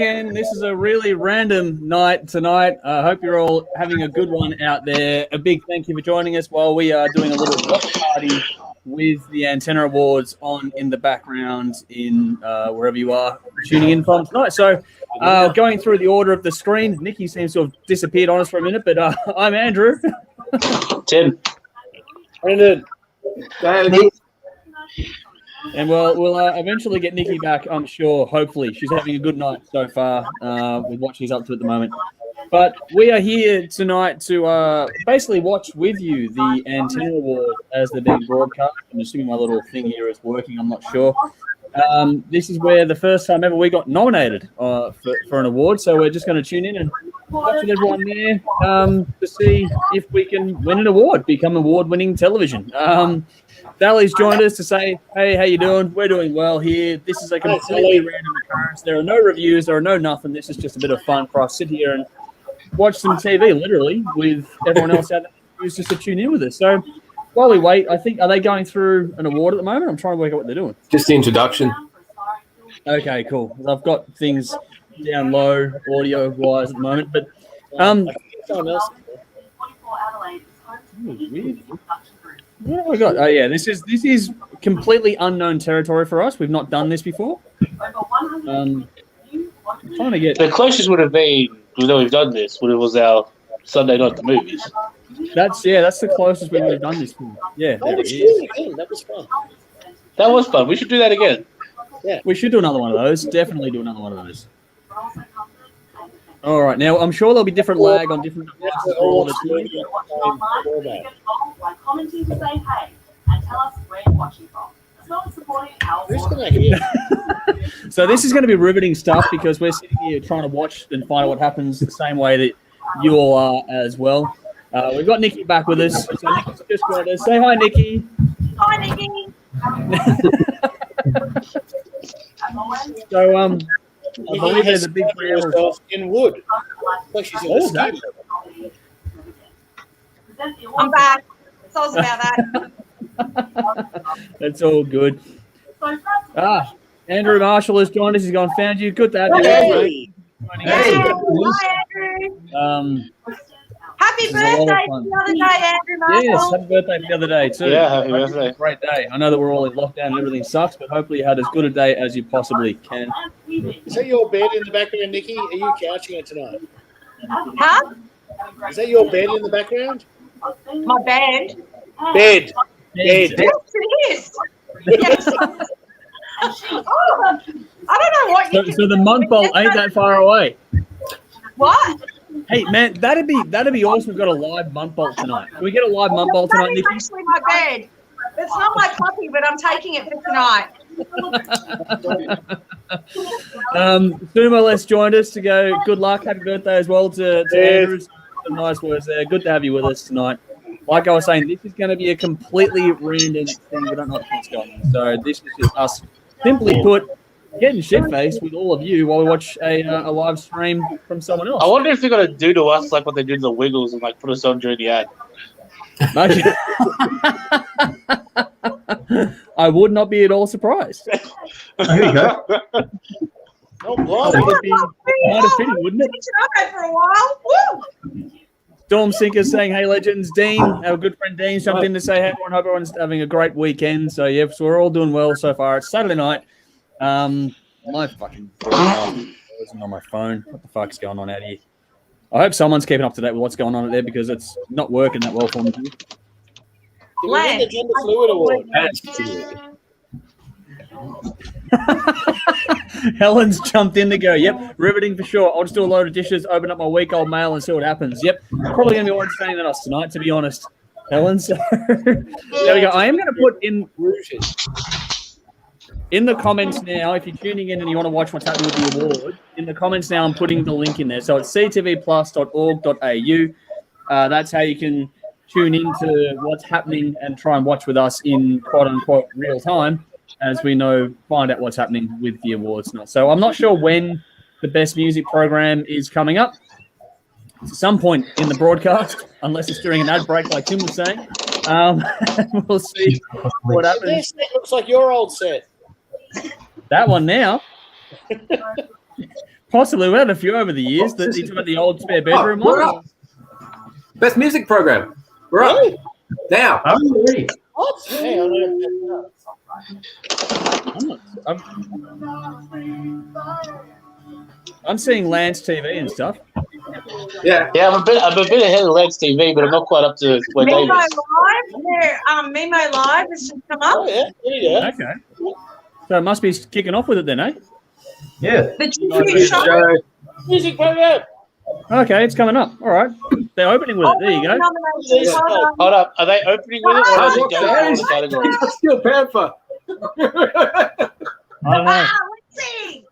again. This is a really random night tonight. I hope you're all having a good one out there. A big thank you for joining us while we are doing a little watch party with the Antenna Awards on in the background in wherever you are tuning in from tonight. So going through the order of the screen, Nikki seems to have disappeared on us for a minute, but I'm Andrew. Tim. Brendan. And we'll eventually get Nikki back, I'm sure, hopefully. She's having a good night so far with what she's up to at the moment. But we are here tonight to basically watch with you the Antenna Awards as they're being broadcast. I'm assuming my little thing here is working, I'm not sure. This is where the first time ever we got nominated for an award, so we're just going to tune in and watch with everyone there to see if we can win an award, become award-winning television. Dally's joined us to say, hey, how you doing? We're doing well here. This is a completely random occurrence. There are no reviews. There are no nothing. This is just a bit of fun for us to sit here and watch some TV, literally, with everyone else out there who's just to tune in with us. So while we wait, I think, are they going through an award at the moment? I'm trying to work out what they're doing. Just the introduction. Okay, cool. I've got things down low, audio-wise at the moment. But weird. What have we got? Oh yeah, this is completely unknown territory for us. We've not done this before. I'm trying to get the closest would have been, though we've done this, when it was our Sunday night the movies. That's the closest we would have done this for. Yeah, there it is. That was fun. That was fun. We should do that again. Yeah, we should do another one of those. Definitely do another one of those. All right, now I'm sure there'll be different lag on different devices for all the time. Commenting to say hey and tell us where you're watching from. As well as supporting our Who's going to hear? So this is going to be riveting stuff because we're sitting here trying to watch and find out what happens the same way that you all are as well. We've got Nikki back with us. So Nikki's just got us. Say hi, Nikki. Hi, Nikki. So I believe there's a big camera in wood. Like she's in that. I'm back. Sorry about that. That's all good. Andrew Marshall has joined us. He's gone, found you. Good to have you. Hey. Hi, Andrew. Happy birthday the other day, Andrew Marshall. Yes, happy birthday the other day too. Yeah, happy birthday. Great day. I know that we're all in lockdown and everything sucks, but hopefully you had as good a day as you possibly can. Is that your bed in the background, Nikki? Are you couching it tonight? Huh? Is that your bed in the background? My band? Bed. Yes, it is. Yes. Oh, I don't know what you So the mud bowl ain't that far away. What? Hey man, that'd be awesome. We've got a live mud bowl tonight. Can we get a live mud bowl tonight, Nikki? It's actually my bed. It's not my puppy, but I'm taking it for tonight. Sumo Les joined us to go. Good luck, happy birthday as well to Andrew. Some nice words there. Good to have you with us tonight. Like I was saying, this is going to be a completely random thing. We don't know what's going on. So this is just us, simply put, getting shit-faced with all of you while we watch a live stream from someone else. I wonder if they're going to do to us like what they did to the Wiggles and like put us on during the ad. I would not be at all surprised. There you go. No problem. Would be kind of fitting, wouldn't it? I've had for a while. Woo! Storm Sinker saying, hey, legends. Dean, our good friend Dean, jumped in to say, hey, everyone, hope everyone's having a great weekend. So, yeah, so we're all doing well so far. It's Saturday night. My fucking isn't on my phone. What the fuck's going on out here? I hope someone's keeping up to date with what's going on out there because it's not working that well for me. Did we win the Gender Fluid Award? Helen's jumped in to go, yep, riveting for sure. I'll just do a load of dishes, open up my week-old mail and see what happens. Yep, probably going to be more entertaining than us tonight, to be honest, Helen. So there we go. I am going to put in the comments now, if you're tuning in and you want to watch what's happening with the award, in the comments now I'm putting the link in there. So it's ctvplus.org.au. That's how you can tune into what's happening and try and watch with us in quote-unquote real time, as we find out what's happening with the awards now. So I'm not sure when the Best Music program is coming up. It's at some point in the broadcast, unless it's during an ad break like Tim was saying. We'll see what happens. This looks like your old set. That one now. Possibly. We had a few over the years. That you talk about the old spare bedroom we're one. up. Best music program. We're up. Really? Now. What? Hey, I don't know. I'm seeing Lance TV and stuff. Yeah. Yeah, I'm a bit ahead of Legs TV, but I'm not quite up to where Memo Dave is. Live, Memo Live has just come Oh, up. yeah. There you go. Okay. So it must be kicking off with it then, eh? Yeah. The TV show. Music program. Okay, it's coming up. All right. They're opening with it. There you go. Nominations. Hold Hold up, are they opening with it or are they going through all the categories? Steel Panther. I don't know. Let's see.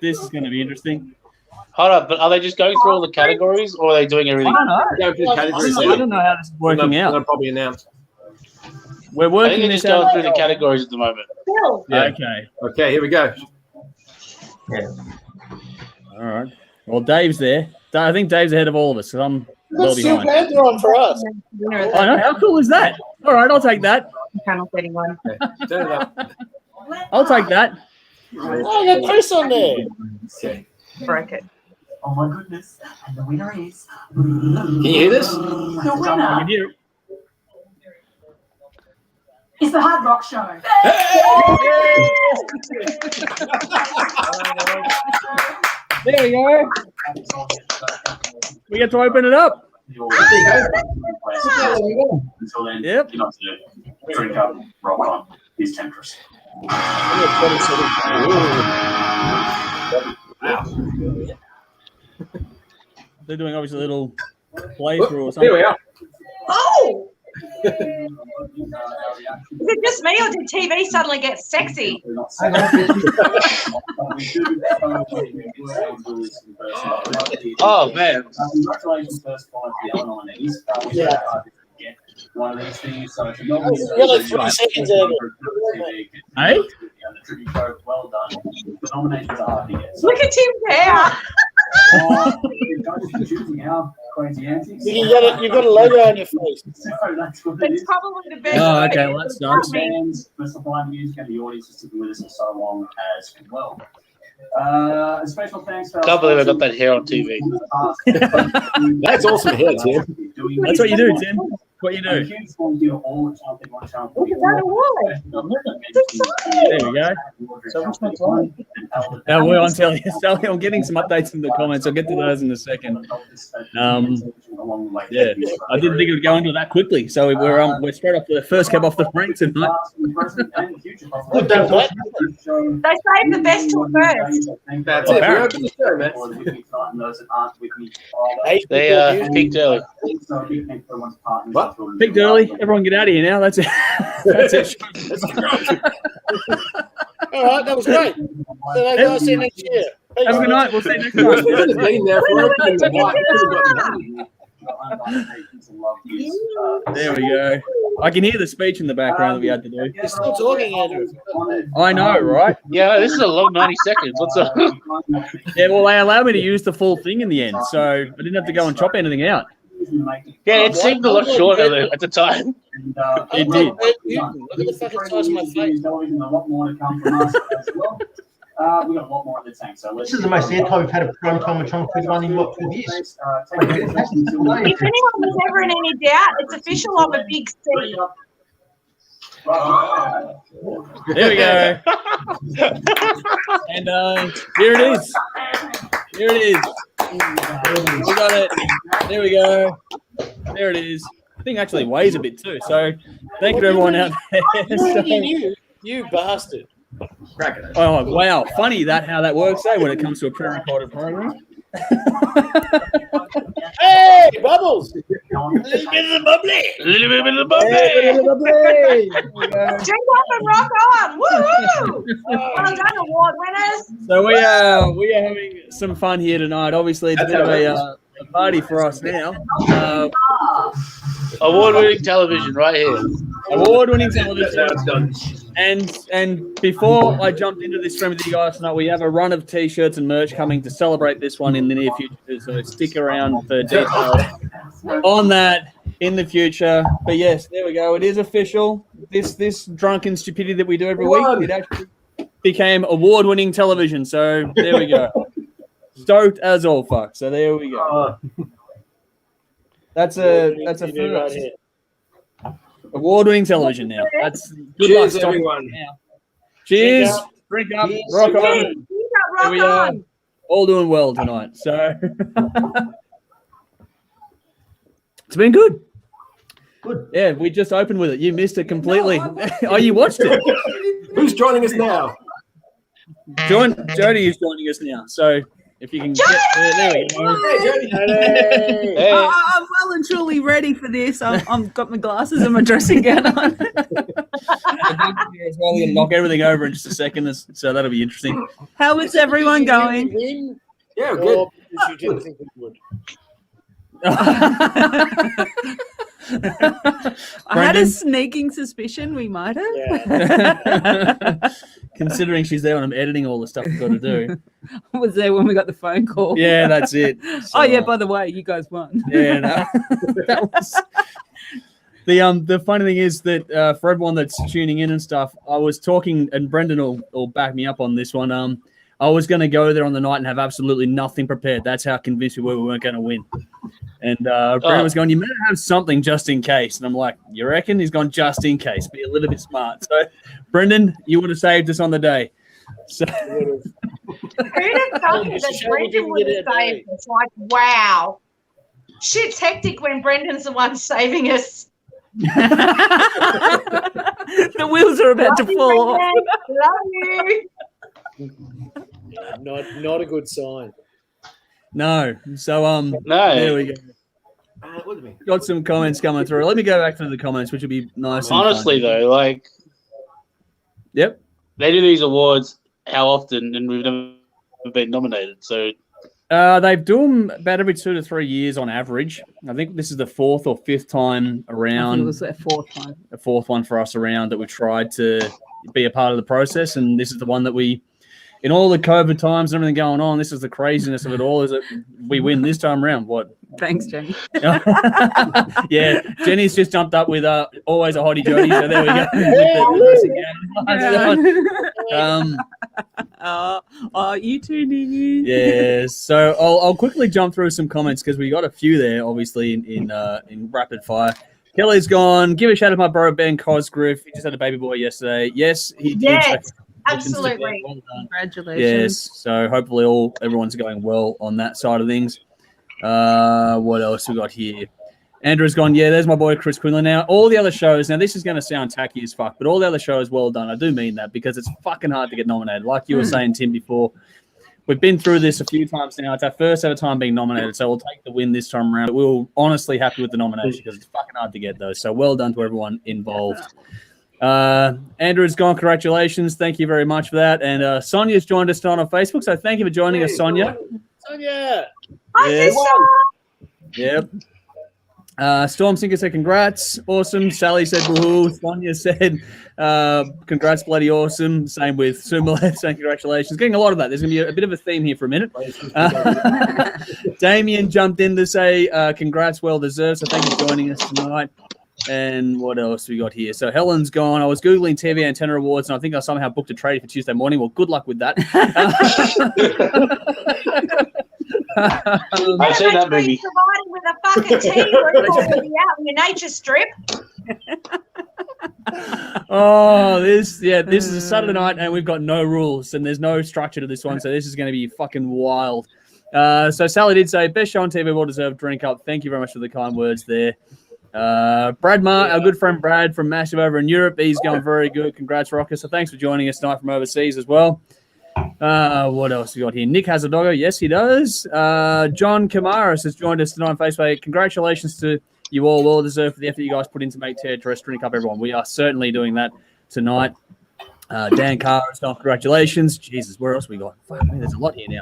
This is going to be interesting. Hold up, but are they just going through all the categories or are they doing everything? know. Go through the categories. I don't know how this is working They'll out. probably announce. We're I working think they're this just going out. through the categories at the moment. Phil. Yeah. Okay. Okay, here we go. All right. Well, Dave's there. I think Dave's ahead of all of us, so I'm well Let's Steel behind. Panther on for us. I know. How cool is that? All right, I'll take that. Channel 31. Turn it up. I'll take that. Oh, I got Chris on there. Broke it. Oh my goodness. And the winner is. Can you hear this? The I winner can hear it. is the Hard Rock Show. There we go. We get to open it up. Until then, Yep. you know, drink up, rock on, his temptress. They're doing obviously a little playthrough or Here we something. are. Oh! Is it just me or did TV suddenly get sexy? Oh, man. Congratulations first for the other nominees. Yeah. One of these things, so if You're like 3 seconds out of it. Hey? Well done. The nominations are hard to get. Look at him there. Choosing our crazy antics. You've got a logo on your face. So that's what it It's is. probably the best. Oh, okay. Well, that's nice. Fans for supplying music and the audience for sticking with us for so long as well. A special thanks to our Can't believe I got that hair on TV. That's awesome hair, Tim. That's what you do, Tim. What you do. Look at that award. There we go. Now we're on telly. Sally, I'm getting some updates in the comments. I'll get to those in a second. Yeah, I didn't think it would go into that quickly. So we're straight off the first cab off the rank tonight. They saved the best till first. That's it. We're open the show, man. They peaked early. What? Peaked early. Everyone get out of here now. That's it. That's it. All right, that was great. So I'll see you next year. Have a good night. We'll see you next You time. should have been there for opening the white. You could have gotten money. There we go. I can hear the speech in the background that we had to do. You're still talking, Andrew. I know, right? Yeah, this is a long 90 seconds. What's up? Yeah, well, they allowed me to use the full thing in the end, so I didn't have to go and chop anything out. Yeah, it seemed a lot shorter though at the time. It did. Look at the fucking size of my face. A lot more to come from us as well. We've got a lot more in the tank. So This is the most airtime we've had a prime time with Channel 31 in what, 12 years? If anyone was ever in any doubt, it's official of a big C. There we go. And here it is. Here it is. We got it. There we go. There it is. The thing actually weighs a bit too. So thank you to everyone out there. You bastard. Oh wow, funny how that works, eh? When it comes to a pre-recorded program. Hey, Bubbles! A little bit of the bubbly. A little bit of the bubbly. Drink up and rock on. Woo-hoo! Well done, award winners. So we are having some fun here tonight. Obviously, it's a bit of a party for us now. Award-winning television right here. Award-winning television. And before I jumped into this stream with you guys tonight, we have a run of T-shirts and merch coming to celebrate this one in the near future. So stick around for details on that in the future. But yes, there we go. It is official. This drunken stupidity that we do every week, it actually became award-winning television. So there we go. stoked as all fuck. So there we go. That's a first. Award-winning television now. That's good. Cheers, luck, everyone. now. Cheers. Drink up. Rock on. Here we are. All doing well tonight. So it's been good. Good. Yeah, we just opened with it. You missed it completely. Oh, you watched it. Who's joining us now? Jody is joining us now. So if you can get there we go. Hey. I'm well and truly ready for this. I've got my glasses and my dressing gown on. As well, we're gonna knock everything over in just a second, so that'll be interesting. How is everyone going? Win, Yeah, good. or because you didn't think we would? I had a sneaking suspicion we might have. Yeah. Considering she's there when I'm editing all the stuff we've got to do. I was there when we got the phone call. Yeah, that's it. So, Oh yeah, by the way, you guys won. yeah, no. That was the funny thing is that for everyone that's tuning in and stuff, I was talking, and Brendan will back me up on this one. I was going to go there on the night and have absolutely nothing prepared. That's how convinced we weren't going to win. And Brendan was going, you better have something just in case. And I'm like, you reckon? He's gone, just in case. Be a little bit smart. So, Brendan, you would have saved us on the day. So, Who'd have thought that Brendan would have saved us? Like, wow. Shit's hectic when Brendan's the one saving us. The wheels are about to fall off. Love you. Yeah, not a good sign. no. So, No. there we go. Look at me. Got some comments coming through. Let me go back to the comments, which will be nice. And Honestly, fun. though, like Yep. they do these awards how often, and we've never been nominated. So They do them about every 2 to 3 years on average. I think this is the 4th or 5th time I think around. it was their fourth time. The 4th one for us around that we tried to be a part of the process, and this is the one that we, in all the COVID times and everything going on, this is the craziness of it all, is that we win this time around. What? Thanks, Jenny. Yeah, Jenny's just jumped up with always a hottie Jody, so there we go. You tuned in. Yeah, so I'll quickly jump through some comments because we got a few there, obviously, in rapid fire. Kelly's gone. Give a shout out to my bro, Ben Cosgriff. He just had a baby boy yesterday. Yes, he did. Yes, absolutely. Well done. Congratulations. Yes, so hopefully everyone's going well on that side of things. What else we got here? Andrew's gone, yeah, there's my boy Chris Quinlan. Now, all the other shows, now this is going to sound tacky as fuck, but all the other shows, well done. I do mean that because it's fucking hard to get nominated. Like you were saying, Tim, before, we've been through this a few times now. It's our first ever time being nominated, so we'll take the win this time around. But we were honestly happy with the nomination because it's fucking hard to get those. So well done to everyone involved. Andrew's gone, congratulations. Thank you very much for that. And Sonia's joined us tonight on Facebook, so thank you for joining us, Sonia. Sonia. Hi, Yes. sister. Yep. Stormsinker said congrats, awesome. Sally said woohoo. Sonia said congrats, bloody awesome. Same with Sumalev saying congratulations. Getting a lot of that. There's going to be a bit of a theme here for a minute. Damien jumped in to say congrats, well deserved. So thank you for joining us tonight. And what else we got here? So Helen's gone. I was Googling TV Antenna Awards, and I think I somehow booked a trade for Tuesday morning. Well, good luck with that. I've seen that movie. Providing with a fucking tea or out in your nature strip. Oh, this is a Saturday night, and we've got no rules, and there's no structure to this one, so this is going to be fucking wild. So Sally did say, best show on TV, well deserved drink up. Thank you very much for the kind words there. Brad Marr, our good friend Brad from Massive over in Europe, he's going very good. Congrats, Rocker. So thanks for joining us tonight from overseas as well. What else we got here? Nick has a doggo. Yes, he does. John Kamaris has joined us tonight on Facebook. Congratulations to you all. Well deserved for the effort you guys put in to make TRS Drink Up, everyone. We are certainly doing that tonight. Dan Carr, congratulations. Jesus, where else we got? Fuck me, there's a lot here now.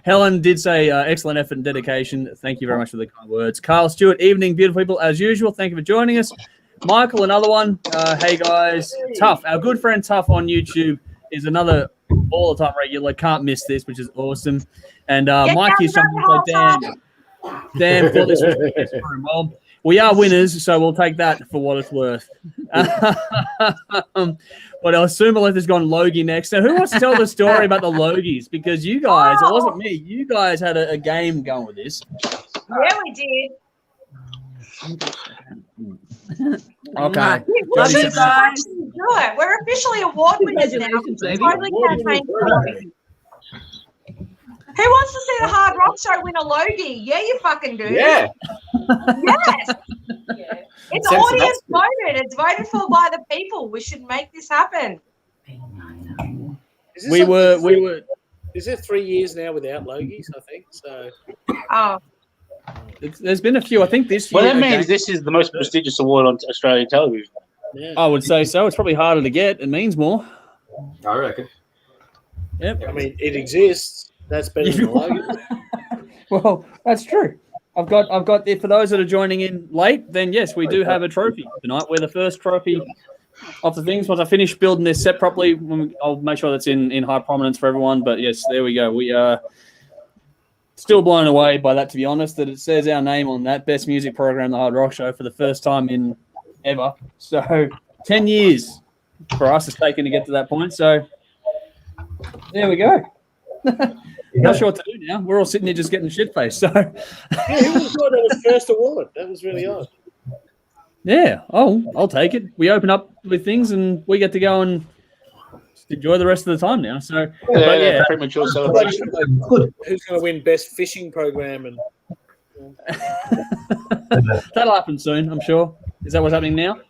Helen did say excellent effort and dedication. Thank you very much for the kind words. Carl Stewart, evening, beautiful people, as usual. Thank you for joining us. Michael, another one. Hey, guys. Tough. Our good friend Tough on YouTube is another all-the-time regular. Can't miss this, which is awesome. And Mike is something so damn for this was well. We are winners, so we'll take that for what it's worth. What else? Sumalith has gone Logie next. So who wants to tell the story about the Logies? Because you guys, it wasn't me. You guys had a game going with this. Yeah, we did. Okay. Let's Jody do said- it. We're officially award winners now. Congratulations, baby. Totally campaign for Logie. Who wants to see the Hard Rock Show win a Logie? Yeah, you fucking do. Yeah. Yes. It's Sense of audience that. voted. It's voted for by the people. We should make this happen. Is this We like- were. Is it 3 years now without Logies? I think so. Oh, There's been a few. I think this year. Well, that means okay, this is the most prestigious award on Australian television. Yeah. I would say so. It's probably harder to get. It means more. I reckon. Yep. I mean, it exists. That's better than Logies. Well, that's true. I've got. For those that are joining in late, then yes, we do have a trophy tonight. We're the first trophy of the things. Once I finish building this set properly, I'll make sure that's in high prominence for everyone. But yes, there we go. We are still blown away by that, to be honest. That it says our name on that best music program, the Hard Rock Show, for the first time in ever. So 10 years for us it's taken to get to that point. So there we go. Not sure what to do now. We're all sitting here just getting shit faced. So Yeah, who would have thought that was first award? That was really odd. yeah, I'll take it. We open up with things and we get to go and just enjoy the rest of the time now. So but yeah, Premature celebration. Who's going to win best fishing program? And that'll happen soon, I'm sure. Is that what's happening now?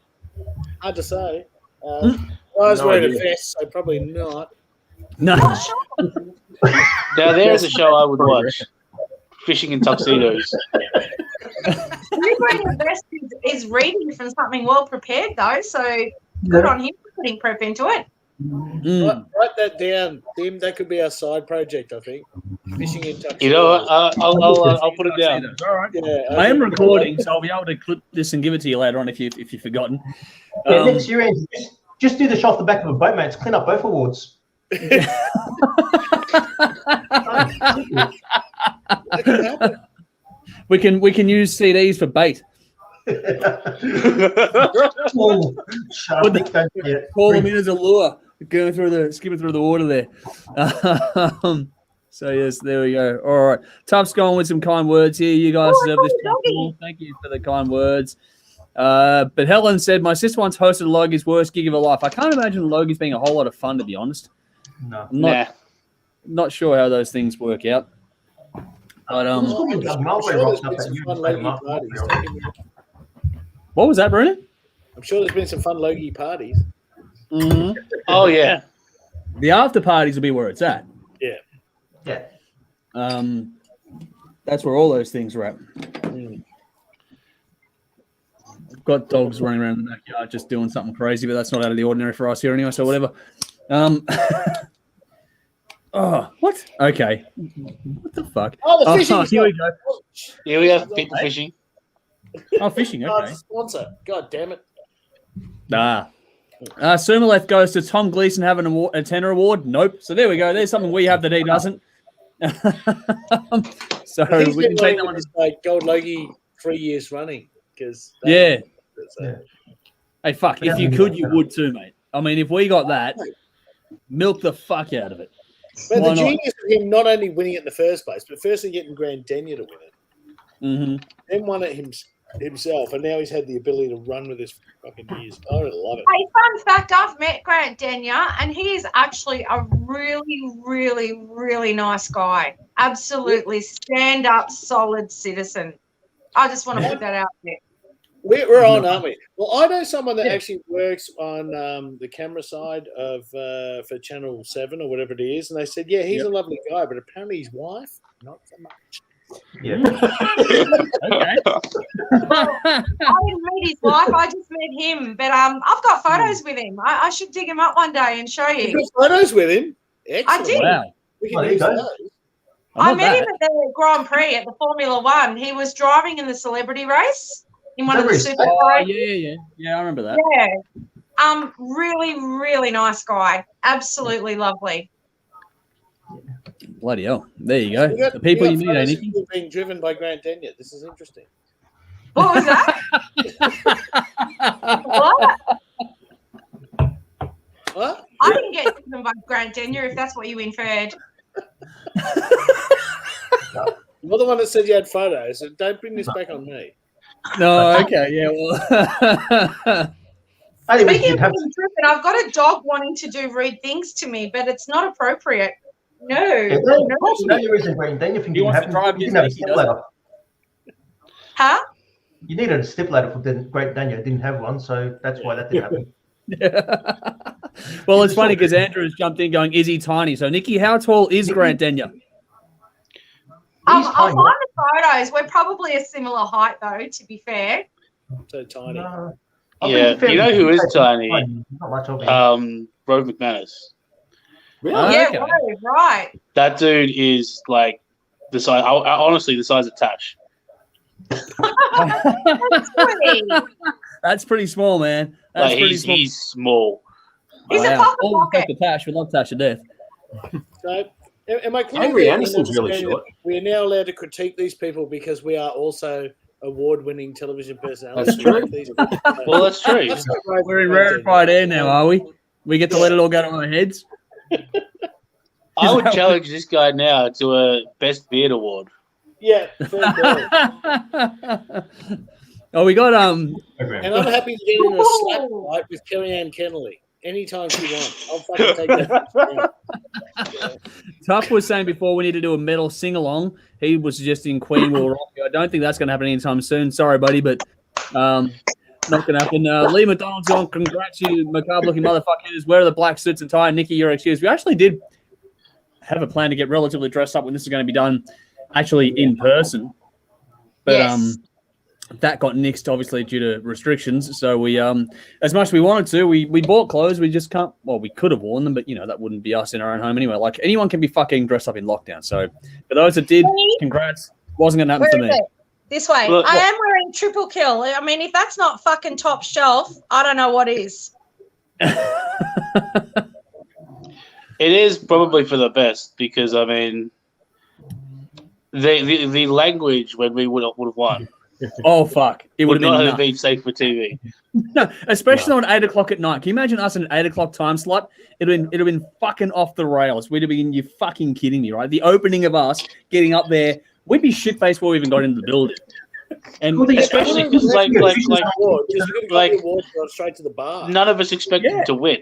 hard to say. I was No wearing a idea. vest, so probably not. No. Now, there's a show I would watch. Fishing in tuxedos. you bring the best is reading from something well prepared, though. So good on him for putting prep into it. Mm. Write that down, Tim. That could be our side project, I think. Fishing in tuxedos. You know what? I'll put it down. All right. Yeah, I am think- recording, so I'll be able to clip this and give it to you later on if you've forgotten. Yeah, next year, Andy, just do the shot off the back of a boat, mate. It's clean up both awards. That could happen. we can use CDs for bait. Oh, shut up, Nick, don't forget it. Call them in as a lure, skipping through the water there. So yes, there we go. All right, Tuff's going with some kind words here. You guys deserve this. Thank you for the kind words. But Helen said, my sister once hosted Logie's worst gig of her life. I can't imagine Logie's being a whole lot of fun, to be honest. No. I'm not sure how those things work out. But I'm sure there's been some fun Logie parties. what was that, Bruno? I'm sure there's been some fun Logie parties. Mm-hmm. Oh, yeah. The after parties will be where it's at. Yeah. That's where all those things are at. I've got dogs running around the backyard just doing something crazy, but that's not out of the ordinary for us here anyway, so whatever. Oh, what? Okay. What the fuck? Oh, the fishing here we go. Here we have people fishing. Oh, fishing, Oh, okay. it's a sponsor. God damn it. Sumaleth goes to Tom Gleason having a tenor award. Nope. So there we go. There's something we have that he doesn't. So He's we can getting take away that with one. this, like Gold Logie 3 years running. Because Yeah. Yeah. Hey, fuck. If you could, you would too, mate. I mean, if we got that, milk the fuck out of it. But Why the not? genius of him not only winning it in the first place, but firstly getting Grand Denya to win it, Mm-hmm. then won it himself, and now he's had the ability to run with his fucking years. I really love it. Hey, fun fact, I've met Grant Denya, and he is actually a really, really, really nice guy. Absolutely stand-up, solid citizen. I just want to put that out there. We're on, aren't we? Well, I know someone that actually works on the camera side of for Channel 7 or whatever it is, and they said, yeah, he's a lovely guy, but apparently his wife, not so much. Yeah. Okay. I didn't meet his wife, I just met him. But I've got photos with him. I should dig him up one day and show You you. got photos with him? Excellent. I did. Wow. We Oh, can there you use go. those. I met him at the Grand Prix at the Formula One. He was driving in the celebrity race in one of the super Oh, races. yeah, I remember that. Yeah. Really, really nice guy. Absolutely lovely. Bloody hell. There you go. We got- The people we you got meet, eh, photos of Nikki? people being driven by Grant Denya. This is interesting. What was that? What? What? I didn't get driven by Grant Denyer, if that's what you inferred. You're the one that said you had photos, so don't bring this back on me. No, okay, yeah, well. Speaking of being driven, I've got a dog wanting to read things to me, but it's not appropriate. No. Yeah, no reason, Grant Daniel. He wants to drive his Nicky, doesn't he? Huh? You needed a stipulator for Great Daniel. Didn't have one, so that's why that didn't happen. Well, it's funny because Andrew has jumped in going, is he tiny? So, Nikki, how tall is Grant Denyer? I'll find the photos. We're probably a similar height, though, to be fair. So tiny. Yeah, you know who is tiny? Not much of it. Rove McManus. Really? Yeah, Okay. right. That dude is like the size. Honestly, the size of Tash. That's pretty small, man. That's Like pretty small. he's small. He's a Wow. pocket All respect pocket. to Tash. We love Tash to death. So, am I clear? Angry that Anderson's really understand short. that we are now allowed to critique these people because we are also award-winning television personalities. That's true. These people. Well, that's true. That's not great We're in content. rarefied air now, are we? We get to let it all go to our heads. I would challenge this guy now to a Best Beard Award. Yeah, fair play. Oh, we got And I'm happy to get in a slap fight with Kerry Ann Kennelly anytime she wants. I'll fucking take that. Yeah. Tuff was saying before we need to do a metal sing along. He was suggesting Queen will rock you. I don't think that's going to happen anytime soon. Sorry, buddy, but not going to happen. Lee McDonald's on. Congrats, you macabre looking motherfuckers. Where are the black suits and tie? Nikki, you're excused. We actually did have a plan to get relatively dressed up when this is going to be done actually in person. But Yes. that got nixed, obviously, due to restrictions. So we, as much as we wanted to, we bought clothes. We just can't. Well, we could have worn them, but that wouldn't be us in our own home anyway. Like anyone can be fucking dressed up in lockdown. So for those that did, congrats. Wasn't gonna happen Where for is me. it? This way. Look, I am wearing triple kill. I mean, if that's not fucking top shelf, I don't know what is. It is probably for the best because I mean, the language when we would have won Oh fuck! It would would have not been have nuts. been safe for TV. No, especially on 8 o'clock at night. Can you imagine us in an 8 o'clock time slot? It'd have been fucking off the rails. We'd have been, you fucking kidding me, right? The opening of us getting up there, we'd be shit faced before we even got into the building. And Especially because like Award, because you could have got like- the award and gone straight to the bar. none of us expected Yeah. to win.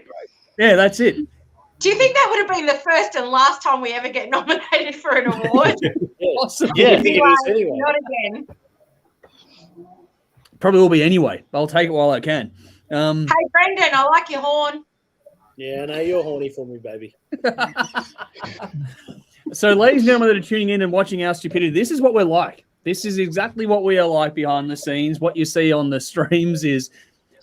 yeah, that's it. Do you think that would have been the first and last time we ever get nominated for an award? Awesome. Yeah. I think it is anyway. Not again. Probably will be anyway. I'll take it while I can. Hey, Brendan, I like your horn. Yeah, no, you're horny for me, baby. So, ladies and gentlemen that are tuning in and watching our stupidity, this is what we're like. This is exactly what we are like behind the scenes. What you see on the streams is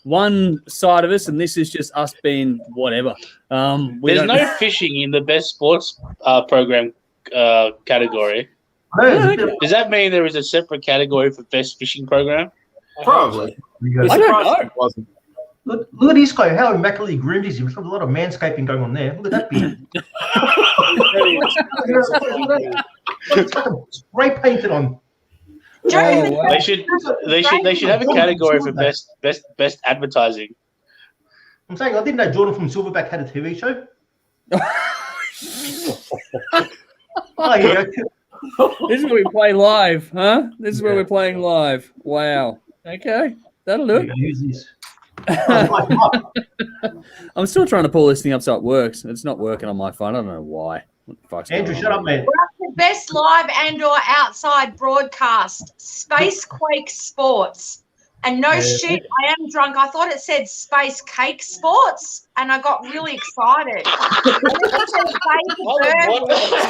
one side of us, and this is just us being whatever. There's no fishing in the best sports program category. Does that mean there is a separate category for best fishing program? Probably. I don't know. It wasn't. Look at this guy, how immaculately groomed is he? There's a lot of manscaping going on there. Look at that beard. It's fucking spray painted on. Joe, wow. They should have a category for best advertising. I'm saying I didn't know Jordan from Silverback had a TV show. Oh yeah. This is where we play live, huh? This is where we're playing live. Wow. Okay. That'll do it. Use this. I'm still trying to pull this thing up so it works. It's not working on my phone. I don't know why. What the fuck's Andrew, going shut on? up, man. the best live and/or outside broadcast, Space Quake Sports. And no shit, I am drunk. I thought it said Space Cake Sports, and I got really excited. And then it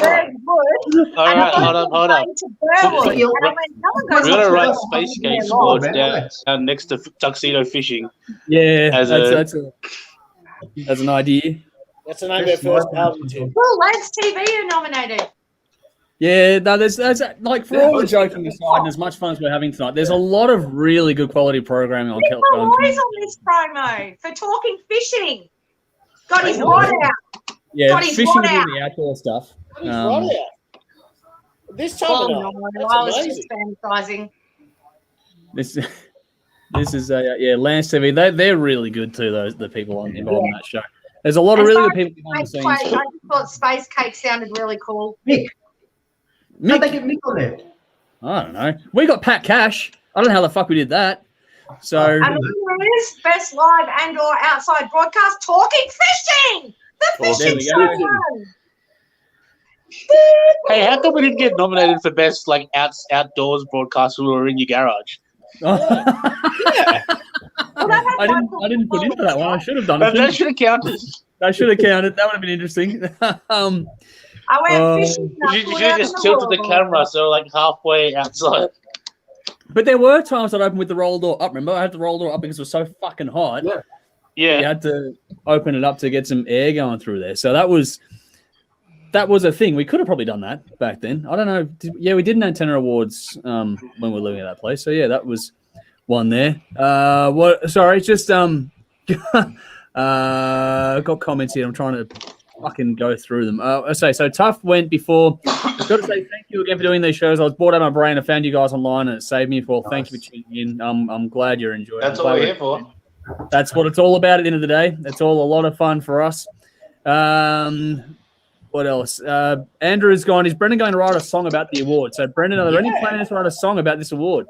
said Birdwood, All right, hold up. We're gonna write Space Cake Sports down next to Tuxedo Fishing. Yeah, As that's an idea. That's the name of our first album, Tim. Well, Lads TV are nominated. Yeah, no, there's like for all the joking aside, and as much fun as we're having tonight, there's a lot of really good quality programming on Nick Malloy's on this promo for talking fishing. Got his rod out. Yeah, Got his fishing rod and out. the outdoor stuff. He's right out. This time Oh, of night. no, That's I was amazing. just fantasizing. This is Lance TV. They're really good too. The people involved in that show. There's a lot of really good people behind the scenes. I just thought Space Cake sounded really cool. Mick. How'd they get Mick on there? I don't know. We got Pat Cash. I don't know how the fuck we did that. So And here is best live and/or outside broadcast talking fishing. The fishing we show go. won. Hey, how come we didn't get nominated for best like outdoors broadcast when we were in your garage? Well, that I didn't put in for that one. I should have done That it. should have counted. I should have counted. That would have been interesting. I went fishing. and I You put should have out just in tilted the world. camera so like halfway outside. But there were times I'd open with the roll door up. Remember, I had the roll door up because it was so fucking hot. Yeah. Yeah. You had to open it up to get some air going through there. So that was a thing. We could have probably done that back then. I don't know. We did an antenna awards when we were living at that place. So yeah, that was one there. Sorry, just got comments here. I'm trying to fucking go through them. So Tough went before. Got to say thank you again for doing these shows. I was bored out of my brain. I found you guys online and it saved me. Thank you for tuning in. I'm glad you're enjoying. That's it. all we're here for. That's what it's all about at the end of the day. It's all a lot of fun for us. What else? Andrew's gone. Is Brendan going to write a song about the award? So, Brendan, are there any plans to write a song about this award?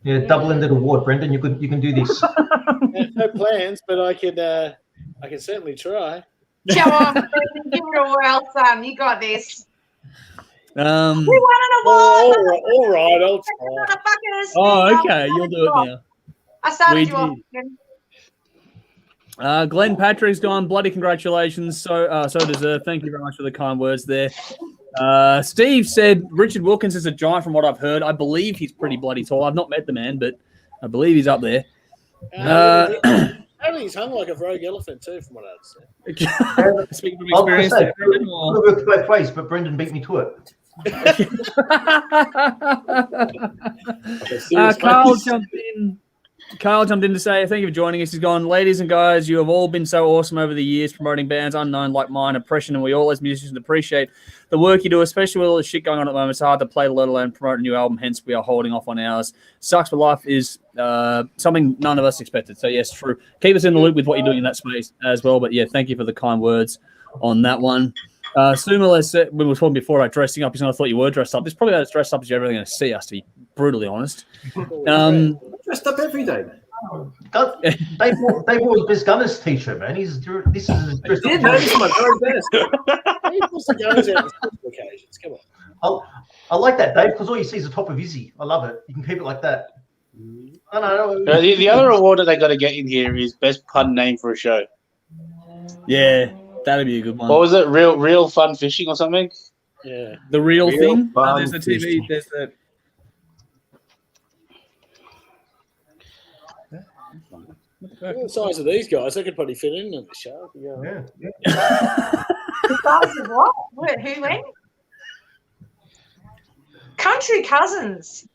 Yeah, double-ended award, Brendan. You can do this. No plans, but I can certainly try. Come on, Brendan, give it a whirl, son. You got this. We won an All award. right, I'll try. Motherfuckers. Oh, okay. You'll do it now. I started We you off. did. Glenn Patrick's gone. Bloody congratulations. So deserved. Thank you very much for the kind words there. Steve said Richard Wilkins is a giant from what I've heard. I believe he's pretty bloody tall. I've not met the man, but I believe he's up there. Apparently he's hung like a rogue elephant too, from what I've seen. Speaking I of was experience, going there, to Brendan, say, or- it worked both ways, but Brendan beat me to it. Carl jumped in. Carl jumped in to say, thank you for joining us. He's gone, ladies and guys, you have all been so awesome over the years promoting bands unknown like mine, Oppression, and we all as musicians appreciate the work you do, especially with all the shit going on at the moment. It's hard to play, let alone promote a new album, hence we are holding off on ours. Sucks, but life is something none of us expected. So yes, true. Keep us in the loop with what you're doing in that space as well. But yeah, thank you for the kind words on that one. Sumila said, we were talking before about dressing up. He's not, I thought you were dressed up. It's probably about as dressed up as you're ever going to see us, to be brutally honest. Dressed up every day, man. Dave wore his Biz Gunners t-shirt, man. This is dressed Yeah, up. that is my very best. He puts the guns out on special occasions. Come on. I like that, Dave, because all you see is the top of Izzy. I love it. You can keep it like that. I don't know. The other award that they got to get in here is best pun name for a show. Yeah, that'd be a good one. What was it? Real fun fishing or something? Yeah. The real thing? fun There's the TV. fishing. There's the... Look at the size of these guys. They could probably fit in the show. Yeah. The size of what? Who went? Country Cousins.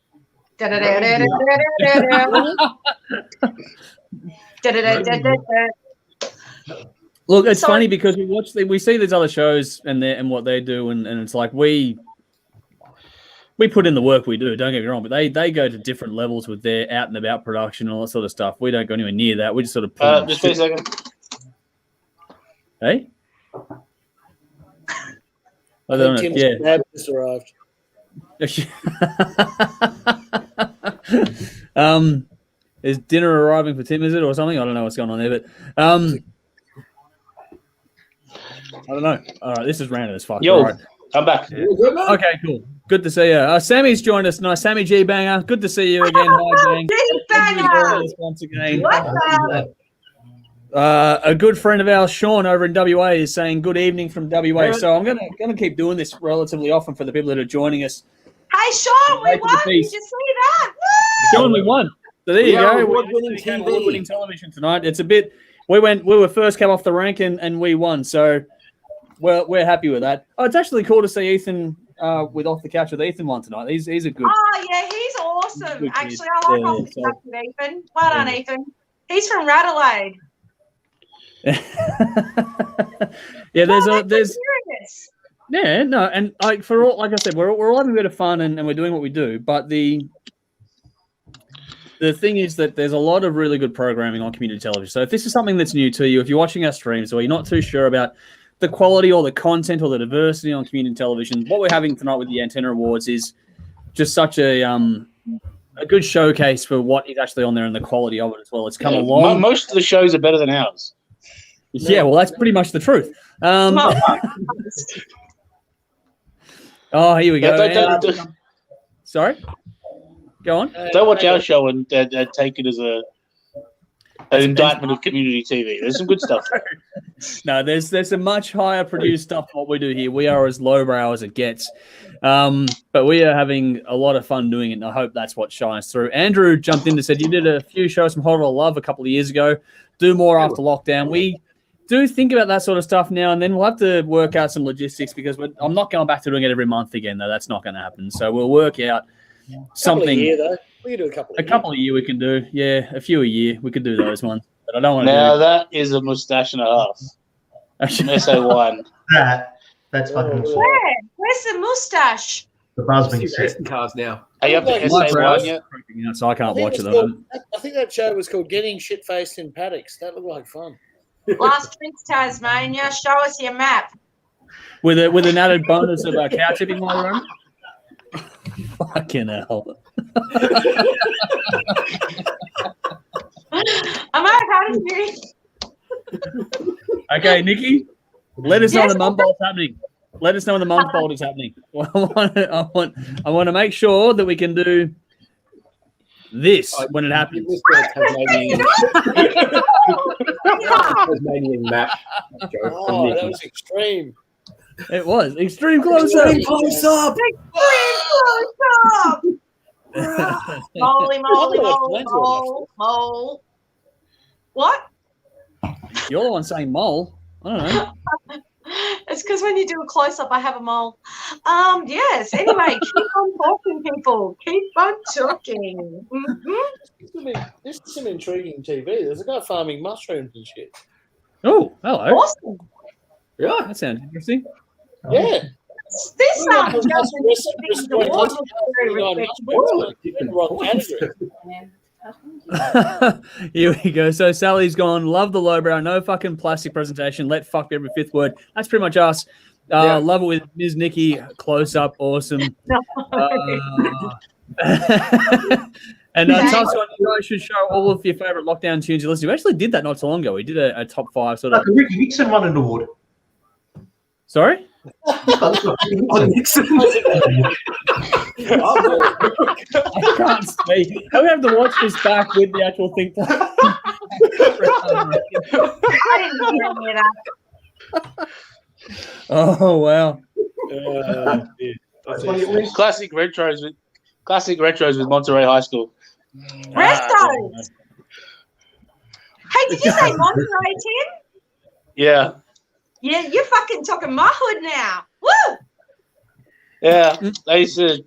Look, it's So- funny because we see these other shows and what they do, and it's like we put in the work we do. Don't get me wrong, but they go to different levels with their out and about production and all that sort of stuff. We don't go anywhere near that. We just sort of put in Just wait a second. Hey, I I don't think know. Tim's Yeah. dad just arrived. Is dinner arriving for Tim? Is it or something? I don't know what's going on there, but I don't know. All right, this is random as fuck. Yo. All right. I'm back. Okay, cool. Good to see you. Sammy's joined us tonight. Sammy G Banger. Good to see you again. Hi, gang. G Thank you for Banger. joining us once again. What's up? A good friend of ours, Sean, over in WA, is saying good evening from WA. So I'm gonna keep doing this relatively often for the people that are joining us. Hey, Sean, we Right to the won. Did you piece. see that? Woo! Sean, we won. So there you We are go. award-winning Again, TV. award-winning television tonight. It's a bit. We were first came off the rank and we won. So we're happy with that. Oh, it's actually cool to see Ethan with Off the Couch with Ethan one tonight. He's a good. Oh, yeah, he's awesome. Good kid. Actually, I like Yeah, off the so- couch with Ethan. Well done, Ethan. He's from Radelaide. Yeah, there's Serious. yeah, no, and like I said, we're all having a bit of fun and we're doing what we do, but the thing is that there's a lot of really good programming on community television. So if this is something that's new to you, if you're watching our streams or you're not too sure about the quality or the content or the diversity on community television, what we're having tonight with the Antenna Awards is just such a good showcase for what is actually on there and the quality of it as well. It's come along. Most of the shows are better than ours. Yeah, well, that's pretty much the truth. Oh, here we go. Sorry? Go on. Don't watch our show and take it as an indictment of community TV. There's some good stuff. No, there's some much higher produced stuff than what we do here. We are as lowbrow as it gets. But we are having a lot of fun doing it, and I hope that's what shines through. Andrew jumped in and said, you did a few shows from Horror of Love a couple of years ago. Do more after lockdown. We do think about that sort of stuff now, and then we'll have to work out some logistics because I'm not going back to doing it every month again, though. That's not going to happen. So we'll work out something. A year, though. We can do a couple. A year we can do. Yeah, a few a year. We could do those ones. But I don't want to Now, that is a mustache and a half. SO1. That's fucking awesome. Where's the mustache? The Badfinger Racing cars now. Are you up to SA1 yet? So I can't watch it. I think that show was called Getting Shit-Faced in Paddocks. That looked like fun. Last Prince Tasmania, show us your map. With an added bonus of cow tipping while we're on. Fucking hell. I'm out. How did you? Okay, Nikki, let us know when the mum bolt's happening. Let us know when the mum bolt is happening. I want to make sure that we can do this when it happens. Tasmanian map. Oh, that was extreme. It was extreme close up. Extreme close up. Moly, mole. What? You're the one saying mole. I don't know. It's because when you do a close up, I have a mole. Yes. Anyway, keep on talking, people. Keep on talking. Mm-hmm. This is some intriguing TV. There's a guy farming mushrooms and shit. Oh, hello. Awesome. Really? That sounds interesting. Yeah. This Here we go. So Sally's gone. Love the lowbrow. No fucking plastic presentation. Let fuck be every fifth word. That's pretty much us. Love it with Ms. Nikki. Close up. Awesome. And Tusk, you guys should show all of your favorite lockdown tunes you listen to. We actually did that not so long ago. We did a top 5 sort of. Ricky Nixon won an award. Sorry? Nixon. I can't speak. I would have to watch this back with the actual thing. Oh wow! Classic retros with Monterey High School. Restos. Hey, did you say Monterey, Tim? Yeah. Yeah, you're fucking talking my hood now. Woo! Yeah, I used to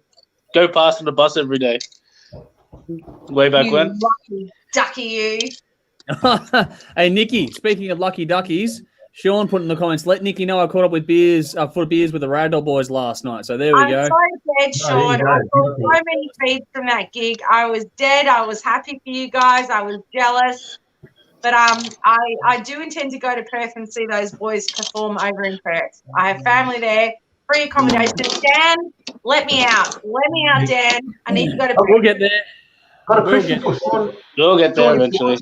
go past on the bus every day. Way back when. Lucky ducky, you. Hey, Nikki, speaking of lucky duckies, Sean put in the comments, let Nikki know I caught up with beers for beers with the Ragdoll Boys last night. So there we go. I'm so dead, Sean. I saw so many feeds from that gig. I was dead. I was happy for you guys. I was jealous. But I do intend to go to Perth and see those boys perform over in Perth. I have family there, free accommodation. Dan, let me out. Let me out, Dan. I need to go to Perth. We'll get there. Got a question for Sean. You'll get there eventually.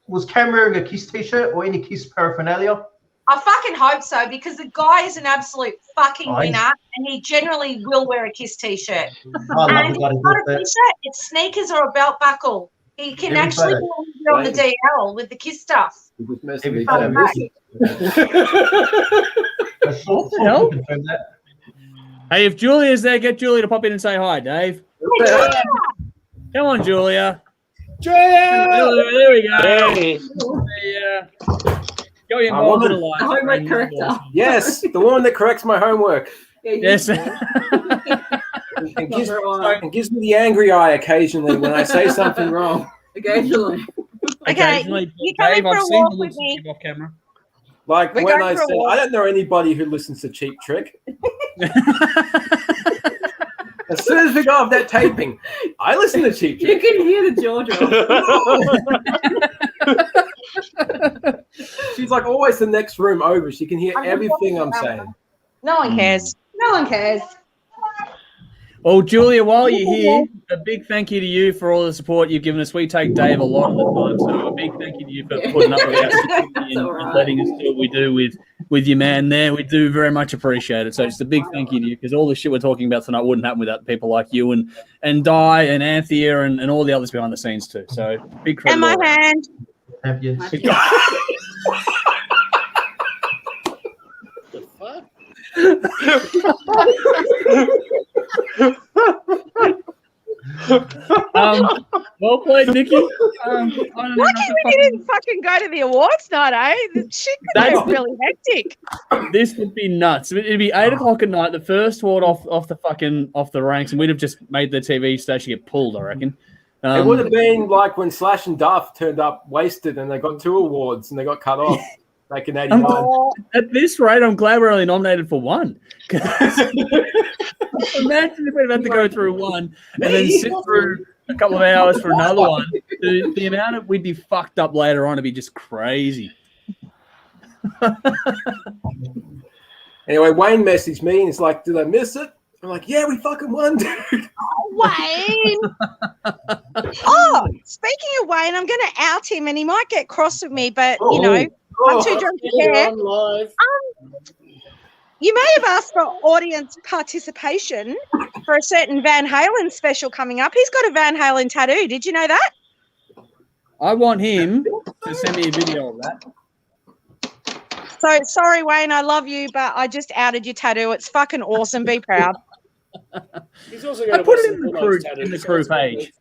Was Cam wearing a Kiss t-shirt or any Kiss paraphernalia? I fucking hope so, because the guy is an absolute fucking winner, and he generally will wear a Kiss t-shirt. And it's not a t-shirt, it's sneakers or a belt buckle. He can actually be on the DL with the Kiss stuff. Hey, if Julia's there, get Julia to pop in and say hi, Dave. Come on, Julia. There we go. Hey. Go involved in a life. Homework corrector. Yes, the woman that corrects my homework. Yes. And gives me the angry eye occasionally when I say something wrong. Occasionally. Okay, you coming for a walk with me? Off camera. Like We're when going I for a said, walk. I don't know anybody who listens to Cheap Trick. As soon as we got off that taping, I listen to Cheap You Trick. can hear the jaw drop. She's like always the next room over. She can hear everything I'm saying. No one cares. No one cares. Well, Julia, while you're here, a big thank you to you for all the support you've given us. We take Dave a lot of the time, so a big thank you to you for putting up with us and letting us do what we do with your man there. We do very much appreciate it. So just a big thank you to you, because all the shit we're talking about tonight wouldn't happen without people like you and Di and Anthea and all the others behind the scenes too. So big credit. And my hand. Have you? The fuck? Well played, Nikki. I don't know Lucky we didn't fucking go to the awards night, eh? The shit could That's- be really hectic. This would be nuts. It'd be 8 o'clock at night, the first award off the ranks, and we'd have just made the TV station get pulled, I reckon. It would have been like when Slash and Duff turned up wasted and they got 2 awards and they got cut off back in 89. At this rate, I'm glad we're only nominated for 1. Imagine if we'd had to go through 1 and then sit through a couple of hours for another one. The amount of we'd be fucked up later on would be just crazy. Anyway, Wayne messaged me and he's like, "Did I miss it?" I'm like, "Yeah, we fucking won, dude." Wayne. Oh, speaking of Wayne, I'm going to out him, and he might get cross with me, but you know, I'm too drunk to You're care. on live. You may have asked for audience participation for a certain Van Halen special coming up. He's got a Van Halen tattoo. Did you know that? I want him to send me a video of that. So sorry, Wayne. I love you, but I just outed your tattoo. It's fucking awesome. Be proud. He's also got I put it in the crew page.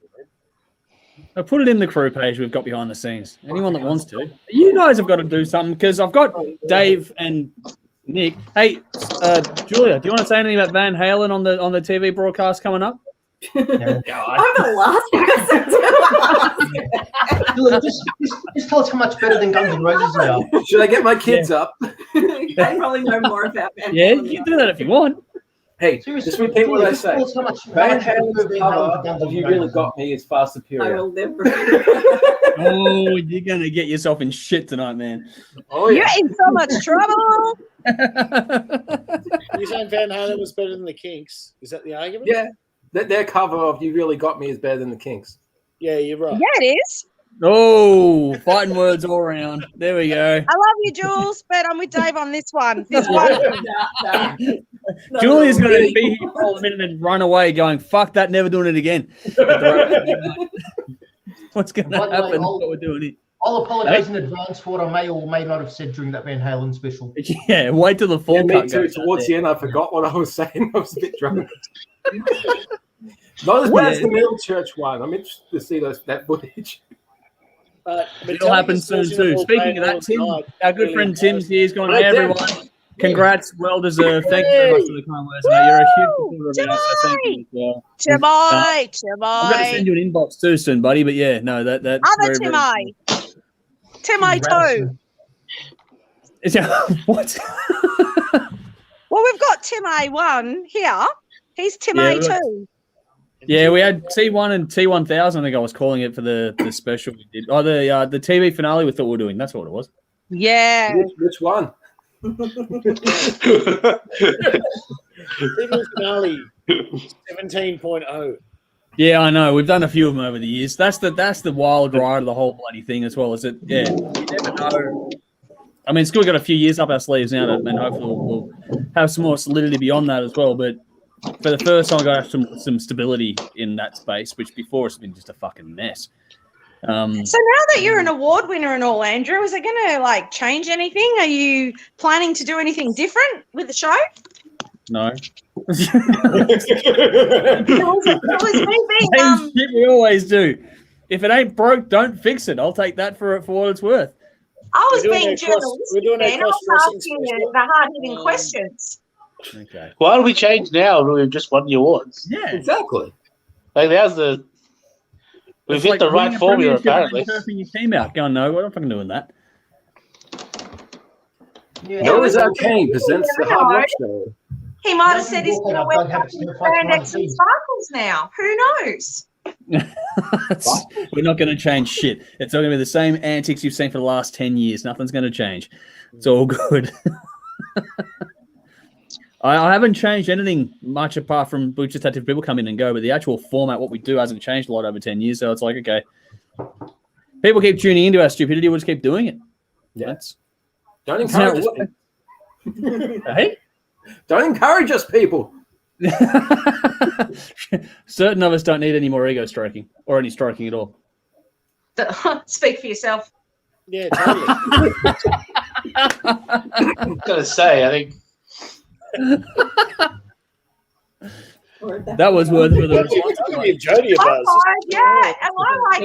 I put it in the crew page we've got behind the scenes. Anyone that wants to. You guys have got to do something, because I've got Dave and Nick. Hey, Julia, do you want to say anything about Van Halen on the TV broadcast coming up? I'm the last person to ask. Julia, just tell us how much better than Guns N' Roses they are. Should I get my kids up? I probably know more about Van Yeah, Halen you can do that if you want. Hey, Seriously, just repeat what I just say. tell us how much Van Van Halen's Halen cover for Guns of N' "You Really Roses. Got Me" is far I superior. will never. Oh, you're going to get yourself in shit tonight, man. Oh You're yeah. in so much trouble. You saying Van Halen was better than the Kinks? Is that the argument? Yeah. Their cover of "You Really Got Me" is better than the Kinks. Yeah, you're right. Yeah, it is. Oh, fighting words all around. There we go. I love you, Jules, but I'm with Dave on this one. This one. No, Julia's going to be here for a minute and run away going, "Fuck that, never doing it again." What's going to By the way, happen? What we're doing here. I'll apologise in advance for what I may or may not have said during that Van Halen special. Yeah, wait till the full Yeah, me cut too. goes out Towards there. the end, I forgot what I was saying. I was a bit drunk. Not as bad as the Middle Church one. I'm interested to see that footage. But It'll happen soon too. Speaking of that, Tim, our good friend Tim's here. He's going, "Hey everyone, congrats, well deserved. Thank you very much for the kind words. Mate. You're a huge supporter of ours, so thank you as well. Timai. I'm going to send you an inbox too soon, buddy. But yeah, no, that's Other very, Timai. Timai too. What? Well, we've got Timai 1 here. He's Timai Yeah, 2. Yeah, we had T1 and T1000. I think I was calling it for the special we did. Oh, the TV finale we thought we were doing. That's what it was. Yeah. Which one? TV finale 17.0. Yeah, I know. We've done a few of them over the years. That's the wild ride of the whole bloody thing as well. Is it? Yeah, you never know. I mean, it's still got a few years up our sleeves now, and hopefully we'll have some more solidity beyond that as well. But for the first time, I got some stability in that space, which before it's been just a fucking mess. So now that you're an award winner and all, Andrew, is it going to change anything? Are you planning to do anything different with the show? No. It Shit we always do. If it ain't broke, don't fix it. I'll take that for what it's worth. I was We're doing being a cross- we're journalistic, doing a man. I was cross-dressing asking special. you the hard-hitting questions. Okay. Why don't we change now? We've just won the awards. Yeah. Exactly. Like now's the we've It's hit like the right winning a formula premiership and apparently. then turfing your team out. Going, no, we're not fucking doing that. Yeah. Noah's Arcane presents the Hard Rock Show. He might have said he's going to wear Don't spandex and sparkles now. Who knows? We're not going to change shit. It's all going to be the same antics you've seen for the last 10 years. Nothing's going to change. It's all good. I haven't changed anything much apart from we just had different people come in and go, but the actual format, what we do, hasn't changed a lot over 10 years. So it's like, okay, people keep tuning into our stupidity. We'll just keep doing it. Yeah. Don't encourage us. Hey? Don't encourage us, people. Certain of us don't need any more ego stroking or any stroking at all. Speak for yourself. Yeah, totally. I've got to say, I think that was worth it for the I'm going to give Jody a buzz. Yeah, and I like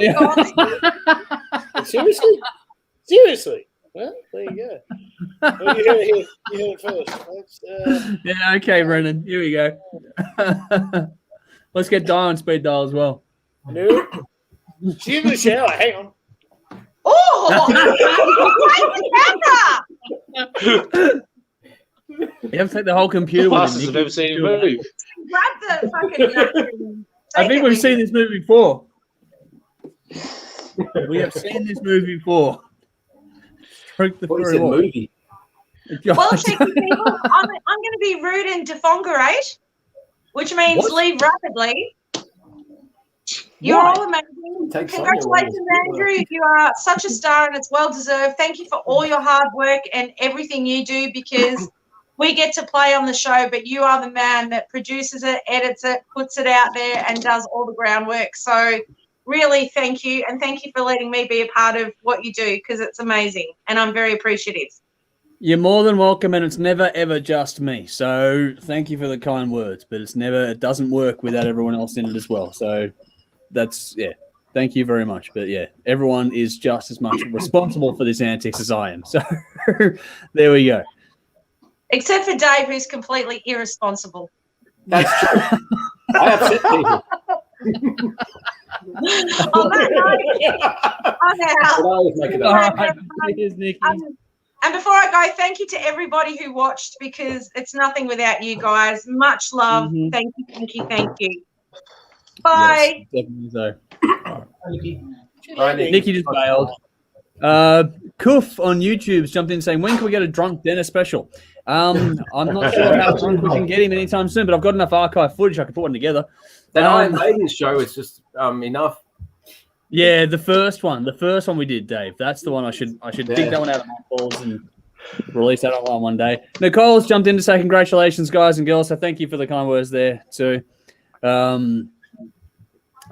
God. Seriously. Well, there you go. Well, you heard it first. Let's, Yeah, okay, Brendan. Here we go. Let's get Di on speed dial as well. no. She's in the shower. Hang on. Oh! You have to take the whole computer with Masters you. have never seen him move. Grab the fucking. I think we've seen this movie before. We have seen this movie before. Stroke the furry wall. Movie. Well, cheeky people, I'm going to be rude and defongorate, which means leave rapidly. You're all amazing. Congratulations, Andrew. You are such a star and it's well deserved. Thank you for all your hard work and everything you do, because we get to play on the show, but you are the man that produces it, edits it, puts it out there and does all the groundwork. So really thank you, and thank you for letting me be a part of what you do, because it's amazing and I'm very appreciative. You're more than welcome, and it's never ever just me. So thank you for the kind words, but it doesn't work without everyone else in it as well. So thank you very much. But yeah, everyone is just as much responsible for this antics as I am. So there we go. Except for Dave, who's completely irresponsible. That's true. I upset people. On that note, I'm out. All right. Cheers, Nikki. And before I go, thank you to everybody who watched, because it's nothing without you guys. Much love. Mm-hmm. Thank you, thank you, thank you. Bye. Yes, definitely so. All right, Nikki just bailed. Koof on YouTube's jumped in saying, when can we get a drunk Dennis special? I'm not sure how drunk we can get him anytime soon, but I've got enough archive footage I can put one together. That Iron Maiden show is just enough. Yeah, the first one we did, Dave. That's the one I should dig that one out of my balls and release that online one day. Nicole's jumped in to say congratulations, guys and girls. So thank you for the kind words there too.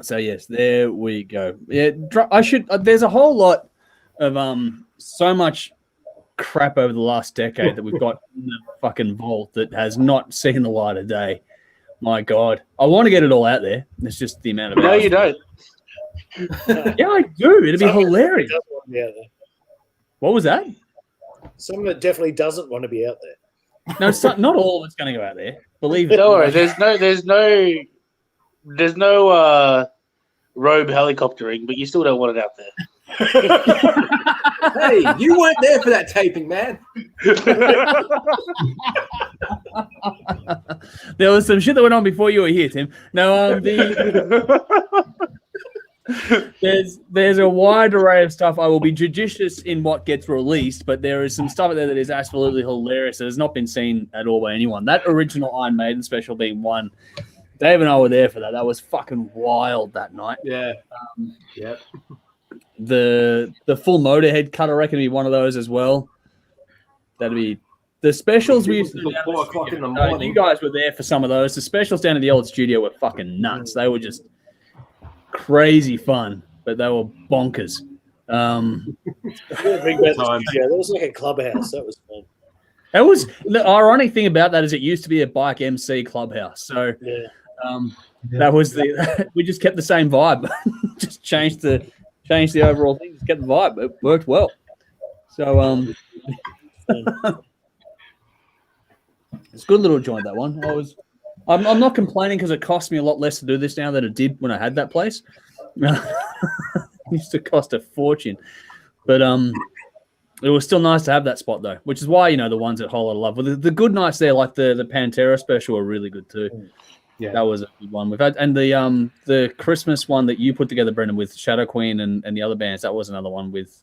So yes, there we go. Yeah, there's a whole lot of so much crap over the last decade that we've got in the fucking vault that has not seen the light of day. My God, I want to get it all out there. It's just the amount of No, you don't. Yeah, I do. It'd be hilarious. What was that? Someone that definitely doesn't want to be out there. No, it's not all of it's going to go out there. Believe it. Don't worry. There's no robe helicoptering, but you still don't want it out there. Hey, you weren't there for that taping, man. There was some shit that went on before you were here, Tim. No, there's a wide array of stuff. I will be judicious in what gets released, but there is some stuff out there that is absolutely hilarious that has not been seen at all by anyone. That original Iron Maiden special being one. Dave and I were there for that. That was fucking wild that night. Yeah. Yep. The full Motorhead cut, I reckon, would be one of those as well. That'd be the specials we used to do. 4 o'clock in the morning. You guys were there for some of those. The specials down at the old studio were fucking nuts. They were just crazy fun, but they were bonkers. Bring back the studio. That was like a clubhouse. That was fun. That was the ironic thing about that is it used to be a bike MC clubhouse. So that was we just kept the same vibe, just changed the overall thing, just kept the vibe. It worked well. So it's a good little joint, that one. I'm not complaining because it cost me a lot less to do this now than it did when I had that place. It used to cost a fortune. But it was still nice to have that spot though, which is why the ones at Whole Lot of Love. Well, the good nights there, like the Pantera special, are really good too. Yeah, that was a good one. We've had and the Christmas one that you put together, Brendan, with Shadow Queen and the other bands. That was another one with.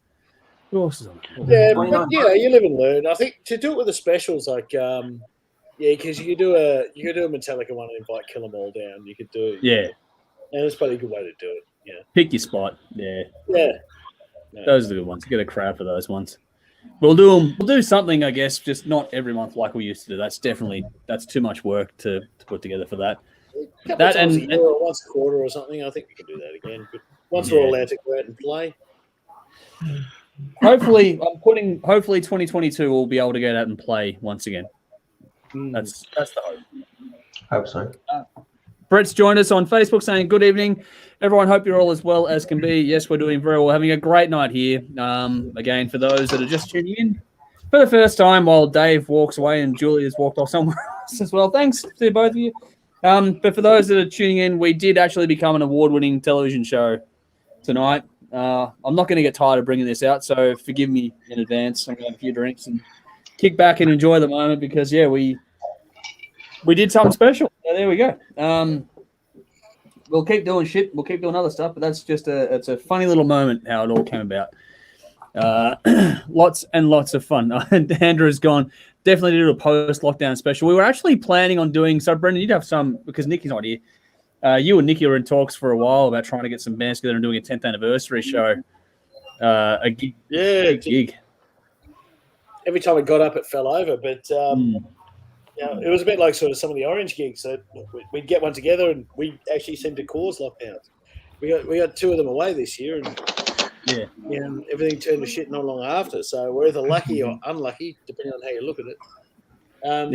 Who else is on it? Yeah, but you live and learn. I think to do it with the specials, like because you could do a Metallica one and invite Kill 'Em All down. You could do and it's probably a good way to do it. Yeah, pick your spot. Yeah. No. Those are the good ones. Get a crowd for those ones. We'll do them. We'll do something, I guess, just not every month like we used to do. That's too much work to put together for that. That and a year or once a quarter or something. I think we can do that again. But once we're allowed to go out and play. Hopefully 2022 we'll be able to get out and play once again. That's the hope. Hope so. Brett's joined us on Facebook saying, good evening. Everyone, hope you're all as well as can be. Yes, we're doing very well. Having a great night here. Again, for those that are just tuning in for the first time while Dave walks away and Julie has walked off somewhere else as well. Thanks to both of you. But for those that are tuning in, we did actually become an award-winning television show tonight. I'm not going to get tired of bringing this out, so forgive me in advance. I'm going to have a few drinks and kick back and enjoy the moment because, we did something special. So there we go. We'll keep doing shit. We'll keep doing other stuff, but that's just it's a funny little moment how it all came about. Lots and lots of fun. Andrew's gone. Definitely did a post-lockdown special. We were actually planning on doing, so Brendan, you'd have some, because Nikki's not here. You and Nikki were in talks for a while about trying to get some bands together and doing a 10th anniversary show. A gig. Yeah. A gig. Every time it got up, it fell over, but... it was a bit like sort of some of the Orange gigs. So we'd get one together, and we actually seemed to cause lockdowns. We got two of them away this year, and everything turned to shit not long after. So we're either lucky or unlucky, depending on how you look at it. But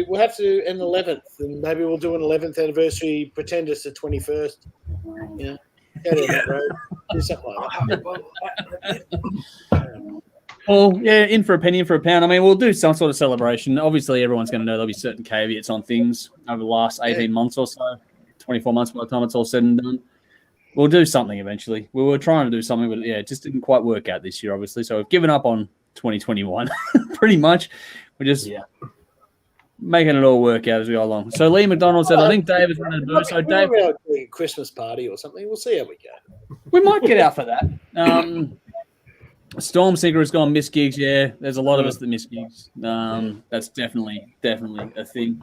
we'll have to end the 11th, and maybe we'll do an 11th anniversary. Pretend it's the 21st. Go down that road, do something like that. Well, in for a penny, in for a pound. I mean, we'll do some sort of celebration. Obviously, everyone's going to know there'll be certain caveats on things over the last 18 months or so, 24 months by the time it's all said and done. We'll do something eventually. We were trying to do something, but it just didn't quite work out this year, obviously. So we've given up on 2021, pretty much. We're just making it all work out as we go along. So Lee McDonald said, I think Dave is running a booth. So Dave, a Christmas party or something. We'll see how we go. We might get out for that. Storm Sinker has gone miss gigs. Yeah, there's a lot of us that miss gigs. That's definitely a thing.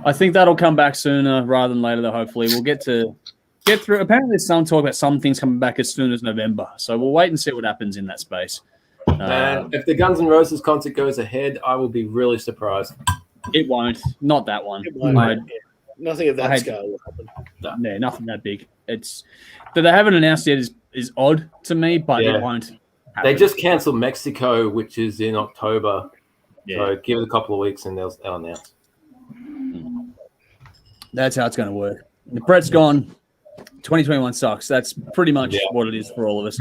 I think that'll come back sooner rather than later, though, hopefully. We'll get through. Apparently, there's some talk about some things coming back as soon as November. So we'll wait and see what happens in that space. If the Guns N' Roses concert goes ahead, I will be really surprised. It won't. Not that one. Nothing of that scale will happen. No, nothing that big. It's that they haven't announced yet is odd to me, but it won't. They just cancelled Mexico, which is in October. Yeah. So give it a couple of weeks and they'll announce. That's how it's going to work. The Brett's gone. 2021 sucks. That's pretty much what it is for all of us.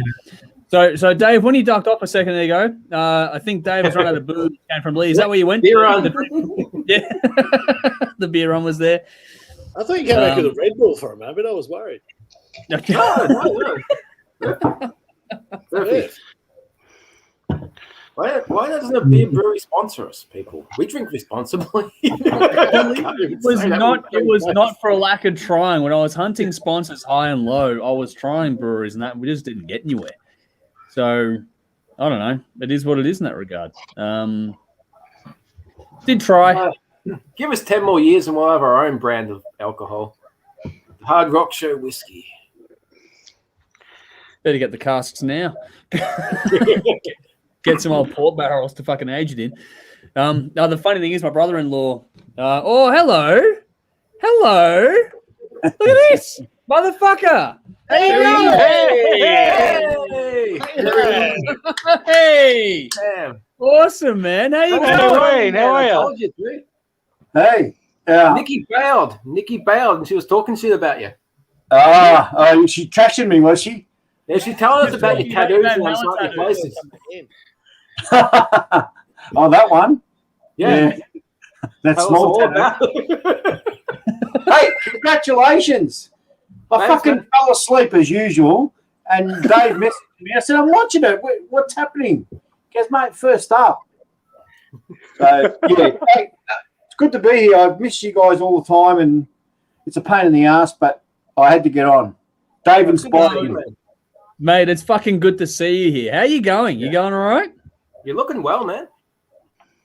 So Dave, when you ducked off a second ago, I think Dave was run out of booze. Came from Lee. Is that where you went? Beer run. The beer run was there. I thought you came back with a Red Bull for a moment. I was worried. Perfect. Why doesn't a beer brewery sponsor us, people? We drink responsibly. It was not for a lack of trying. When I was hunting sponsors high and low, I was trying breweries, and that we just didn't get anywhere. So I don't know. It is what it is in that regard. Did try. Give us 10 more years, and we'll have our own brand of alcohol. Hard Rock Show whiskey. Better get the casks now. Get some old port barrels to fucking age it in. Now, the funny thing is, my brother-in-law... hello. Look at this. Motherfucker. Hey. Damn. Awesome, man. How you going? How are you? Hey. Nikki bailed, and she was talking shit about you. She trashing me, was she? Yeah, she told us about your tattoos in unsightly places. Oh, that one? Yeah. That's small tattoo. Hey, congratulations. I fucking fell asleep as usual, And Dave messaged me. I said, I'm watching it. What's happening? He goes, mate, first up. So, yeah, hey, it's good to be here. I've missed you guys all the time, and it's a pain in the ass, but I had to get on. Dave inspired me. Mate, it's fucking good to see you here. How you going? You going all right? You're looking well, man.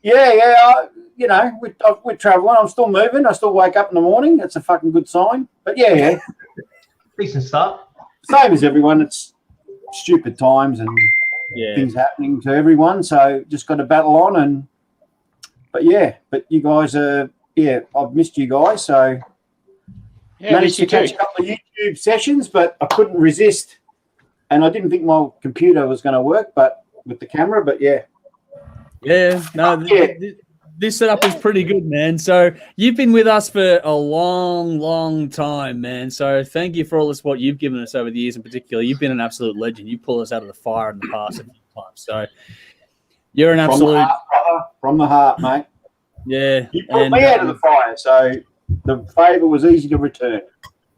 Yeah. You know, we're traveling. I'm still moving. I still wake up in the morning. That's a fucking good sign. But yeah. Decent start. Same as everyone. It's stupid times and things happening to everyone. So just got to battle on. But you guys are, I've missed you guys. So managed to catch a couple of YouTube sessions, but I couldn't resist. And I didn't think my computer was going to work, but with the camera, but yeah. Yeah, no, this setup is pretty good, man. So you've been with us for a long, long time, man. So thank you for all the support you've given us over the years in particular. You've been an absolute legend. You pulled us out of the fire in the past a few times. So you're an absolute... From the heart, mate. Yeah. You pulled me out of the fire, so the favour was easy to return.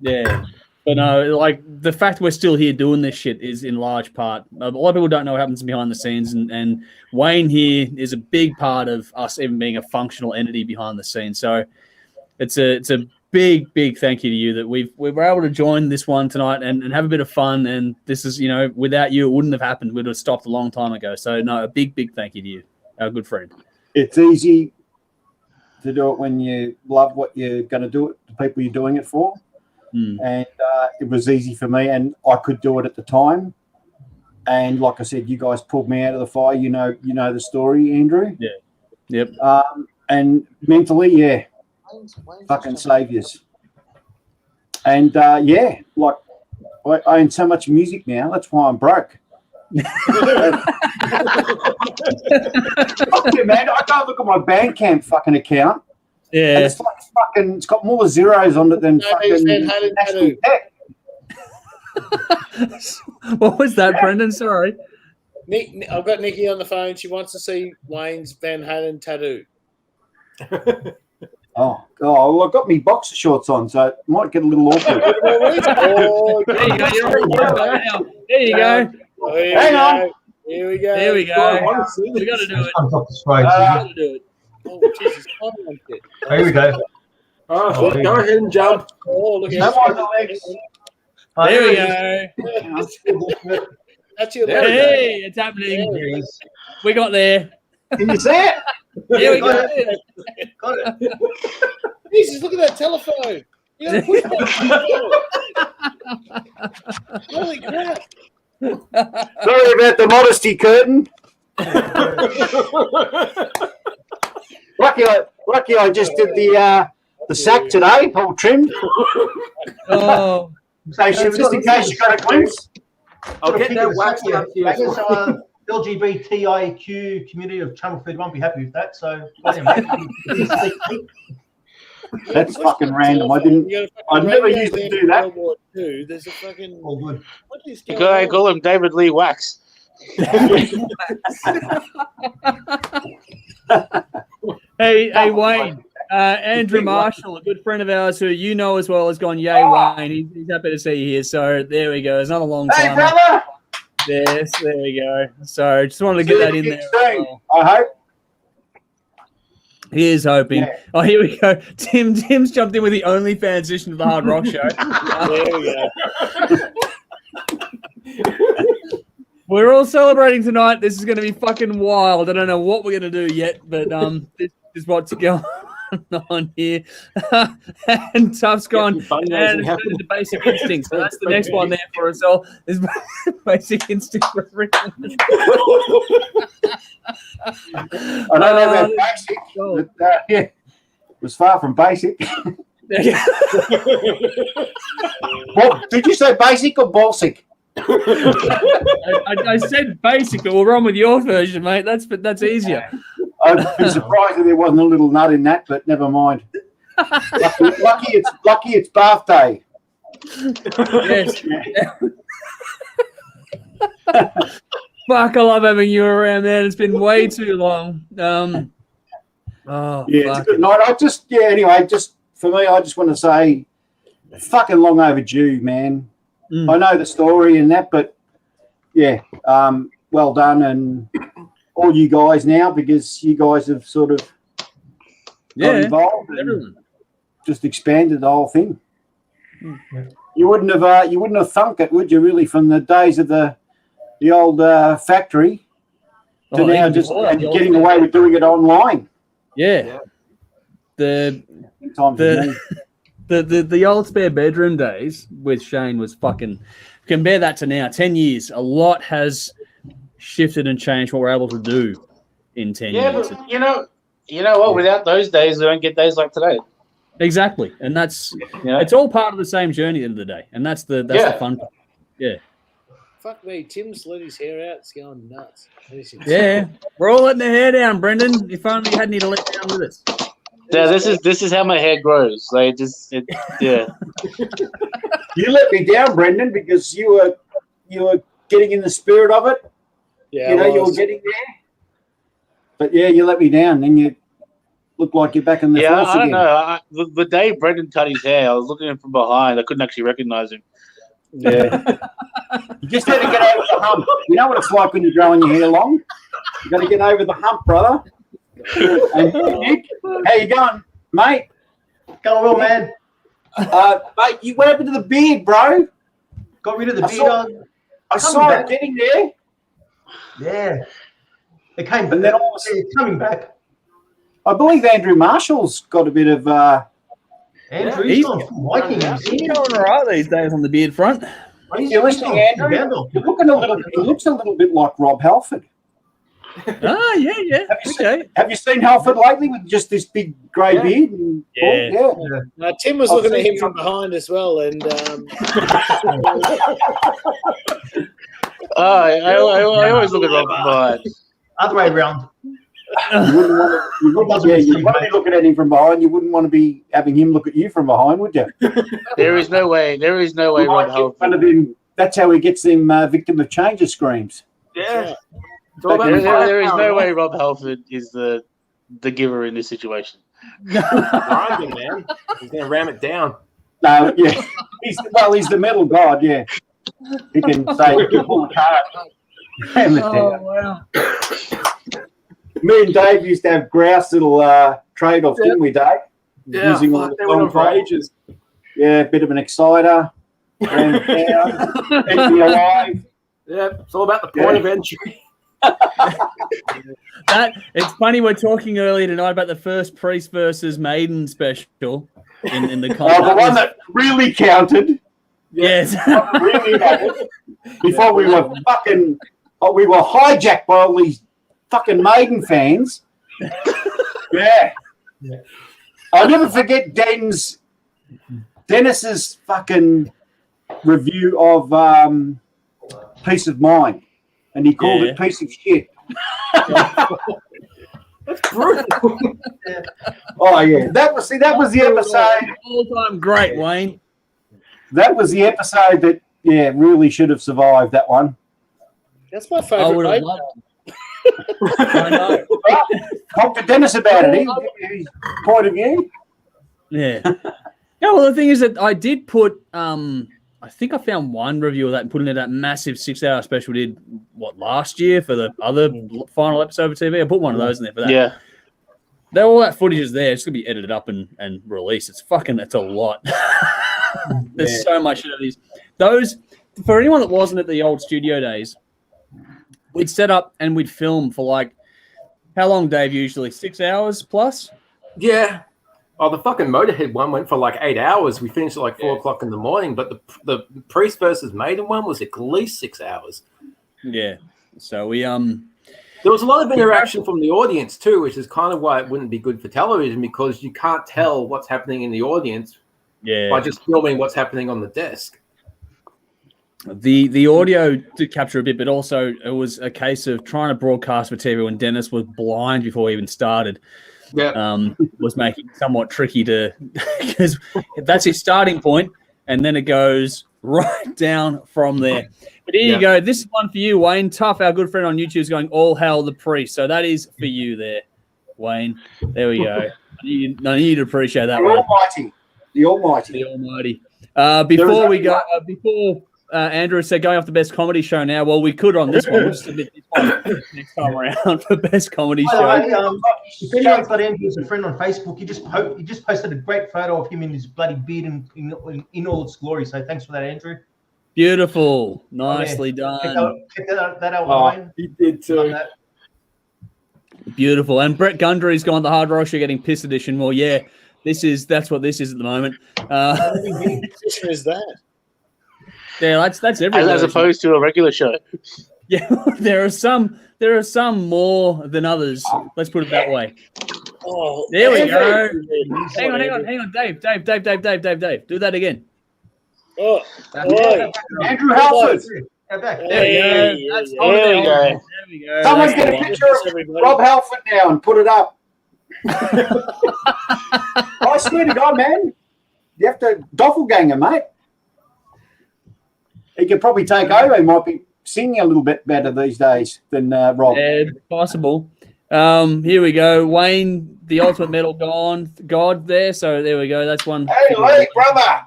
Yeah. But no, like the fact we're still here doing this shit is in large part. A lot of people don't know what happens behind the scenes, and Wayne here is a big part of us even being a functional entity behind the scenes. So it's a big, big thank you to you that we were able to join this one tonight and have a bit of fun. And this is, without you, it wouldn't have happened. We'd have stopped a long time ago. So no, a big, big thank you to you, our good friend. It's easy to do it when you love what you're going to do it, the people you're doing it for. And it was easy for me, and I could do it at the time. And like I said, you guys pulled me out of the fire. You know the story, Andrew. Yeah. Yep. And mentally, fucking saviors. And like I own so much music now. That's why I'm broke. Fuck you, man! I can't look at my Bandcamp fucking account. Yeah, and it's got more zeros on it than fucking National Tech. What was that, Brendan? Sorry. Nick, I've got Nikki on the phone. She wants to see Wayne's Van Halen tattoo. Well, I've got me boxer shorts on, so it might get a little awkward. There you go. There you go. Hang on. Here we go. There we go. We got to do it. We got to do it. Oh, Jesus. Here we go. Oh, go ahead and jump. Oh, look No at more legs. There we go. That's your Hey, it's happening. We got there. Can you see it? Here we go. Got it. Jesus, look at that telephone. You got to push that. Holy crap. Sorry about the modesty curtain. Lucky I just did the sack today, all trimmed. Oh, so just in case you got a glimpse. I'll get that wacky up here. I guess LGBTIQ community of Channel 31 be happy with that. So that's fucking random. I never used to do that. There's a fucking all good. What is You going on? call him David Lee Wax. Hey, Wayne. Andrew Marshall, a good friend of ours who you know as well, has gone, yay, Wayne. He's happy to see you here. So there we go. It's not a long time. Hey, brother. Yes, there we go. So just wanted to get that in there. Well. I hope. He is hoping. Yeah. Oh, here we go. Tim's jumped in with the OnlyFans edition of the Hard Rock Show. There we go. We're all celebrating tonight. This is going to be fucking wild. I don't know what we're going to do yet, but this is what's going on here. And Tuff's gone, and it's the Basic Instinct. So that's the next one there for us all. Is Basic Instinct for everyone. I don't know about basic, but it was far from basic. Well, did you say basic or balsic? I said basic, but we'll run with your version, mate. That's easier. I'd be surprised if there wasn't a little nut in that, but never mind. Lucky it's bath day. Yes. Fuck, I love having you around, man. It's been way too long. Yeah, it's a good night. Anyway, just for me, I just want to say, fucking long overdue, man. I know the story and that, but yeah, well done, and all you guys now, because you guys have sort of got involved and just expanded the whole thing. You wouldn't have thunk it, would you? Really, from the days of the old factory to now, just and getting away with doing it online. Yeah. The old spare bedroom days with Shane was fucking. Compare that to now, 10 years. A lot has shifted and changed what we're able to do in 10 years. But you know what? Without those days, we don't get days like today. Exactly, and that's it's all part of the same journey at the end of the day, and that's the fun part. Yeah. Fuck me, Tim's let his hair out. It's going nuts. Yeah, we're all letting the hair down, Brendan. If only you hadn't need to let down with us. Yeah, this is how my hair grows. Like yeah. You let me down, Brendan, because you were getting in the spirit of it. Yeah, you were getting there. But yeah, you let me down. Then you look like you're back in the force I don't again. know. The day Brendan cut his hair, I was looking at him from behind. I couldn't actually recognize him. Yeah. You just had to get over the hump. You know what it's like when you're growing your hair long? You got to get over the hump, brother. And Nick, how you going, mate? Going well, man. Mate, what happened to the beard, bro? Got rid of the beard. I saw it getting there. Yeah. It came back. And then all of a sudden, it's coming back. I believe Andrew Marshall's got a bit of. Andrew, he's going all right these days on the beard front. You're listening, Andrew. He looks a little bit like Rob Halford. Ah, yeah. Have you seen Halford lately with just this big grey beard? And, yeah. Tim was looking at him from behind as well, and I always look at Rob from behind. Other way around. You wouldn't want to be looking at him from behind. You wouldn't want to be having him look at you from behind, would you? There is no way. Rob Halford. That's how he gets them victim of changes screams. Yeah. There is no way Rob Halford is the giver in this situation. Grinding, man. He's going to ram it down. No, yeah. He's the metal god, yeah. He can say, you pull the card. Ram it down. Wow. Me and Dave used to have grouse little trade-offs, didn't we, Dave? Yeah, using all they went on for ages. Yeah, a bit of an exciter. Ram it down. Keep me alive. Yeah, it's all about the point of entry. It's funny, we're talking earlier tonight about the first Priest versus Maiden special in the the one that really counted. Yes. Really mattered. Before we were hijacked by all these fucking Maiden fans. Yeah. I'll never forget Dennis's fucking review of Peace of Mind. And he called it piece of shit. That's brutal. Oh yeah, that was the episode. All-time great, Wayne. That was the episode that really should have survived that one. That's my favourite. I know. Talk to Dennis about it. His point of view. Yeah. Yeah. Well, the thing is that I did put. I think I found one review of that and put it in that massive 6-hour special we did last year for the other final episode of TV. I put one of those in there for that. Yeah. All that footage is there. It's gonna be edited up and released. It's a lot. There's so much of these. Those for anyone that wasn't at the old studio days, we'd set up and we'd film for how long, Dave? Usually 6 hours plus. Yeah. Oh, the fucking Motorhead one went for 8 hours. We finished at 4 o'clock in the morning, but the Priest versus Maiden one was at least 6 hours. Yeah. So we there was a lot of interaction from the audience too, which is kind of why it wouldn't be good for television, because you can't tell what's happening in the audience by just filming what's happening on the desk. The audio did capture a bit, but also it was a case of trying to broadcast for TV when Dennis was blind before we even started. Yeah, was making it somewhat tricky because that's his starting point, and then it goes right down from there. But here you go. This is one for you, Wayne. Tough, our good friend on YouTube, is going all hail the priest. So that is for you there, Wayne. There we go. I need you to appreciate that. The Almighty. Before we go, before Andrew said going off the best comedy show now. Well, we could on this one. We'll just submit this one next time around for best comedy show. If anyone's got Andrew as a friend on Facebook, he just posted a great photo of him in his bloody beard in all its glory. So thanks for that, Andrew. Beautiful. Nicely done. Check that out, Wayne. He did too. Beautiful. And Brett Gundry's gone the Hard Rock Show getting piss edition. Well, yeah, that's what this is at the moment. What edition is that? Yeah, that's every as opposed to a regular show. Yeah, there are some more than others. Let's put it that way. Oh, there we go. Hang on, Dave. Do that again. Oh, Andrew Halford. There we go. Someone get a picture of Rob Halford now and put it up. I swear to God, man, you have to doppelganger, mate. He could probably take over. He might be singing a little bit better these days than Rob. Yeah, possible. Here we go. Wayne, the Ultimate Metal God there. So there we go. That's one. Hey, late brother.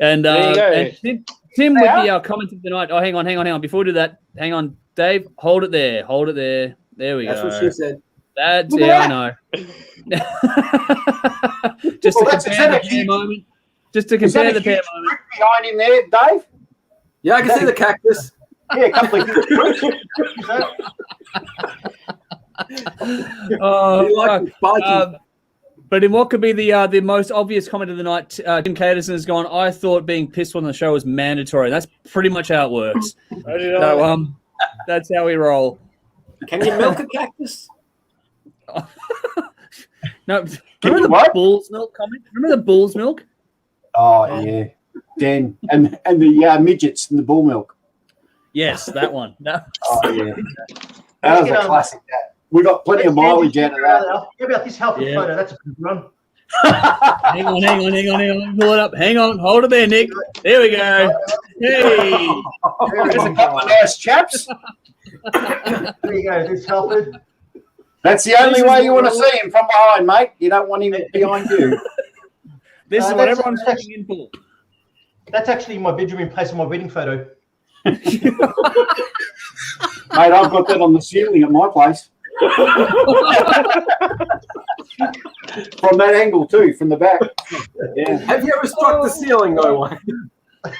And Tim with the comment of the night. Oh, hang on. Before we do that, hang on, Dave. Hold it there. There we go. That's what she said. That's I know. Just to compare the pair moment. Just to compare the pair moment. Behind him there, Dave. Yeah, I can see the cactus. Yeah, a couple of but in what could be the most obvious comment of the night, Tim Caterson has gone, I thought being pissed on the show was mandatory. That's pretty much how it works. So that's how we roll. Can you milk a cactus? No. Remember the bull's milk comment? Remember the bull's milk? Oh, yeah. Dan and the midgets and the bull milk. Yes, that one. No. Oh, yeah. That was a classic. We got plenty of mileage out of that. How about this healthy photo? That's a good run. Hang on. Pull it up. Hang on. Hold it there, Nick. There we go. Hey. There's a couple of nice chaps. There you go. This Halford. That's the only way you want to see him from behind, mate. You don't want him behind you. This is what everyone's checking in for. That's actually my bedroom in place of my wedding photo. Mate, I've got that on the ceiling at my place. From that angle too, from the back. Yeah. Have you ever struck the ceiling, though, Wayne?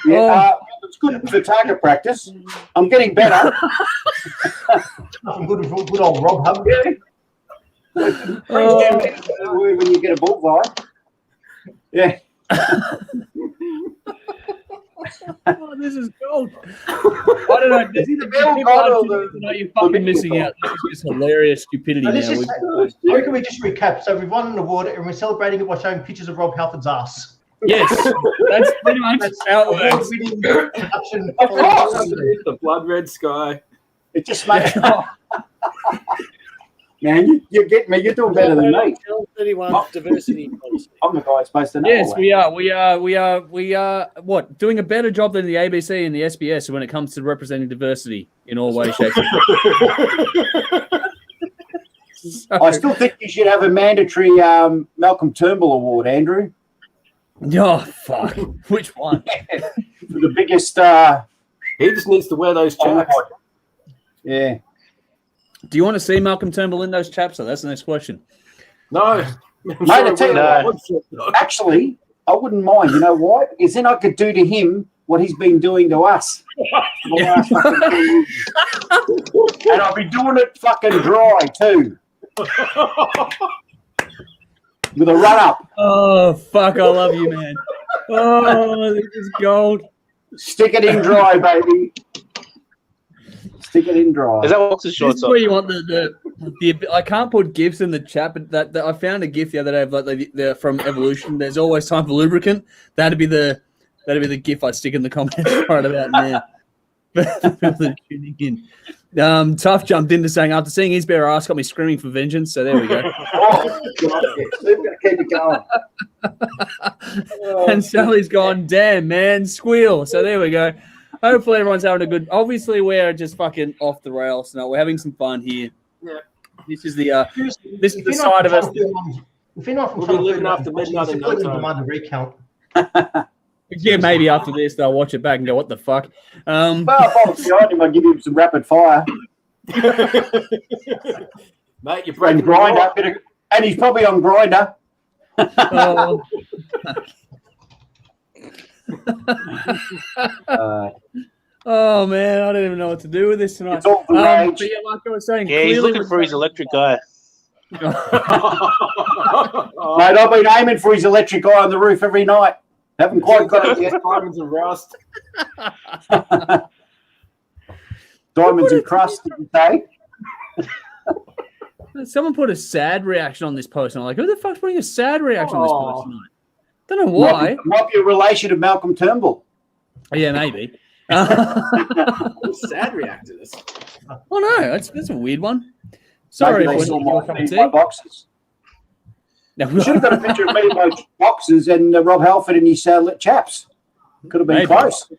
Yeah, it's good for target practice. I'm getting better. Nothing good for good old Rob Hubbard. When you get a bullseye. Yeah. Oh, this is gold. I don't know. This is the bell god or you're fucking missing out. This is just hilarious stupidity. I reckon we just recap. So we've won an award and we're celebrating it by showing pictures of Rob Halford's ass. Yes, that's pretty much how it works. Of course. The blood red sky. It just makes. Man, you get me. You're doing better than me. 31 diversity policy. I'm the guy supposed to know. Yes, we are. What? Doing a better job than the ABC and the SBS when it comes to representing diversity in all ways, shapes, and forms. I still think you should have a mandatory Malcolm Turnbull Award, Andrew. Oh, fuck. Which one? For the biggest. He just needs to wear those chaps. Yeah. Do you want to see Malcolm Turnbull in those chaps? That's the next question. No. Mate, I tell you what, actually, I wouldn't mind. You know why? Because then I could do to him what he's been doing to us. And I'll be doing it fucking dry, too. With a run-up. Oh, fuck, I love you, man. Oh, this is gold. Stick it in dry, baby. Stick it in dry. Is that what's the shorts? This is where you want the I can't put gifs in the chat, but that I found a gif the other day of like the from Evolution. There's always time for lubricant. That'd be the gif I'd stick in the comments right about now. Tuning in. Tough jumped into saying after seeing his bare ass got me screaming for vengeance. So there we go. We're gonna keep it going. And Sally's gone. Damn, man, squeal. So there we go. Hopefully everyone's having a good. Obviously, we're just fucking off the rails. No, we're having some fun here. Yeah. This is the side of us. If you're not from we'll be living after midnight and no time. The recount. Yeah, maybe after this they'll watch it back and go, "What the fuck?" Well, if I was behind him, I'd give him some rapid fire. Mate, you're And breaking Grinder, and he's probably on Grinder. Oh. Oh man, I don't even know what to do with this tonight. It's all the rage. But yeah, like I was saying, Yeah, he's clearly looking for his electric guy. Mate, I've been aiming for his electric eye on the roof every night. Haven't quite got it yet. Diamonds and rust. Diamonds and crust, did you say? Someone put a sad reaction on this post, and I'm like, who the fuck's putting a sad reaction on this post tonight? Don't know why. Might be a relation of Malcolm Turnbull. Oh, yeah, maybe. Sad react to this. Oh no, that's a weird one. Sorry, Maybe they if saw we're my feet, my boxes. You should have got a picture of me in my boxes and Rob Halford in his chaps. Could have been Maybe. close.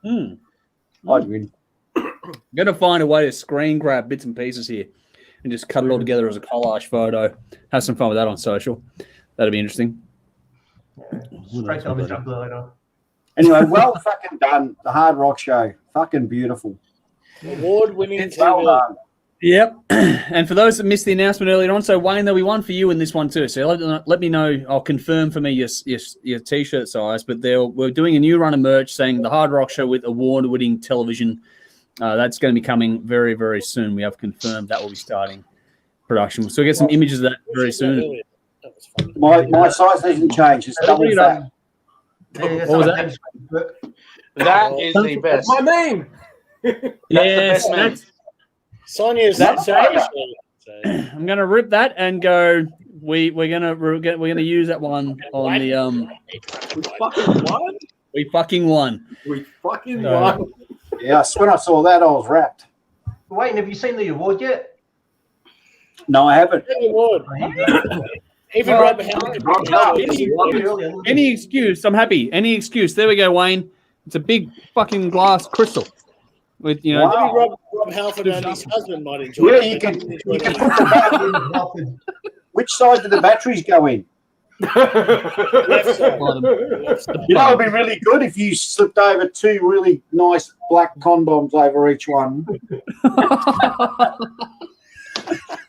Hmm. I'd win. Gonna find a way to screen grab bits and pieces here and just cut it all together as a collage photo. Have some fun with that on social. That'd be interesting. Straight to the jugular later. Anyway, well fucking done. The Hard Rock Show. Fucking beautiful. Award-winning Well TV. done. Yep. And for those that missed the announcement earlier on, so Wayne, there'll be one for you in this one too. So let me know. I'll confirm for me your t-shirt size. But we're doing a new run of merch saying the Hard Rock Show with award-winning television. That's going to be coming very, very soon. We have confirmed that will be starting production. So we'll get some images of that very soon. My size hasn't changed. It's double fat. What was that? That is the best. My name. Yes, best man. Sonia's That's that I'm gonna rip that and go. We're gonna use that one on the We fucking won. We fucking won. We fucking No. won. Yes, when I saw that, I was wrapped. Wait, have you seen the award yet? No, I haven't. award. Even Well, Rob Halford. Any excuse, I'm happy. Any excuse. There we go, Wayne. It's a big fucking glass crystal. With Wow. Maybe Rob Halford and his husband might enjoy Yeah, it. you can put the battery. Which side do the batteries go in? Left side. You know, it'd be really good if you slipped over two really nice black condoms over each one.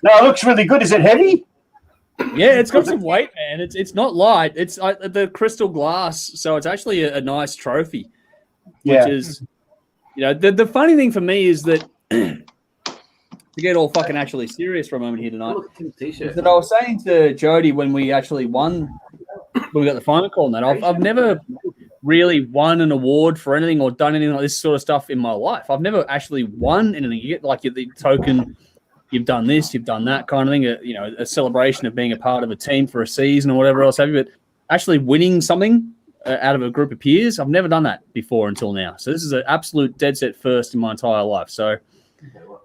No, it looks really good. Is it heavy? Yeah, it's got some weight, man. It's not light. It's the crystal glass, so it's actually a nice trophy. Yeah. Which is, the funny thing for me is that to get all fucking actually serious for a moment here tonight, is that I was saying to Jody when we actually won, when we got the final call, and that I've never really won an award for anything or done anything like this sort of stuff in my life. I've never actually won anything. You get like the token. You've done this, you've done that kind of thing, a celebration of being a part of a team for a season or whatever else have you. But actually winning something out of a group of peers, I've never done that before until now. So this is an absolute dead set first in my entire life. So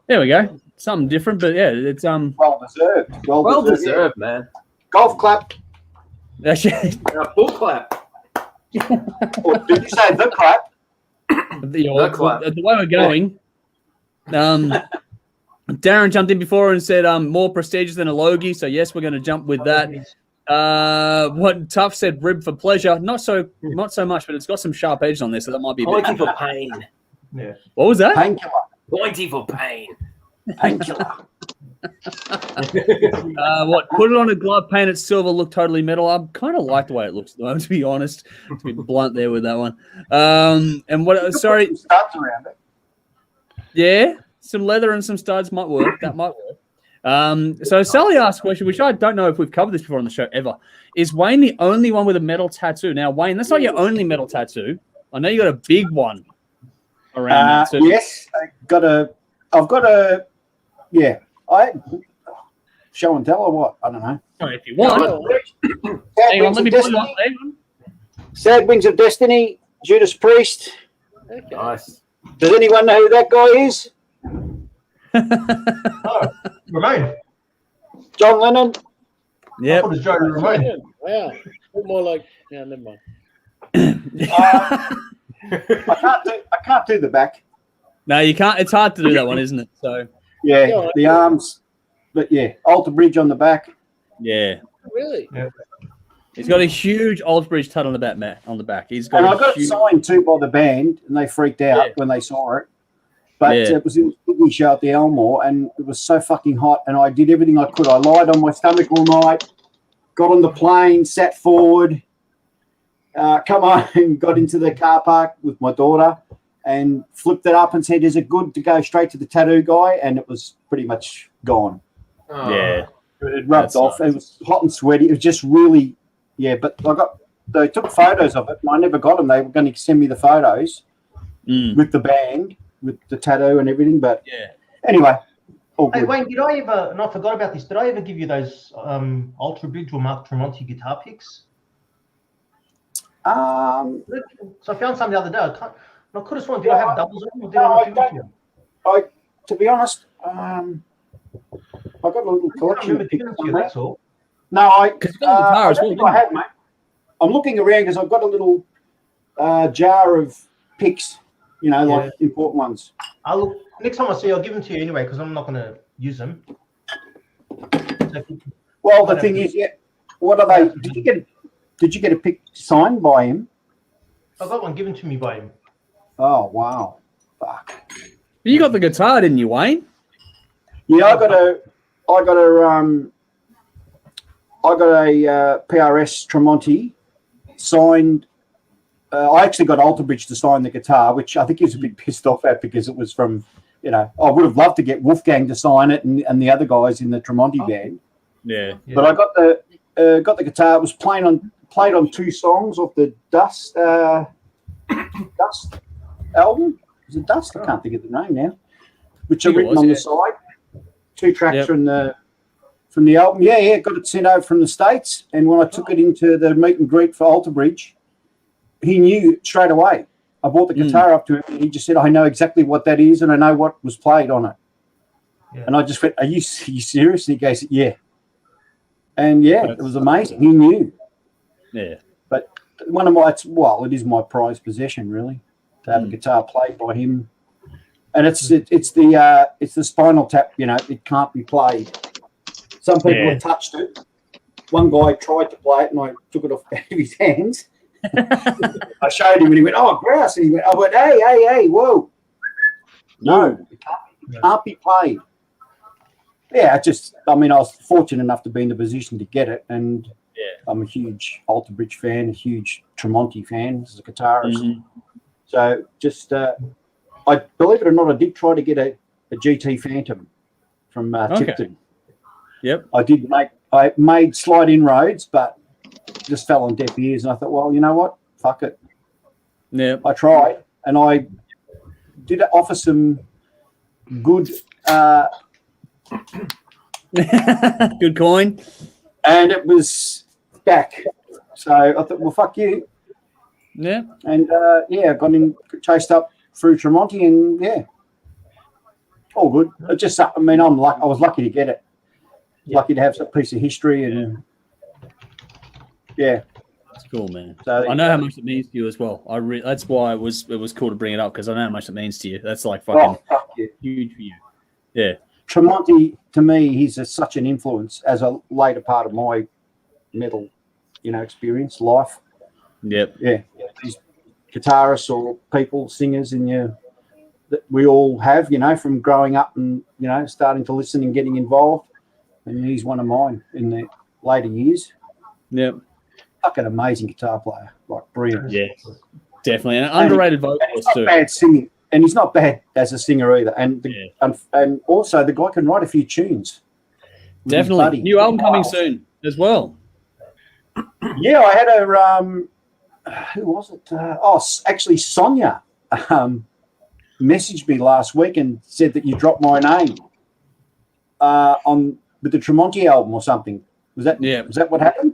there we go. Something different, but yeah, it's well deserved. Well deserved, man. Golf clap. Full clap. Or did you say the clap? The way we're going, Darren jumped in before and said more prestigious than a Logie. So, yes, we're going to jump with that. What Tough said, rib for pleasure. Not so much, but it's got some sharp edges on there, so that might be a bit. Pointy for pain. Yeah. What was that? Painkiller. Pointy for pain. Painkiller. What? Put it on a glove, paint it silver, look totally metal. I kind of like the way it looks at the moment, to be honest. To be blunt there with that one. And what? Sorry. Studs around it. Yeah. Some leather and some studs might work. That might work. So Sally asked a question, which I don't know if we've covered this before on the show ever. Is Wayne the only one with a metal tattoo? Now, Wayne, that's not your only metal tattoo. I know you got a big one around that too. Yes, I've got a, yeah. Show and tell or what? I don't know. Sorry, if you want. Hang on, let me put it on. Hang on. Sad Wings of Destiny, Judas Priest. Okay. Nice. Does anyone know who that guy is? Oh, Romain. John Lennon. I thought it was Joe Romain. Wow. More like, yeah, never mind. I can't do the back. No, you can't. It's hard to do that one, isn't it? So Yeah, the arms. But yeah, Alter Bridge on the back. yeah. Really? Yeah. He's got a huge Aldbridge tat on the back, Matt. On the back, he's got. And I got it signed too by the band, and they freaked out when they saw it. But it was in the Sydney show at the Elmore, and it was so fucking hot. And I did everything I could. I lied on my stomach all night, got on the plane, sat forward, come on, and got into the car park with my daughter, and flipped it up and said, "Is it good to go straight to the tattoo guy?" And it was pretty much gone. Oh. Yeah, it rubbed off. Nice. It was hot and sweaty. It was just really. Yeah, but they took photos of it, and I never got them. They were going to send me the photos with the band, with the tattoo and everything. But anyway, hey Wayne, did I ever? And I forgot about this. Did I ever give you those Ultra Bridge or Mark Tremonti guitar picks? So I found some the other day. I could have sworn. Did I have doubles on? Or did I not give you? To be honest, I got a little collection of picks. That's all. No, I have, mate. I'm looking around because I've got a little jar of picks, like important ones. Next time I see you, I'll give them to you anyway because I'm not going to use them. Well, the thing is, what are they? Did you get a pick signed by him? I got one given to me by him. Oh wow, fuck! You got the guitar, didn't you, Wayne? Yeah, I got a PRS Tremonti signed. I actually got Alterbridge to sign the guitar, which I think he was a bit pissed off at because it was from, I would have loved to get Wolfgang to sign it and the other guys in the Tremonti band. Yeah. But I got the guitar. It was played on 2 songs off the Dust album. Is it Dust? I can't think of the name now. Which are written on the side. 2 tracks from the album. Yeah, got it sent over from the States. And when I took it into the meet and greet for Alterbridge, he knew straight away. I brought the guitar up to him and he just said, I know exactly what that is and I know what was played on it. Yeah. And I just went, are you serious? And he goes, yeah. And it was amazing. He knew. Yeah. But it is my prized possession, really, to have a guitar played by him. And it's the Spinal Tap, it can't be played. Some people have touched it. One guy tried to play it and I took it off out of his hands. I showed him and he went, oh, grouse. And he went, hey, whoa. No, it can't be played. Yeah, I was fortunate enough to be in the position to get it. And I'm a huge Alterbridge fan, a huge Tremonti fan as a guitarist. Mm-hmm. So just, I believe it or not, I did try to get a GT Phantom from Tipton. Yep. I made slight inroads, but just fell on deaf ears. And I thought, well, you know what? Fuck it. Yeah. I tried, and I did offer some good, good coin, and it was back. So I thought, well, fuck you. Yeah. And chased up through Tremonti, and all good. It just, I was lucky to get it. Lucky to have some piece of history, and that's cool, man. So I know how much it means to you as well. That's why it was cool to bring it up because I know how much it means to you. That's like fucking huge for you. Yeah. Tremonti, to me, he's such an influence as a later part of my metal, experience, life. Yep. Yeah. These guitarists or people, singers that we all have, from growing up and, starting to listen and getting involved. And he's one of mine in the later years. Yep. Fucking amazing guitar player. Like, brilliant. Yeah, definitely. And an underrated vocalist too. Bad singing. And he's not bad as a singer either. And also, the guy can write a few tunes. Definitely. New album coming soon as well. Yeah, I had who was it? Actually, Sonia messaged me last week and said that you dropped my name with the Tremonti album or something. Was that what happened?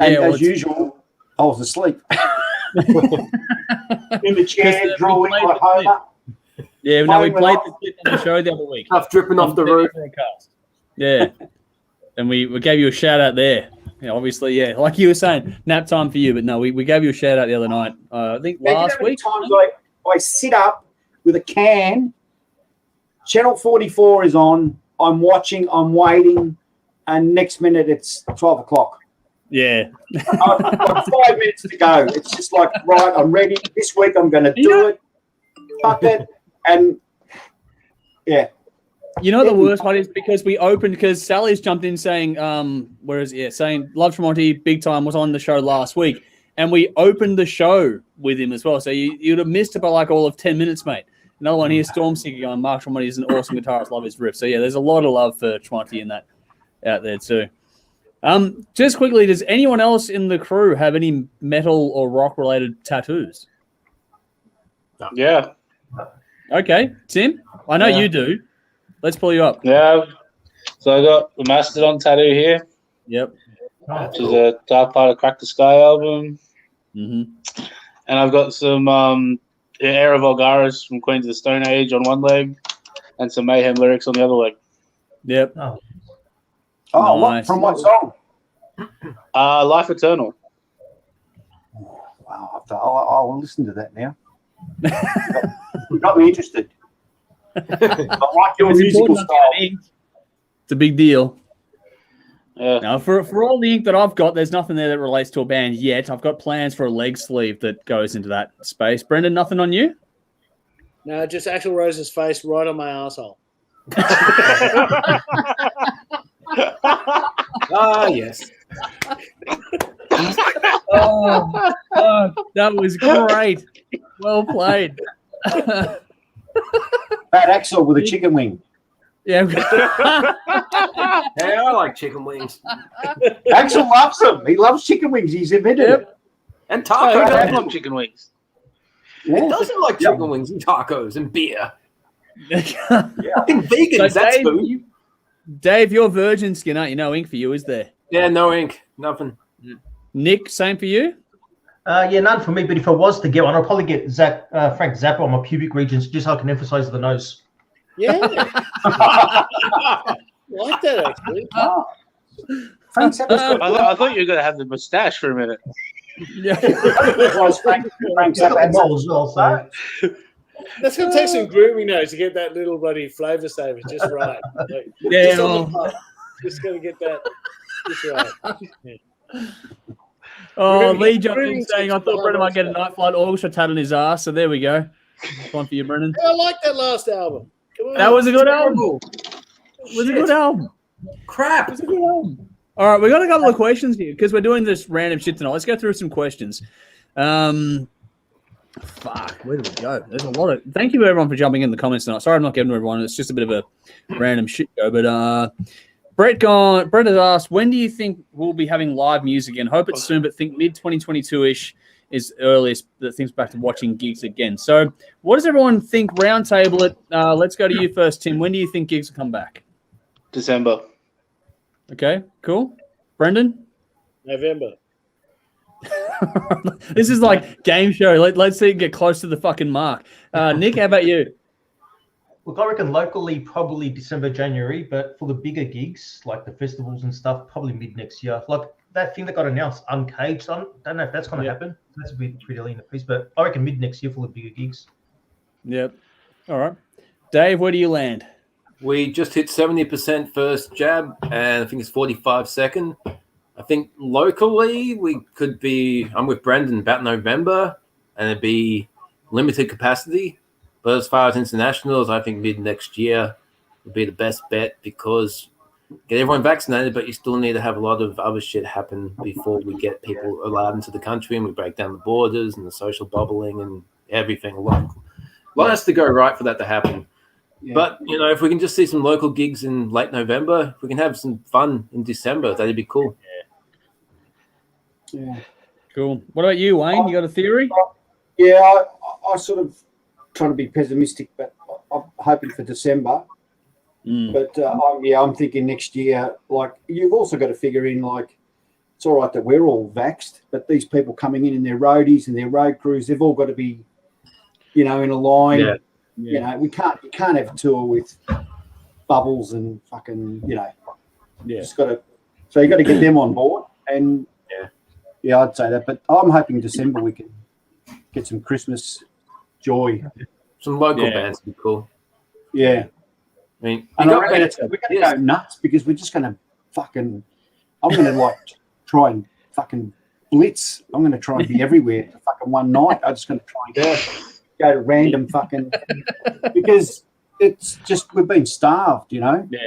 And as usual, I was asleep. In the chair, drawing like Homer. Yeah, no, we played the clip on the show the other week. Stuff dripping off the roof. Yeah. And we gave you a shout out there. Obviously, like you were saying, nap time for you, but no, we gave you a shout out the other night. I think last week. Times I sit up with a can, Channel 44 is on, I'm watching, I'm waiting, and next minute it's 12 o'clock. Yeah. I've got 5 minutes to go. It's just like, right, I'm ready. This week I'm going to do it. Fuck it. And, yeah. You know the worst part is because we opened because Sally's jumped in saying, saying Love Tremonti big time was on the show last week, and we opened the show with him as well. So you'd have missed about like all of 10 minutes, mate. Another one here, Storm Seeker going. Mark Tremonti is an awesome guitarist. Love his riff. So yeah, there's a lot of love for Tremonti in that out there too. Just quickly, does anyone else in the crew have any metal or rock related tattoos? Yeah. Okay, Tim, I know you do. Let's pull you up. Yeah. So I got the Mastodon tattoo here. Yep. Which is a Dark Part of Crack the Sky album. Mm-hmm. And I've got some Era Vulgaris from Queens of the Stone Age on one leg and some Mayhem lyrics on the other leg. Yep. Oh, Nice. from what song? Life Eternal. Wow, I'll listen to that now. You got me interested. I like your musical style. It's a big deal. Yeah. Now, for all the ink that I've got, there's nothing there that relates to a band yet. I've got plans for a leg sleeve that goes into that space. Brendan, nothing on you? No, just Axl Rose's face right on my asshole. Yes. Oh, that was great. Well played. Bad Axel with a chicken wing. Yeah. Hey, I like chicken wings. Axel loves them. He loves chicken wings. He's admitted it. And Who tacos. doesn't love chicken wings? Yeah. Who doesn't like chicken wings and tacos and beer? Yeah. Fucking vegans, So that's Dave, food. Dave, you're virgin skin, aren't you? No ink for you, is there? Yeah, no ink. Nothing. Nick, same for you? Yeah, none for me. But if I was to get one, I'll probably get Frank Zappa on my pubic regions, just so I can emphasize the nose. Yeah. I like that, actually. Oh. Frank Zappa's got- I thought you were going to have the moustache for a minute. Yeah. Frank Zappa had Well, as well, so. That's going to take some grooming, though, to get that little bloody flavour saver just right. Like, Yeah, just, on the well. top. Just going to get that just right. Yeah. Oh, Grooming- Lee jumped in grooming saying, I tips thought for Brendan might get a highlights. Night Flight Orchestra tat on his ass, so there we go. One for you, Brendan. I like that last album. Come on. That was a good album. It was a good album. Crap. It was a good album. All right, we got a couple of questions here because we're doing this random shit tonight. Let's go through some questions. Fuck, where do we go? There's a lot of. Thank you everyone for jumping in the comments tonight. Sorry, I'm not getting to everyone. It's just a bit of a random shit go. But Brett has asked, when do you think we'll be having live music again? Hope it's soon, but think mid 2022-ish is earliest that things back to watching gigs again. So, what does everyone think? Roundtable it. Let's go to you first, Tim. When do you think gigs will come back? December. Okay, cool. Brendan? November. This is like game show. Let's see it get close to the fucking mark. Nick, how about you? Look, I reckon locally probably December, January, but for the bigger gigs like the festivals and stuff, probably mid next year. Like that thing that got announced, Uncaged. I don't know if that's going to happen. That's a bit early in the piece, but I reckon mid next year for the bigger gigs. Yep. All right. Dave, where do you land? We just hit 70% first jab, and I think it's 45 second. I think locally we could be, I'm with Brendan, about November, and it'd be limited capacity. But as far as internationals, I think mid next year would be the best bet because get everyone vaccinated, but you still need to have a lot of other shit happen before we get people allowed into the country and we break down the borders and the social bubbling and everything. A lot has to go right for that to happen. Yeah. But, you know, if we can just see some local gigs in late November, if we can have some fun in December, that'd be cool. Yeah. Cool. What about you, Wayne? You got a theory? Yeah, I sort of trying to be pessimistic, but I'm hoping for December. But I'm thinking next year. Like you've also got to figure in like it's all right that we're all vaxxed, but these people coming in their roadies and their road crews, they've all got to be, you know, in a line. Yeah. You know, you can't have a tour with bubbles and fucking, you know, just got to. So you got to get them on board, and yeah, I'd say that. But I'm hoping December we can get some Christmas joy. Some local bands would be cool. Yeah. I mean, And we're going to go nuts because we're just going to fucking. I'm going to like try and fucking blitz. I'm going to try and be everywhere for fucking one night. I'm just going to try and go to random fucking because it's just we've been starved, you know. Yeah.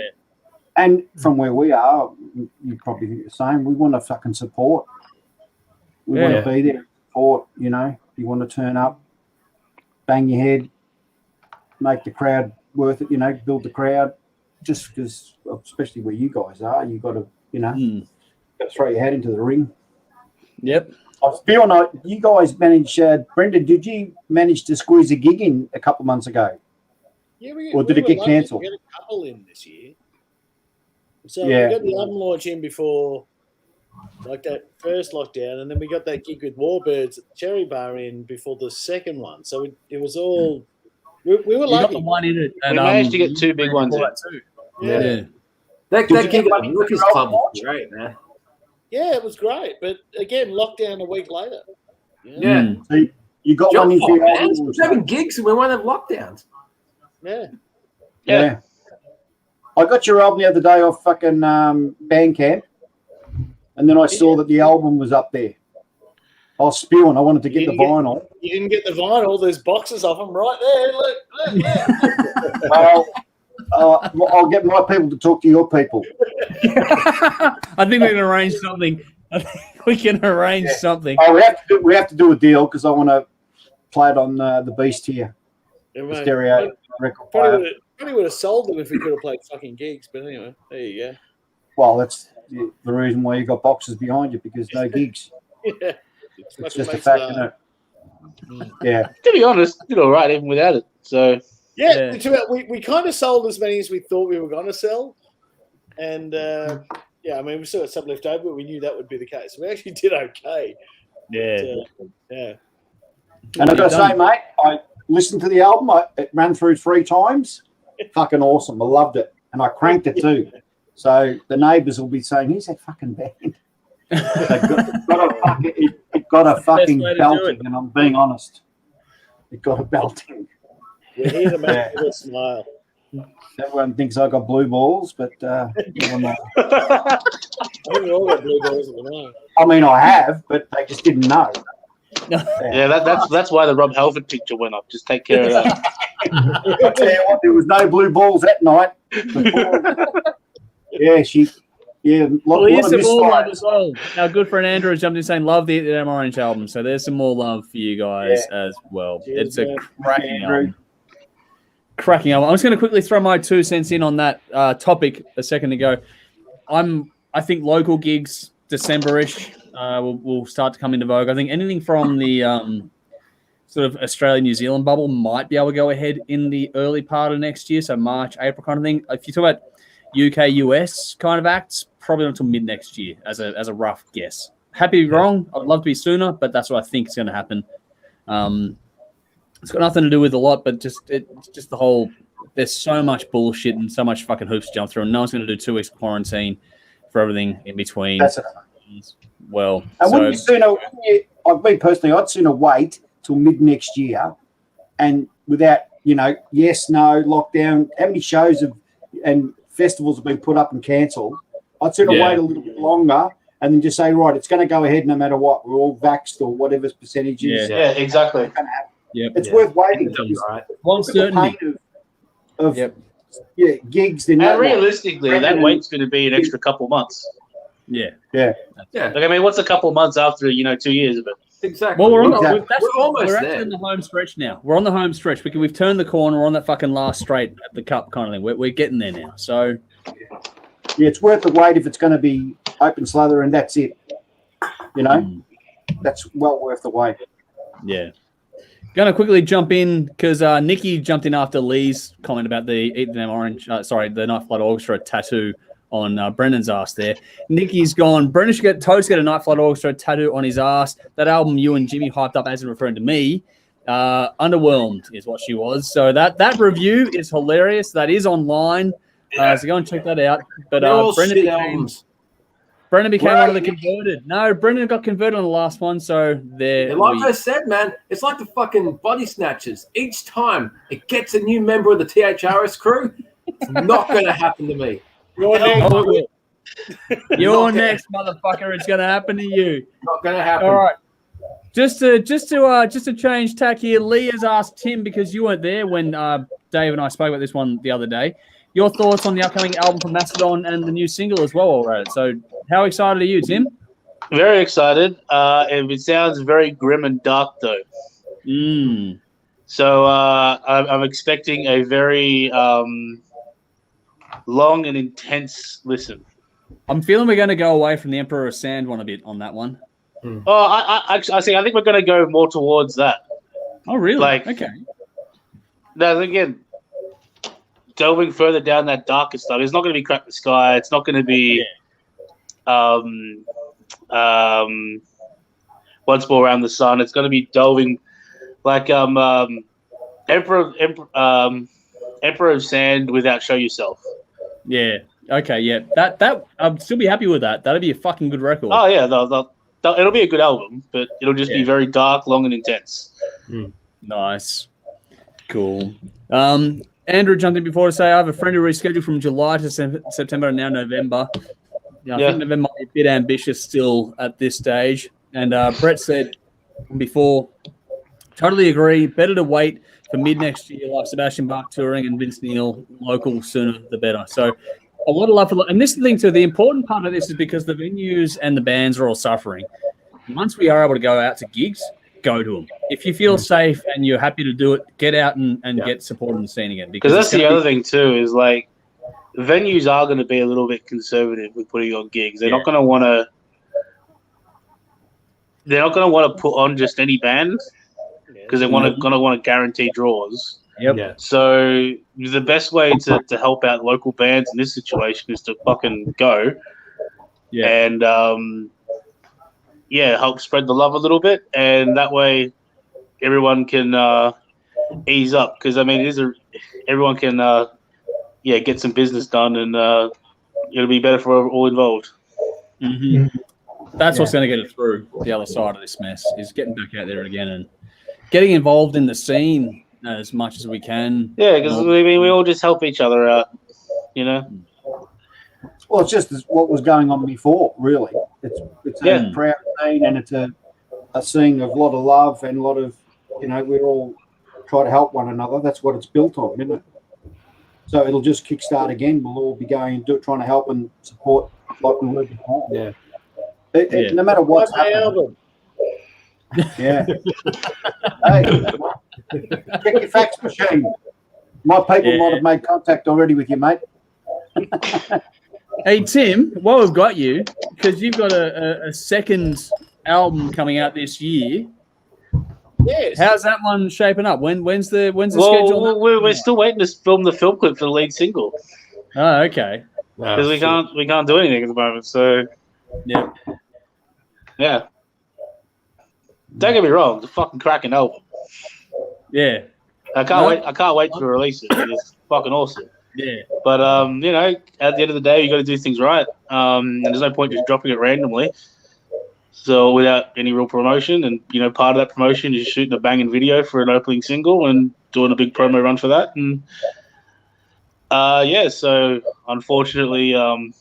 And from where we are, you probably think the same. We want to fucking support. We want to be there, support. You know, you want to turn up, bang your head, make the crowd worth it. You know, build the crowd. Just because, especially where you guys are, you got to, you know, got to throw your hat into the ring. Yep. I was feeling you guys managed. Brendan, did you manage to squeeze a gig in a couple of months ago? Yeah, or did it get cancelled? We had a couple in this year. So we got the album launch in before, like that first lockdown, and then we got that gig with Warbirds at the Cherry Bar in before the second one. So it was all we were lucky. Got the one in it, and we managed to get two big ones in. Yeah. That gig at the Rookies Club was great, man. Yeah, it was great, but again, lockdown a week later. Yeah. So you got one in for your album. We're having gigs and we won't have lockdowns. Yeah. I got your album the other day off fucking Bandcamp, and then I saw that the album was up there. I was spewing. I wanted to get the vinyl. You didn't get the vinyl. There's boxes of them right there. Look. Well, I'll get my people to talk to your people. I think we can arrange something. Something. Oh, we have to do a deal because I want to play it on the Beast here. The stereo record player. Probably would have sold them if we could have played fucking gigs, but anyway, there you go. Well, that's the reason why you got boxes behind you, because no gigs. Yeah. It's just a fact, isn't it? Yeah. To be honest, did all right even without it. So yeah. We kind of sold as many as we thought we were going to sell, and I mean we still got some left over, but we knew that would be the case. We actually did okay. Yeah. Yeah. And I've got to say, mate, I listened to the album. It ran through 3 times. Fucking awesome. I loved it. And I cranked it too. So the neighbours will be saying, who's that fucking band? It got a fucking belting, and I'm being honest. It got a belting. We're here to make people smile. Everyone thinks I got blue balls, but I think we all got blue balls at the moment. I mean, I have, but they just didn't know. Yeah, that's why the Rob Halford picture went up. Just take care of that. I tell you what, there was no blue balls that night. Here's some more love as well. Our good friend Andrew has jumped in saying, love the Them Orange album. So there's some more love for you guys as well. Cheers, it's a cracking album. Cracking album. I'm just going to quickly throw my 2 cents in on that topic a second ago. I think local gigs, December-ish, will start to come into vogue. I think anything from the sort of Australia-New Zealand bubble might be able to go ahead in the early part of next year, so March, April kind of thing. If you talk about UK, US kind of acts, probably not until mid next year as a rough guess. Happy to be wrong. I'd love to be sooner, but that's what I think is going to happen. It's got nothing to do with a lot, but just the whole. There's so much bullshit and so much fucking hoops to jump through, and no one's going to do 2 weeks of quarantine for everything in between. That's it. Well, and wouldn't you sooner? Me personally, I'd sooner wait till mid next year, and without yes, no lockdown. How many shows and festivals have been put up and cancelled? I'd sooner wait a little bit longer and then just say, right, it's going to go ahead no matter what. We're all vaxxed or whatever percentage is. Yeah, exactly. It's worth waiting. Right. One certainty of gigs. And realistically, that wait's going to be an extra couple months. Yeah. Like, I mean, what's a couple months after 2 years of it? Exactly. Well, we're almost actually in the home stretch now. We're on the home stretch. We've turned the corner. We're on that fucking last straight at the cup kind of thing. We're getting there now. So it's worth the wait if it's going to be open slather and that's it. That's well worth the wait. Yeah. Going to quickly jump in because Nikki jumped in after Lee's comment about the Eat Them Orange. The Night Flight Orchestra tattoo on Brendan's ass there. Nikki's gone. Brendan should get Toad's get a Night Flight Orchestra tattoo on his ass. That album you and Jimmy hyped up as in referring to me. Underwhelmed is what she was. So that review is hilarious. That is online. So go and check that out. But Brendan became one of the converted. No, Brendan got converted on the last one. So there. Like I said, man, it's like the fucking body snatchers. Each time it gets a new member of the THRS crew, it's not going to happen to me. You're next, motherfucker. It's gonna happen to you. Not going to happen. All right. Just to change tack here, Lee has asked Tim, because you weren't there when Dave and I spoke about this one the other day, your thoughts on the upcoming album from Mastodon and the new single as well, all right. So how excited are you, Tim? Very excited. It sounds very grim and dark, though. So I'm expecting a very long and intense listen. I'm feeling we're going to go away from the Emperor of Sand one a bit on that one. Oh, I think we're going to go more towards that. Oh, really? Like, okay. Now, again, delving further down that darker stuff, it's not going to be Crack the Sky. It's not going to be Once More Around the Sun. It's going to be delving like Emperor of Sand without Show Yourself. Yeah. Okay. Yeah. That I'd still be happy with that. That'd be a fucking good record. Oh yeah, it'll be a good album, but it'll just be very dark, long, and intense. Nice. Cool. Andrew jumped in before to say I have a friend who rescheduled from July to September and now November. I think November might be a bit ambitious still at this stage. And Brett said before, totally agree. Better to wait for mid next year, like Sebastian Bach touring and Vince Neil local, sooner the better. So a lot of love for, and this is the thing too. The important part of this is because the venues and the bands are all suffering. Once we are able to go out to gigs, go to them. If you feel safe and you're happy to do it, get out and get support in the scene again. Because that's the other thing too, is like venues are going to be a little bit conservative with putting on gigs. They're not going to want to. They're not going to want to put on just any band because they're going to want to guarantee draws. Yep. Yeah. So the best way to help out local bands in this situation is to fucking go. Yeah. And help spread the love a little bit, and that way everyone can ease up. Because I mean, everyone can get some business done, and it'll be better for all involved. Mm-hmm. That's what's going to get it through the other side of this mess, is getting back out there again and getting involved in the scene as much as we can. Yeah, because we all just help each other out, you know. Well, it's just what was going on before, really. It's a proud scene, and it's a scene of a lot of love and a lot of, we all try to help one another. That's what it's built on, isn't it? So it'll just kickstart again. We'll all be going and trying to help and support like we were before. Yeah. No matter what's happening. Yeah. Hey, check your fax machine. My people might have made contact already with you, mate. Hey, Tim, while we've got you, because you've got a second album coming out this year. Yes. How's that one shaping up? When's the schedule? We're still waiting to film the film clip for the lead single. Oh, okay. Because we can't do anything at the moment. So yeah. Don't get me wrong, it's a fucking cracking album. Yeah. I can't wait to release it. It's fucking awesome. Yeah. But at the end of the day, you got to do things right. And there's no point just dropping it randomly. So without any real promotion, and part of that promotion is shooting a banging video for an opening single and doing a big promo run for that. And so unfortunately,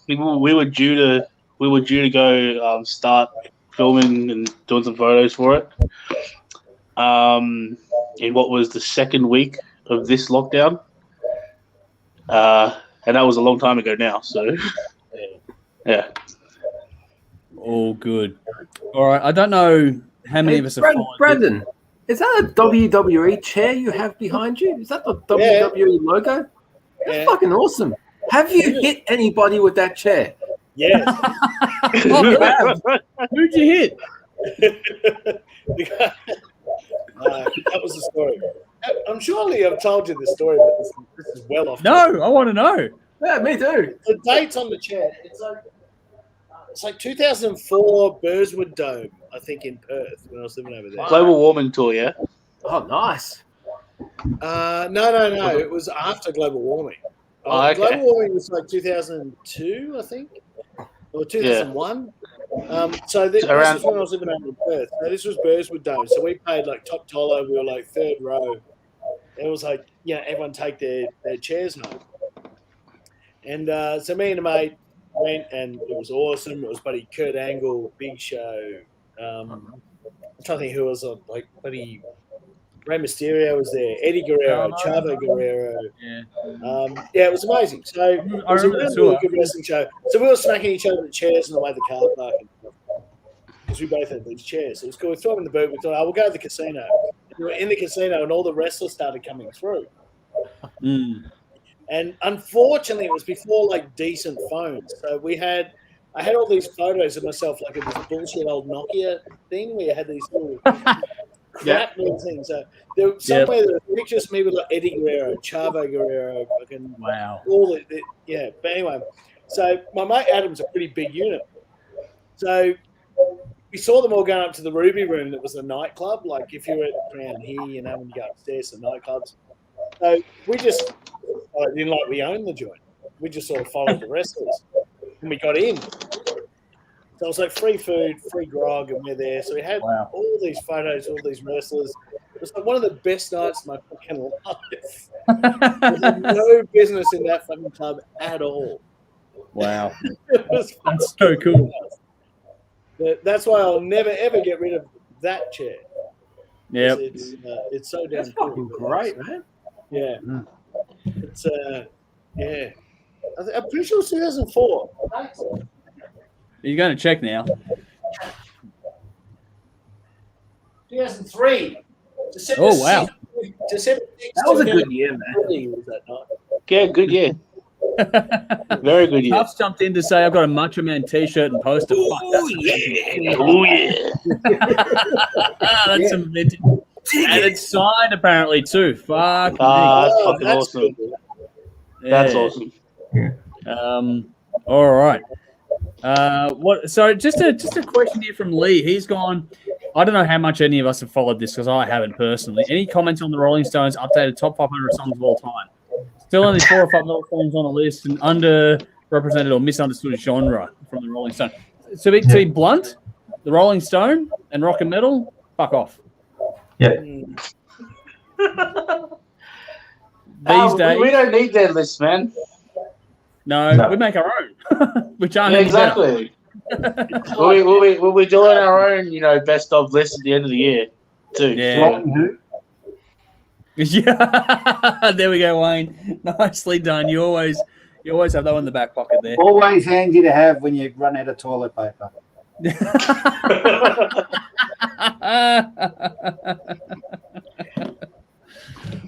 we were due to go start filming and doing some photos for it. In what was the second week of this lockdown. And that was a long time ago now. So yeah. All good. All right. I don't know how many of us have Brendan, is that a WWE chair you have behind you? Is that the WWE logo? That's fucking awesome. Have you hit anybody with that chair? Yes. Who'd you hit? That was the story. I'm surely I've told you the story, but this is well off. No, I want to know. Yeah, me too. The date's on the chair. It's like 2004 Burswood Dome, I think, in Perth when I was living over there. Global warming tour, yeah. Oh, nice. No. It was after global warming. Okay. Global warming was like 2002, I think, or 2001. So this is when I was living over in Perth. So this was Burswood Dome. So we paid like top dollar. We were like third row. It was like, everyone take their chairs home. And so me and a mate went and it was awesome. It was buddy Kurt Angle, Big Show. I'm trying to think who was on, like buddy Rey Mysterio was there, Eddie Guerrero, Chavo Guerrero. Yeah. It was amazing. So it was a really good wrestling show. So we were smacking each other with chairs on the way to the car park and stuff. Because we both had these chairs. So it was cool. We threw them in the boot. We thought, we'll go to the casino. We were in the casino and all the wrestlers started coming through. And unfortunately, it was before like decent phones. So I had all these photos of myself like in this bullshit old Nokia thing where you had these little crap little things. So there was somewhere there were pictures of me with like Eddie Guerrero, Chavo Guerrero, fucking all the But anyway, so my mate Adam's a pretty big unit. So we saw them all going up to the Ruby Room that was a nightclub. Like if you were around here, you know, when you go upstairs to nightclubs. So we just didn't like we owned the joint. We just sort of followed the wrestlers. And we got in. So it was like free food, free grog, and we're there. So we had all these photos, all these wrestlers. It was like one of the best nights of my fucking life. There was no business in that fucking club at all. Wow. That's so cool. But that's why I'll never, ever get rid of that chair. Yeah. It's so damn cool. Great, man. Yeah. It's, I'm pretty sure it's 2004. You're going to check now. 2003. December Oh, wow. 6th, December 6th, That was a good year, man. was that night. Yeah, good year. Very good year. Tuff's jumped in to say I've got a Macho Man t-shirt and poster. Oh, yeah. That's some vintage. And it's signed apparently too. Fuck. That's fucking awesome. Cool. That's awesome. All right. So just a question here from Lee. He's gone. I don't know how much any of us have followed this because I haven't personally. Any comments on the Rolling Stones updated top 500 songs of all time? Still only 4 or 5 metal songs on the list, and underrepresented or misunderstood genre from the Rolling Stone. So to be blunt, the Rolling Stone and rock and metal, fuck off. Yeah. These days, we don't need their list, man. no, we make our own, which aren't any better. Exactly. we'll be doing our own, best of list at the end of the year, too. Yeah. Yeah. There we go, Wayne. Nicely done. You always have that one in the back pocket there. Always handy to have when you run out of toilet paper.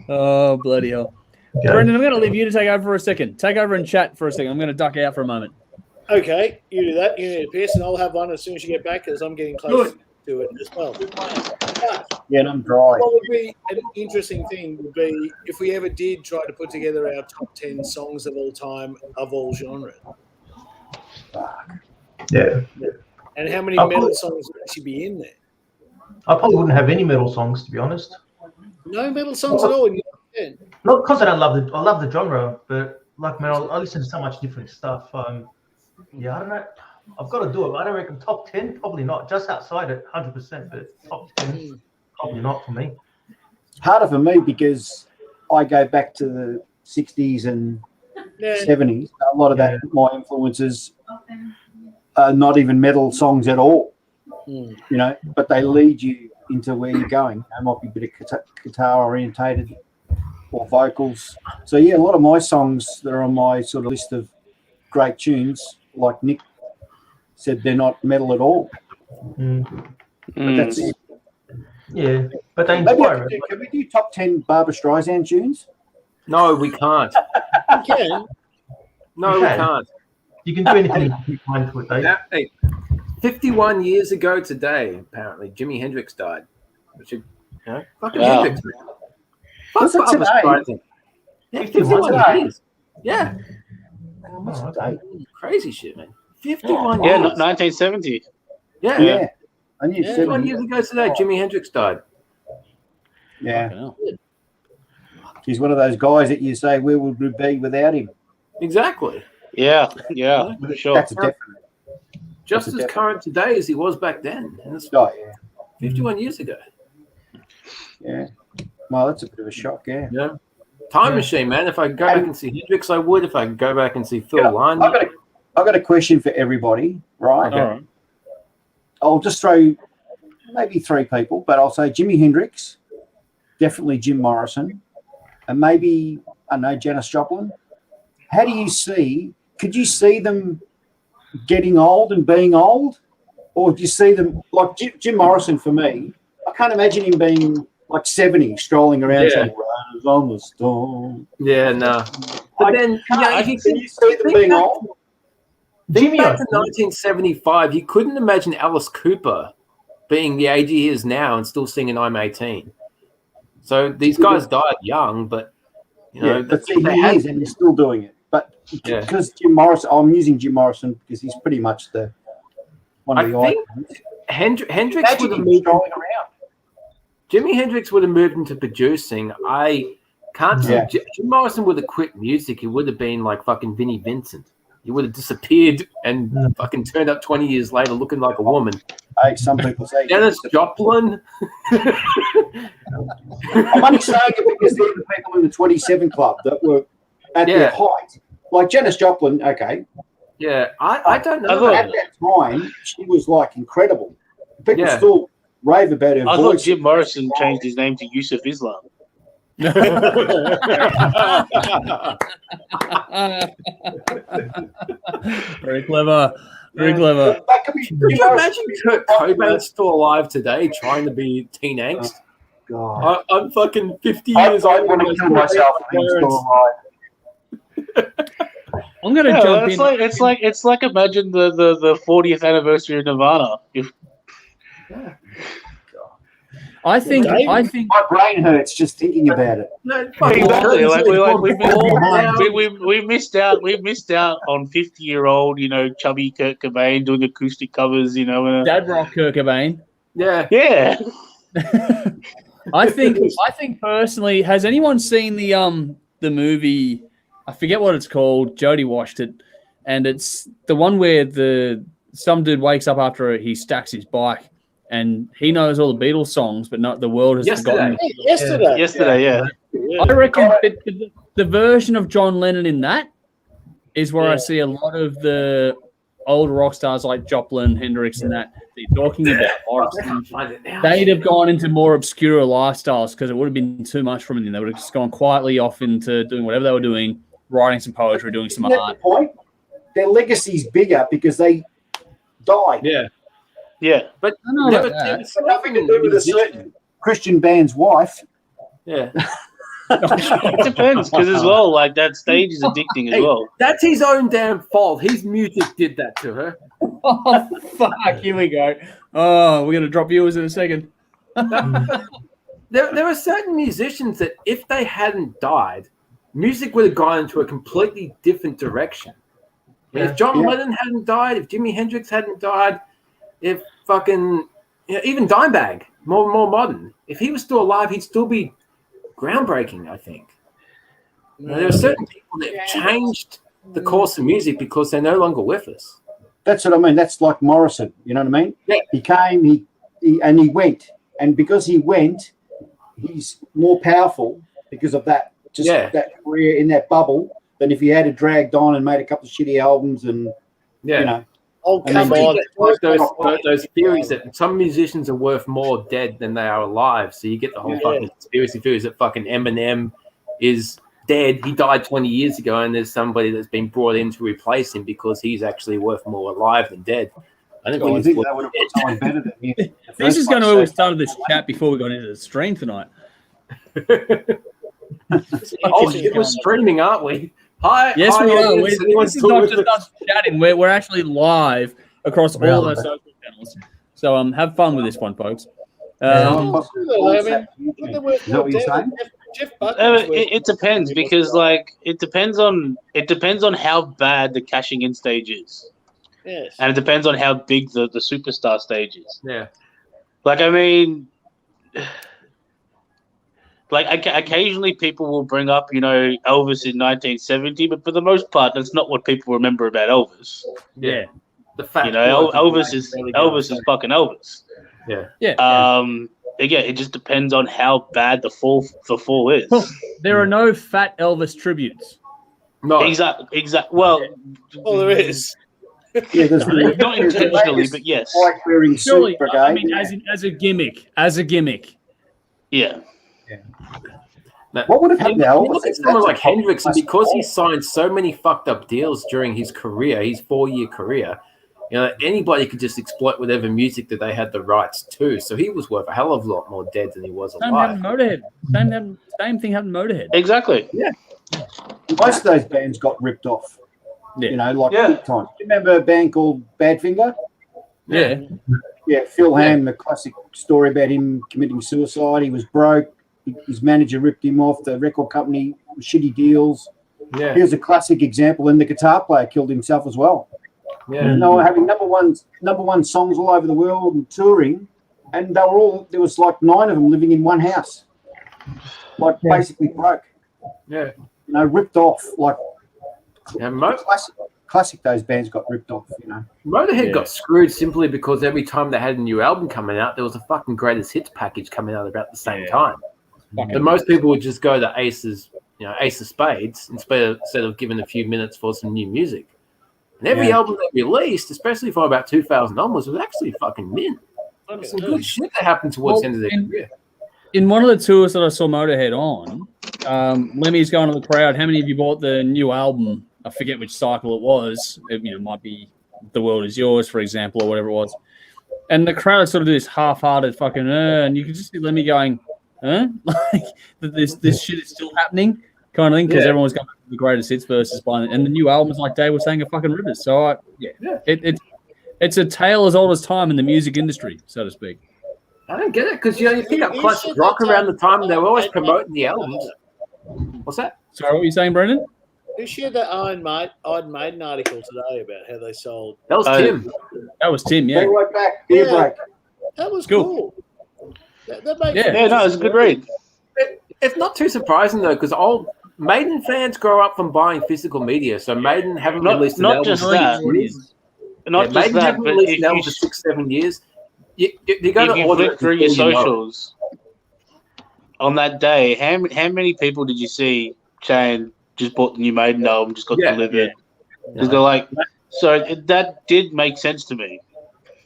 Oh, bloody hell. Okay. Brendan, I'm going to leave you to take over for a second. Take over and chat for a second. I'm going to duck out for a moment. Okay, you do that. You need a piss, and I'll have one as soon as you get back because I'm getting close to it as well. Yeah, and I'm dry. What would be an interesting thing would be if we ever did try to put together our top 10 songs of all time of all genres. Yeah. And how many metal songs would actually be in there? I probably wouldn't have any metal songs, to be honest. No metal songs at all? Not because I love the genre, but like, man, I listen to so much different stuff. Yeah, I don't know. I've got to do it. I don't reckon top 10, probably not. Just outside it, 100%, but top 10, probably not for me. It's harder for me because I go back to the 60s and 70s. A lot of that, my influences are not even metal songs at all, but they lead you into where you're going. They might be a bit of guitar orientated or vocals. So, yeah, a lot of my songs that are on my sort of list of great tunes, like Nick said, they're not metal at all. But that's it. Yeah, but they inspire. Can we do top 10 Barbra Streisand tunes? No, we can't. You can. No, we can't. You can do anything you find to it, though. Hey, 51 years ago today, apparently, Jimi Hendrix died. Which, fucking Hendrix. What's it today? Yeah, 51 years. Yeah. Oh, crazy shit, man. 51 Yeah, years. 1970. Yeah. I knew 51 years ago today, Jimi Hendrix died. Yeah. He's one of those guys that you say, where would we be without him? Exactly. Yeah, for sure. That's a definite. Just as current today as he was back then. And that's 51 years ago. Yeah. Well, that's a bit of a shock, yeah. Time machine, man. If I could go back and see Hendrix, I would. If I could go back and see Phil Lynott. I've got a question for everybody, right? All right. I'll just throw maybe 3 people, but I'll say Jimi Hendrix, definitely Jim Morrison, and maybe, I don't know, Janis Joplin. How do you see, could you see them getting old and being old? Or do you see them, like Jim Morrison for me, I can't imagine him being like 70, strolling around saying, "Riders on the storm." Yeah, no. But then, Can you see them being old? Think back to 1975, you couldn't imagine Alice Cooper being the age he is now and still singing "I'm 18." So these guys died young, but you know, but see, he is, and he's still doing it. But because Jim Morrison, I'm using Jim Morrison because he's pretty much one of the icons. Hendrix would have moved around. Jimi Hendrix would have moved into producing. I can't see Jim Morrison would have quit music. He would have been like fucking Vinnie Vincent. He would have disappeared and fucking turned up 20 years later looking like a woman. Hey, some people say Janis Joplin. I'm only saying it because they're the people in the 27 Club that were at their height. Like Janis Joplin, okay. Yeah, I don't know. At that time, she was like incredible. People still rave about her voice. I thought Jim Morrison changed his name to Yusuf Islam. Very clever. Very clever. Could you imagine Kurt Cobain still alive today trying to be teen angst? God. I'm fucking 50 years old. I want to kill myself if I'm still alive. I'm gonna jump in. It's like imagine the 40th anniversary of Nirvana. I think my brain hurts just thinking about it. Exactly. Like we missed out. We missed out on 50-year-old, chubby Kurt Cobain doing acoustic covers. Dad rock Kurt Cobain. Yeah. I think personally, has anyone seen the movie? I forget what it's called. Jodie watched it, and it's the one where some dude wakes up after he stacks his bike, and he knows all the Beatles songs, but not the world has forgotten. Yesterday, yeah. I reckon the version of John Lennon in that is where I see a lot of the old rock stars like Joplin, Hendrix, and that they're talking about. They'd have gone into more obscure lifestyles because it would have been too much for them. They would have just gone quietly off into doing whatever they were doing, writing some poetry, doing some art. The point? Their legacy's bigger because they died. Yeah. But it's nothing to do with a certain Christian band's wife. Yeah. It depends because as well, like that stage is addicting as well. That's his own damn fault. His music did that to her. Oh, fuck. Here we go. Oh, we're going to drop viewers in a second. There are certain musicians that if they hadn't died, music would have gone into a completely different direction. If John Lennon hadn't died, if Jimi Hendrix hadn't died, if fucking even Dimebag, more modern, if he was still alive, he'd still be groundbreaking, I think. There are certain people that changed the course of music because they're no longer with us. That's what I mean. That's like Morrison. You know what I mean? Yeah. He came, he went. And because he went, he's more powerful because of that. Just that career in that bubble than if he had dragged on and made a couple of shitty albums and, you know. Oh, come on. Those theories that some musicians are worth more dead than they are alive. So you get the whole fucking conspiracy theories that fucking Eminem is dead. He died 20 years ago, and there's somebody that's been brought in to replace him because he's actually worth more alive than dead. I think you think that would have put someone better than him. This is going to have started this chat before we got into the stream tonight. We're streaming, aren't we? Hi. Yes, hi, we are. audience. This is not just us chatting. We're actually live across all of our social channels. So have fun with this one, folks. It depends because it depends on how bad the cashing in stage is. Yes. And it depends on how big the superstar stage is. Yeah. Occasionally people will bring up, Elvis in 1970, but for the most part, that's not what people remember about Elvis. Yeah. The fact, Elvis is fucking Elvis. Yeah. Yeah. Again, it just depends on how bad the fall is. There are no fat Elvis tributes. No, Exactly. Well, there is. Yeah, there's not intentionally, but yes. White wearing Surely, suit brigade. I mean, yeah. as a gimmick. Yeah. no. What would have happened to You Elvis? look at someone like Hendrix, and because he signed so many fucked up deals during his career, his 4-year career, you know, anybody could just exploit whatever music that they had the rights to. So he was worth a hell of a lot more dead than he was Same alive. happened to Motorhead. Same thing happened to Motorhead. Exactly. Most of those bands got ripped off. Yeah. You know, like Yeah. big time. You remember a band called Badfinger? Yeah. Yeah, Phil Ham, the classic story about him committing suicide. He was broke. His manager ripped him off. The record company, shitty deals. Yeah, Here's a classic example. And the guitar player killed himself as well. yeah. And they were having number one songs all over the world and touring. And there was like 9 of them living in one house. Like basically broke. Yeah. You know, ripped off. Like Yeah, classic those bands got ripped off, you know. Motorhead got screwed simply because every time they had a new album coming out, there was a fucking greatest hits package coming out about the same time. So most people would just go to Ace of Spades instead of giving a few minutes for some new music. And every album they released, especially from about 2000 onwards, was actually fucking mint. Some good shit that happened towards the end of their career. In one of the tours that I saw Motorhead on, Lemmy's going to the crowd. How many of you bought the new album? I forget which cycle it was. It might be The World Is Yours, for example, or whatever it was. And the crowd sort of did this half-hearted fucking, and you could just see Lemmy going, huh? Like, this shit is still happening, kind of thing, because everyone's going to the greatest hits versus buying, and the new album is like Dave was saying, a fucking rivers. So, it's a tale as old as time in the music industry, so to speak. I don't get it because you pick up classic rock around the time they were always promoting the albums. What's that? Sorry, what were you saying, Brendan? Who shared that Iron Maiden article today about how they sold? That was Tim. That was Tim, yeah. Bring right back, beer break. That was cool. That makes No, it's a good read. It's not too surprising though, because old Maiden fans grow up from buying physical media, so Maiden haven't released an album just for that. 6 years. Not just Maiden that, haven't but released if an album you, for 6-7 years. You if got to you order flick it through your before you know it. socials on that day, how many people did you see saying just bought the new Maiden album, just got delivered? Because they're like, so that did make sense to me.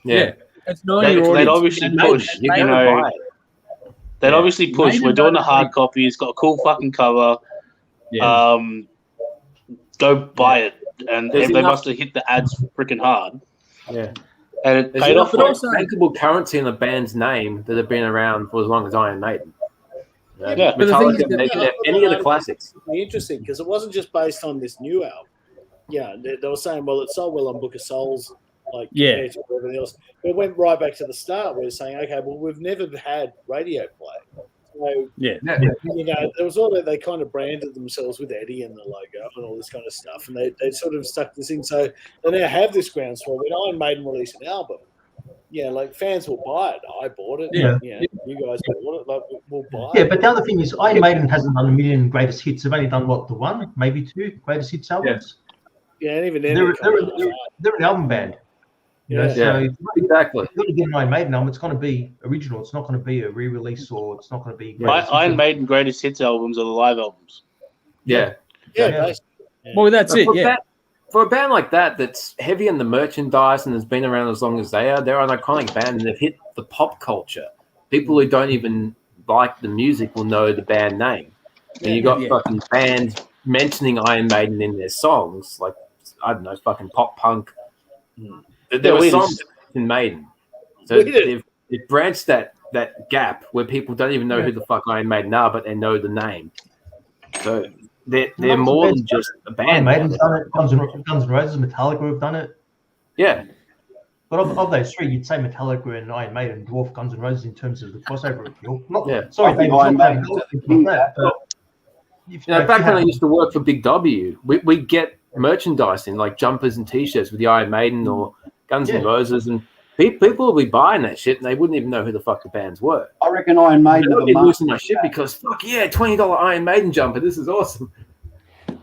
Yeah. It's not They'd obviously push, You're gonna buy it. They'd obviously push. Maiden We're doing a don't hard like- copy. It's got a cool fucking cover. Yeah. Go buy it. And There's they enough- must have hit the ads freaking hard. Yeah. And it There's paid off. enough bankable currency in a band's name that have been around for as long as Iron Maiden. Yeah. But the thing is Metallica, that- they could have any of the classics. Interesting, because it wasn't just based on this new album. Yeah, they were saying, well, it sold well on Book of Souls, like compared to everything else. But it went right back to the start. We were saying, okay, well, we've never had radio play. So, Yeah. there was all that they kind of branded themselves with Eddie and the logo and all this kind of stuff, and they sort of stuck this in. So they now have this groundswell. When Iron Maiden release an album, like fans will buy it. I bought it. Yeah. You guys bought it. Like, we'll buy Yeah, it. but the other thing is, Iron Maiden hasn't done a million greatest hits. They've only done what, the one, maybe 2 greatest hits albums. Yeah, and even then, They're an album band. You know, Yeah. so Exactly. if you're going to get an Iron Maiden album, it's going to be original. It's not going to be a re-release, or it's not going to be. Iron Maiden greatest hits albums are the live albums. Yeah. Well, that's it. Yeah. For a band like that, that's heavy in the merchandise and has been around as long as they are, they're an iconic band and they've hit the pop culture. People who don't even like the music will know the band name. And you got fucking bands mentioning Iron Maiden in their songs, like, I don't know, fucking pop punk. There were songs in Maiden. So they've branched that gap where people don't even know who the fuck Iron Maiden are, but they know the name. So they're more than just a band. Iron Maiden's done it. Guns N' Roses, Metallica have done it. Yeah. But of those 3, you'd say Metallica and Iron Maiden dwarf Guns N' Roses in terms of the crossover appeal. Sorry, I think David, Iron not Maiden- saying that, but Back when I used to work for Big W, we get merchandise in like jumpers and T-shirts with the Iron Maiden or Guns N' Roses, and people would be buying that shit and they wouldn't even know who the fuck the bands were. I reckon Iron Maiden I are would the be losing my master. shit because fuck yeah, $20 Iron Maiden jumper. This is awesome.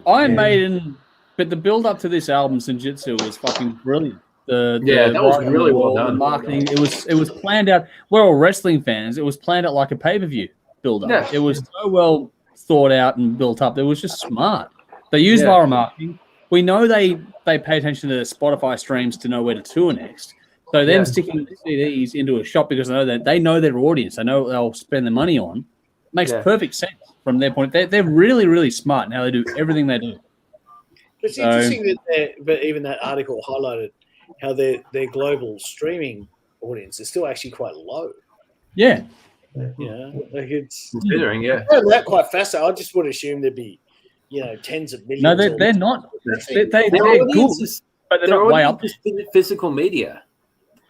Iron Maiden, but the build up to this album, Senjutsu, was fucking brilliant. That was writing really on the well wall, done. The marketing, it was planned out. We're all wrestling fans. It was planned out like a pay per view build up. Yeah. It was so well thought out and built up. It was just smart. They use viral marketing. We know they pay attention to the Spotify streams to know where to tour next. So them sticking CDs into a shop because they know their audience. They know what they'll spend the money on. Makes perfect sense from their point. They're really, really smart in how they do everything they do. It's interesting that even that article highlighted how their global streaming audience is still actually quite low. Yeah. Like it's considering, that quite fast. I just would assume there'd be, tens of millions. No, they're not. They're good, but they're not way up. Physical media.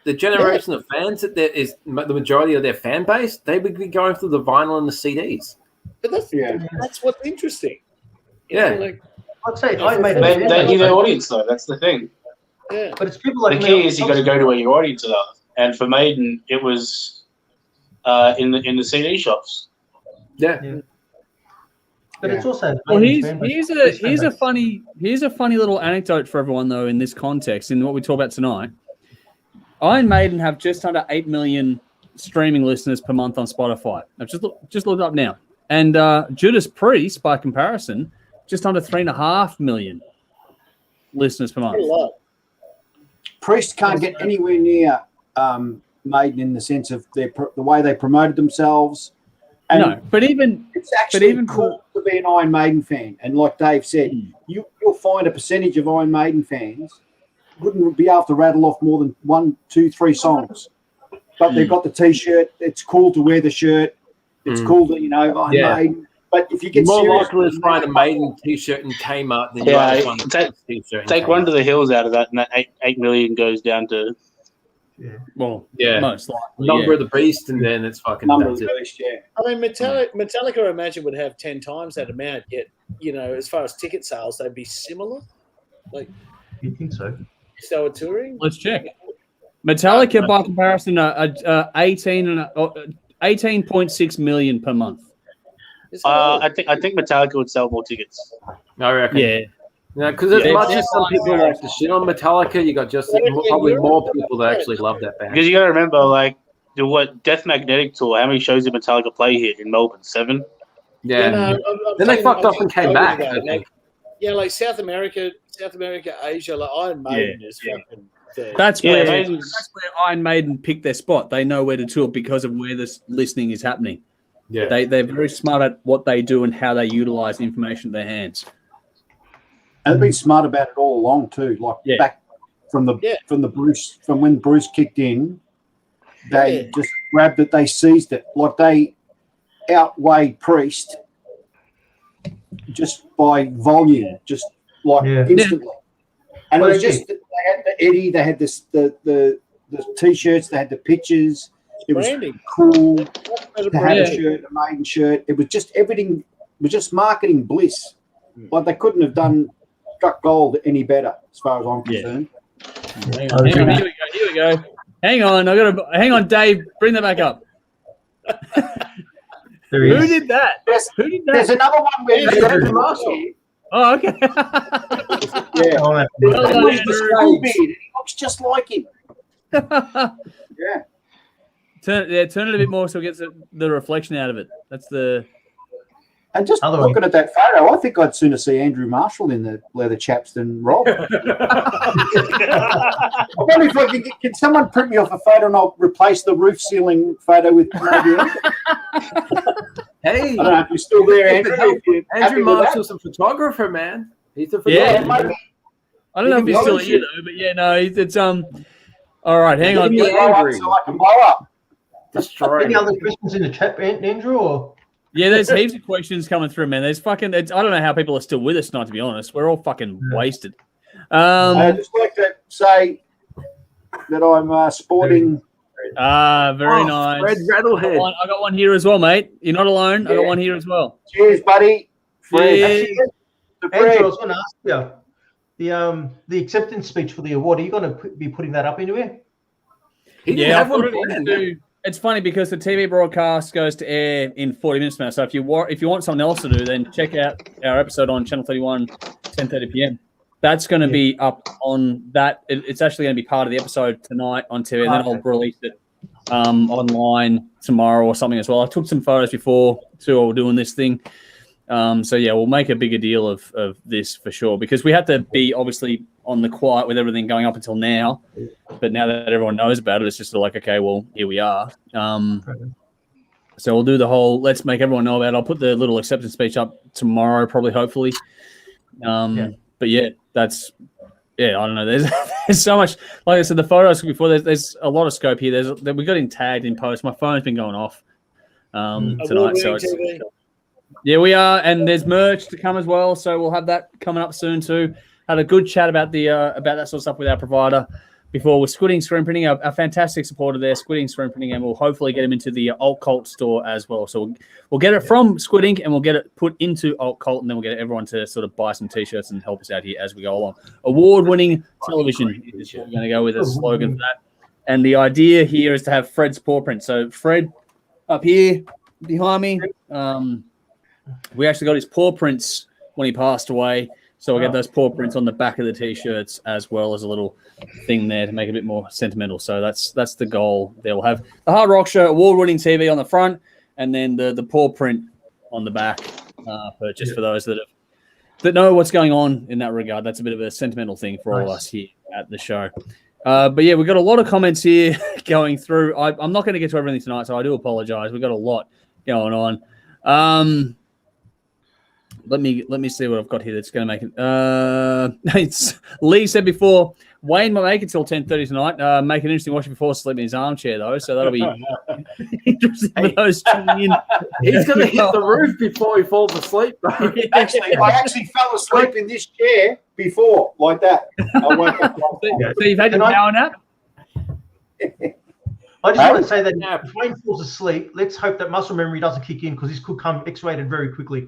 The generation of fans that there is the majority of their fan base, they would be going through the vinyl and the CDs. But that's what's interesting. I'd say they knew their audience though. That's the thing. Yeah, but it's people like the key is you got to go to where your audience are. And for Maiden, it was in the CD shops. Yeah. But it's also here's a funny little anecdote for everyone though in this context in what we talk about tonight. Iron Maiden have just under 8 million streaming listeners per month on Spotify. I've just looked up now, and Judas Priest, by comparison, just under 3.5 million listeners per month. Priest can't get anywhere near Maiden in the sense of the way they promoted themselves. And no, but it's actually cool to be an Iron Maiden fan. And like Dave said, you'll find a percentage of Iron Maiden fans wouldn't be able to rattle off more than 1, 2, 3 songs. But they've got the T-shirt. It's cool to wear the shirt. It's cool to, Iron Maiden. But if you get more likely to find a Maiden T-shirt in Kmart than T-shirt. Take one to the hills out of that, and that 8 million goes down to. Most likely. Number of the Beast, and then it's fucking. Number of the Beast, I mean, Metallica, I imagine, would have 10 times that amount. Yet, as far as ticket sales, they'd be similar. Like, you think so? If they were touring, let's check. Metallica, by comparison, 18.6 million per month. I think Metallica would sell more tickets. I reckon. Yeah. Because as much as some people like to shit on Metallica, you got probably more people that actually love that band. Because you got to remember, like, Death Magnetic tour, how many shows did Metallica play here in Melbourne? 7? Yeah. Then they fucked off and came back. Like South America, Asia, like Iron Maiden is fucking. That's where Iron Maiden picked their spot. They know where to tour because of where this listening is happening. Yeah, they're very smart at what they do and how they utilize information in their hands. And they've been smart about it all along too. Like back from when Bruce kicked in, they just grabbed it. They seized it. Like they outweighed Priest just by volume, just like instantly. And it was just they had the Eddie, they had the T-shirts, they had the pictures. It was cool to have a shirt, a Maiden shirt. It was just everything. It was just marketing bliss. Like they couldn't have done struck gold any better, as far as I'm concerned. Hang on, here we go. Hang on, Dave. Bring that back up. Who did that? There's another one where Andrew Marshall. Oh, okay. He looks just like him. Turn it a bit more so it gets the reflection out of it. That's the. And just looking at that photo, I think I'd sooner see Andrew Marshall in the leather chaps than Rob. I wonder if can someone print me off a photo and I'll replace the roof ceiling photo with maybe. Hey, I don't know if you're still there, Andrew. Andrew Marshall's a photographer, man. He's a photographer. Yeah, maybe. I don't know if he's still here though, but it's all right. Hang on, so I can blow up. Destroy. Any other questions in the chat, Andrew? Or yeah, there's heaps of questions coming through, man. There's fucking. I don't know how people are still with us tonight. To be honest, we're all fucking wasted. I'd just like to say that I'm sporting. Very nice. Fred Rattlehead. I got one here as well, mate. You're not alone. I got one here as well. Cheers, buddy. Cheers. Andrew, I was going to ask you the acceptance speech for the award. Are you going to be putting that up anywhere? It's funny because the TV broadcast goes to air in 40 minutes now. So if you want something else to do, then check out our episode on Channel 31, 10:30 p.m. That's going to be up on that. It's actually going to be part of the episode tonight on TV, and then I'll release it online tomorrow or something as well. I took some photos before too while we're doing this thing. So yeah, we'll make a bigger deal of this for sure, because we had to be obviously on the quiet with everything going up until now. But now that everyone knows about it, it's just like, okay, well, here we are. So we'll do the whole, let's make everyone know about it. I'll put the little acceptance speech up tomorrow, probably, hopefully. But yeah, I don't know. There's so much. Like I said, the photos before, there's a lot of scope here. We got him tagged in post. My phone's been going off tonight. So yeah, we are. And there's merch to come as well. So we'll have that coming up soon too. Had a good chat about about that sort of stuff with our provider before, with Squidding Screen Printing, a fantastic supporter there, Squidding Screen Printing, and we'll hopefully get him into the Alt Cult store as well. So we'll get it from Squidding and we'll get it put into Alt Cult, and then we'll get everyone to sort of buy some T-shirts and help us out here as we go along. Award-winning television is what we're going to go with as a slogan for that. And the idea here is to have Fred's paw print. So Fred up here behind me, we actually got his paw prints when he passed away. So we'll get those paw prints on the back of the T-shirts, as well as a little thing there to make it a bit more sentimental. So that's the goal. There we'll have the Hard Rock Show award-winning TV on the front, and then the paw print on the back, purchase for those that know what's going on in that regard. That's a bit of a sentimental thing for all of us here at the show. But yeah, we've got a lot of comments here going through. I'm not going to get to everything tonight, so I do apologize. We've got a lot going on. Let me see what I've got here that's going to make it. It's Lee said before, Wayne might make it till 10:30 tonight. Make an interesting watch before sleeping in his armchair, though, so that'll be interesting for those tuning in. He's going to hit the roof before he falls asleep, bro. I actually fell asleep in this chair before, like that. I woke up. So you've had your power nap? I just want to say that now, if Wayne falls asleep, let's hope that muscle memory doesn't kick in, because this could come X-rated very quickly.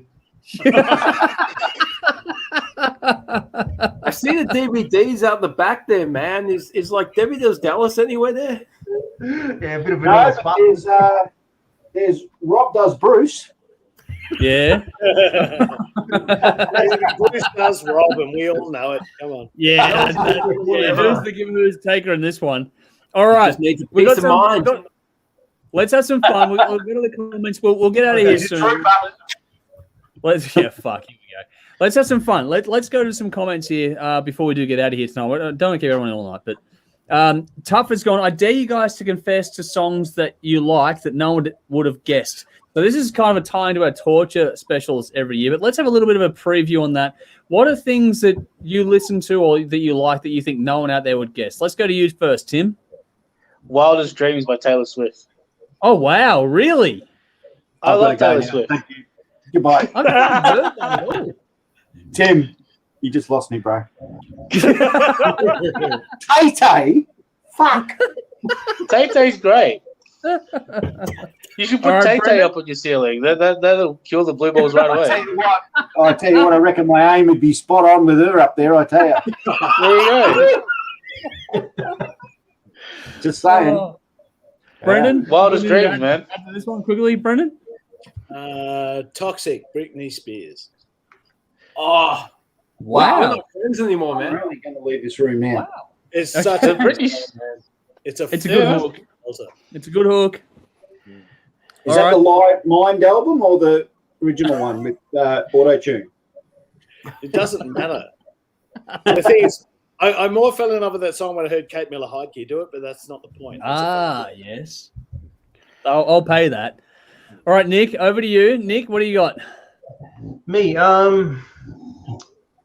I see the DVDs out the back there, man. Is like Debbie Does Dallas anywhere there? Yeah, a bit of a there's Rob Does Bruce. Yeah. Bruce does Rob, and we all know it. Come on. Yeah. Who's the giver, who's the taker in this one? All right. Just need to peace of mind. Let's have some fun. We'll go to the comments. We'll get out of here soon. Here we go. Let's have some fun. Let's go to some comments here before we do get out of here tonight. I don't want to keep everyone all night, but Tough has gone, I dare you guys to confess to songs that you like that no one would have guessed. So this is kind of a tie into our torture specials every year, but let's have a little bit of a preview on that. What are things that you listen to or that you like that you think no one out there would guess? Let's go to you first, Tim. Wildest Dreams by Taylor Swift. Oh, wow. Really? I love Taylor Swift. Thank you. Goodbye. I haven't heard that at all. Tim, you just lost me, bro. Tay-Tay? Fuck. Tay-Tay's great. You should put Tay-Tay up on your ceiling. That'll kill the blue balls right away. I tell you what, I reckon my aim would be spot on with her up there, I tell you. There you go. Just saying. Brendan? Wildest Dreams, man. After this one quickly, Brendan? Toxic, Britney Spears. Oh, wow. We're not friends anymore, man. I'm really going to leave this room now. Wow. It's such a Britney. It's a good hook. Also. It's a good hook. Is that the Live Mind album or the original one with auto-tune? It doesn't matter. The thing is, I more fell in love with that song when I heard Kate Miller-Heidke do it, but that's not the point. Yes. I'll pay that. All right, Nick, over to you. Nick, what do you got? Me,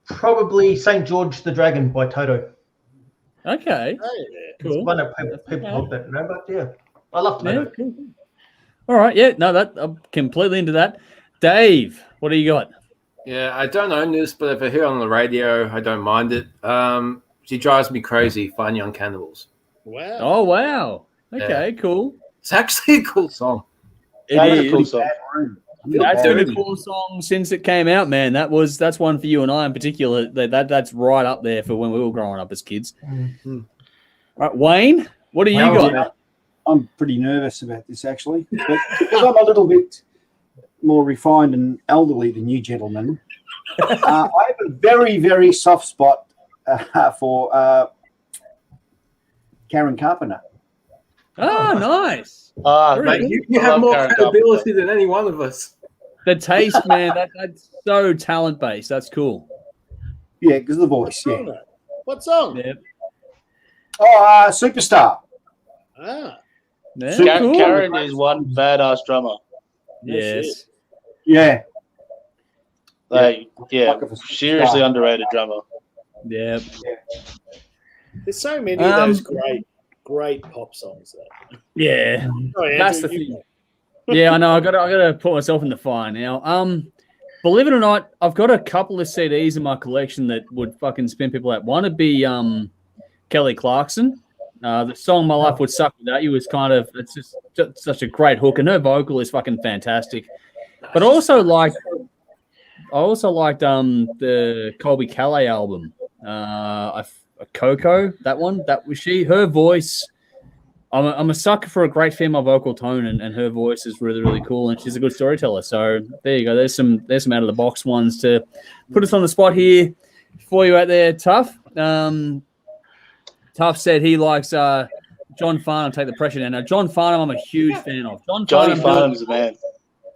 probably St. George the Dragon by Toto. Okay. Cool. It's one that people hope that, but yeah, I love Toto. Yeah, cool. All right, yeah, no, I'm completely into that. Dave, what do you got? Yeah, I don't own this, but if I hear it on the radio, I don't mind it. She drives me crazy, Fine Young Cannibals. Wow. Oh, wow. Okay, cool. It's actually a cool song. It is a cool song. That's been a cool song since it came out, man. That's one for you and I in particular. That's right up there for when we were growing up as kids. Mm-hmm. All right, Wayne, what do you got? I'm pretty nervous about this, actually. But because I'm a little bit more refined and elderly than you gentlemen, I have a very, very soft spot for Karen Carpenter. Oh, nice. Mate, you have more credibility than any one of us. the taste, man. That's so talent based. That's cool. Yeah, because of the voice. What Yeah. song? What song? Yeah. Oh, Superstar. Ah, Yeah, cool. Karen is one badass drummer. Yes. Yeah. Like, yeah, Fuck of a seriously superstar. underrated drummer. Yeah. there's so many of those great pop songs. Though. Yeah. Sorry, That's Andrew, the thing. Yeah, I know. I gotta put myself in the fire now. Believe it or not, I've got a couple of CDs in my collection that would fucking spin people out. One would be Kelly Clarkson. The song "My Life Would Suck Without You" is it's just such a great hook, and her vocal is fucking fantastic. But I also liked the Colby Calais album, Coco. That one, that was she. Her voice. I'm a sucker for a great female vocal tone, and her voice is really, really cool, and she's a good storyteller. So there you go. There's some out of the box ones to put us on the spot here for you out there. Tough. Tough said he likes John Farnham. Take the pressure down. Now John Farnham, I'm a huge fan of. Johnny Farnham's a man.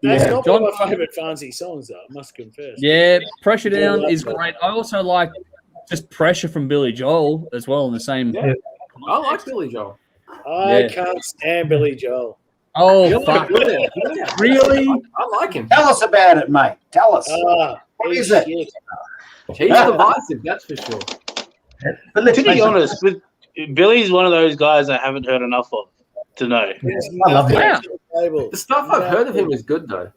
That's Yeah. not one of my favourite Farnsey songs, though. I must confess. Yeah, Pressure Down is great. I also like just Pressure from Billy Joel as well in the same. Yeah. I like Billy Joel. I can't stand Billy Joel. Oh, fuck. Yeah. Really? I like him. Tell us about it, mate. Tell us. Ah, What he's is it? shit. He's divisive, that's for sure. But let's To face be it, honest, Billy's one of those guys I haven't heard enough of to know. There's I love nothing him. to the table. The stuff I've heard of him is good though.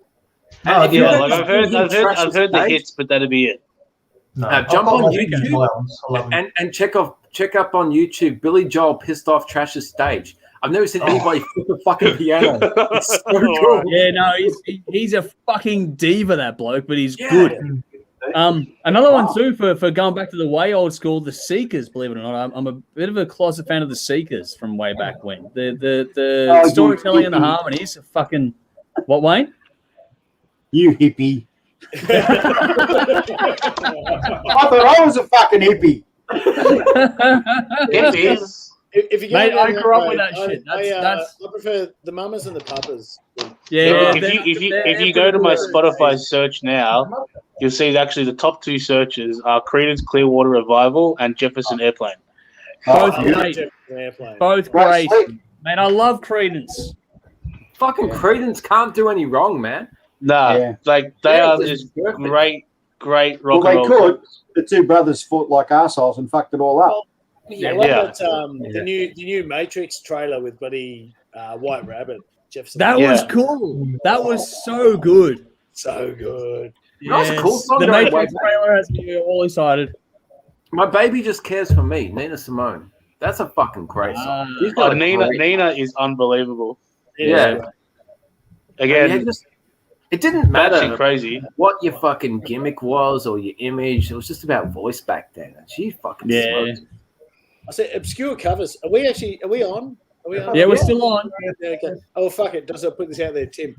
No, And if you Yeah, don't like I've heard trash the stage, hits, but that'd be it. No, jump I've on got YouTube my albums. I love them. and check up on YouTube Billy Joel pissed off Trash's stage. I've never seen anybody flip a fucking piano. It's so cool. Yeah, no, he's a fucking diva, that bloke, but he's Yeah. good. Another one too for going back to the way old school, the Seekers. Believe it or not, I'm a bit of a closet fan of the Seekers from way back when. The storytelling and the harmonies are fucking what, Wayne? you hippie. I thought I was a fucking hippie. It is. If you go Mate, down I grew up with road, that shit. I prefer the Mamas and the Papas. Yeah, If you go to my Spotify search now, you'll see actually the top two searches are Creedence Clearwater Revival and Jefferson Airplane. both Oh, great. Airplane. Both Right, great. sweet. Man, I love Creedence. Fucking Creedence can't do any wrong, man. Nah, Yeah. like they Yeah, are it's just perfect. great Well, rock they and roll. could. The two brothers fought like arseholes and fucked it all up. Yeah, Yeah. the new Matrix trailer with Buddy White Rabbit. Jefferson. That Yeah. was cool. That was so good. so good. That was a cool song The going Matrix way back. trailer has me all excited. My Baby Just Cares for Me, Nina Simone. That's a fucking great song. She's Oh, got a Nina great- is unbelievable. Yeah. Again, Yeah, it didn't batshit matter crazy. what your fucking gimmick was or your image. It was just about voice back then. And she fucking Yeah. smoked. I said obscure covers. Are we on? Are we on? Yeah, we're still on. Yeah, okay. Oh fuck it! Just put this out there, Tim.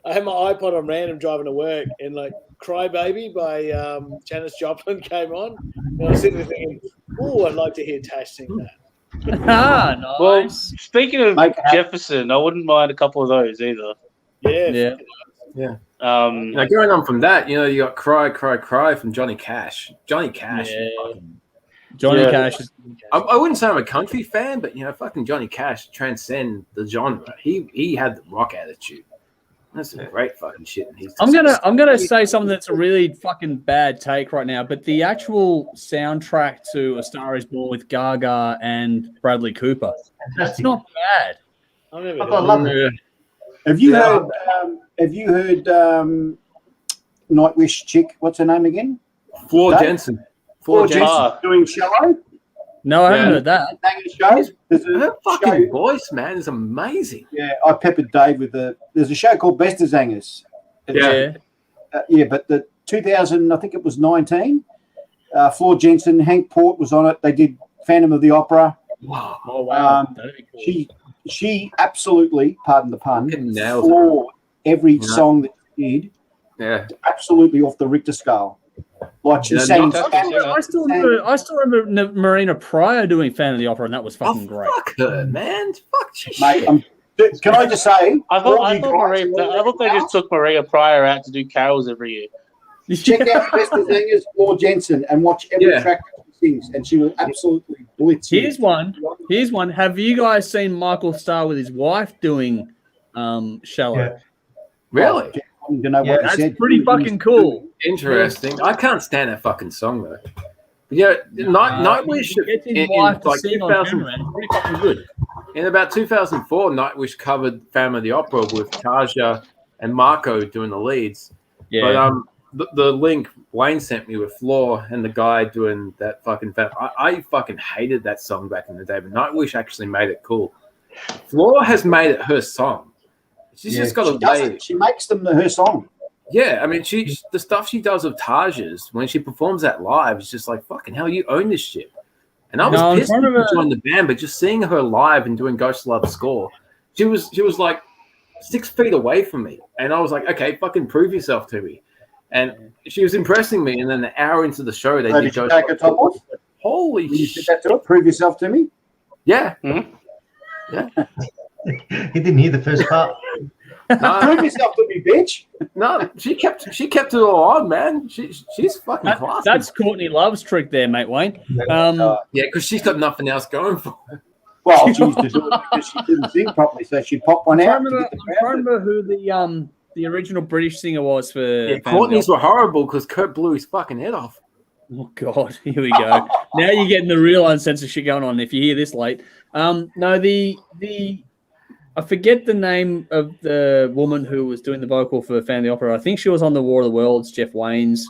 I had my iPod on random driving to work, and like "Cry Baby" by Janis Joplin came on, and I was sitting there thinking, "Oh, I'd like to hear Tash sing that." Ah, nice. Well, speaking of Make it happen. Jefferson, I wouldn't mind a couple of those either. Yeah, Yeah. Now, going on from that, you got Cry, Cry, Cry from Johnny Cash. Johnny Cash. Yeah. Fucking, Johnny Yeah. Cash. I wouldn't say I'm a country fan, but, fucking Johnny Cash transcend the genre. He had the rock attitude. That's some great fucking shit. I'm gonna say something that's a really fucking bad take right now, but the actual soundtrack to A Star Is Born with Gaga and Bradley Cooper, it's Fantastic. not bad. I've never I heard love that. it. Have you Yeah. heard Nightwish chick? What's her name again? Floor Dave? Jensen. Floor Jensen. Jensen doing Shallow. No, I haven't Yeah. heard that. Show. There's a Her fucking show. voice, man, is amazing. Yeah, I peppered Dave with there's a show called Best of Zangers. Yeah. Yeah. But the 2000, I think it was 19. Floor Jensen, Hank Port was on it. They did Phantom of the Opera. Wow. Oh wow, Um, that'd be cool. She absolutely, pardon the pun, Fucking nails it. floored every Yeah. song that she did. Yeah. Absolutely off the Richter scale. Like she Yeah, sang. not- I still remember Marina Pryor doing Fan of the Opera, and that was fucking great. Fuck her, man. Fuck she Mate, shit. I'm Can I just say? I thought they just took Maria Pryor out to do carols every year. Check out Best of Singers, Laura Jensen, and watch every track that she sings, and she will absolutely blitz you. Here's one. Have you guys seen Michael Starr with his wife doing Shallow? Yeah. Really? That's pretty fucking cool. Interesting. I can't stand that fucking song though. Yeah, Nightwish in like 2000, pretty fucking good. in about 2004, Nightwish covered Phantom of the Opera with Tarja and Marco doing the leads. Yeah. But the link Wayne sent me with Floor and the guy doing that fucking I fucking hated that song back in the day, but Nightwish actually made it cool. Floor has made it her song. She's just got a way. She makes them her song. Yeah, I mean, the stuff she does with Tarja's when she performs that live is just like, fucking hell, you own this shit. And I was pissed to join the band, but just seeing her live and doing Ghost Love Score, she was like 6 feet away from me, and I was like, okay, fucking prove yourself to me. And she was impressing me, and then an hour into the show, they did Ghost take her top off? Holy shit! Prove yourself to me. Yeah, yeah. He didn't hear the first part. Prove yourself to me, bitch. No, she kept it all on, man. She's fucking classy. That's Courtney Love's trick there, mate Wayne. Yeah, because she's got nothing else going for her. Well, she used to do it because she didn't sing properly, so she popped one out. I remember who the original British singer was for. Yeah, Courtney's were horrible because Kurt blew his fucking head off. Oh God, here we go. Now you're getting the real uncensored shit going on. If you hear this late, no, the I forget the name of the woman who was doing the vocal for Phantom of the Opera. I think she was on the War of the Worlds, Jeff Wayne's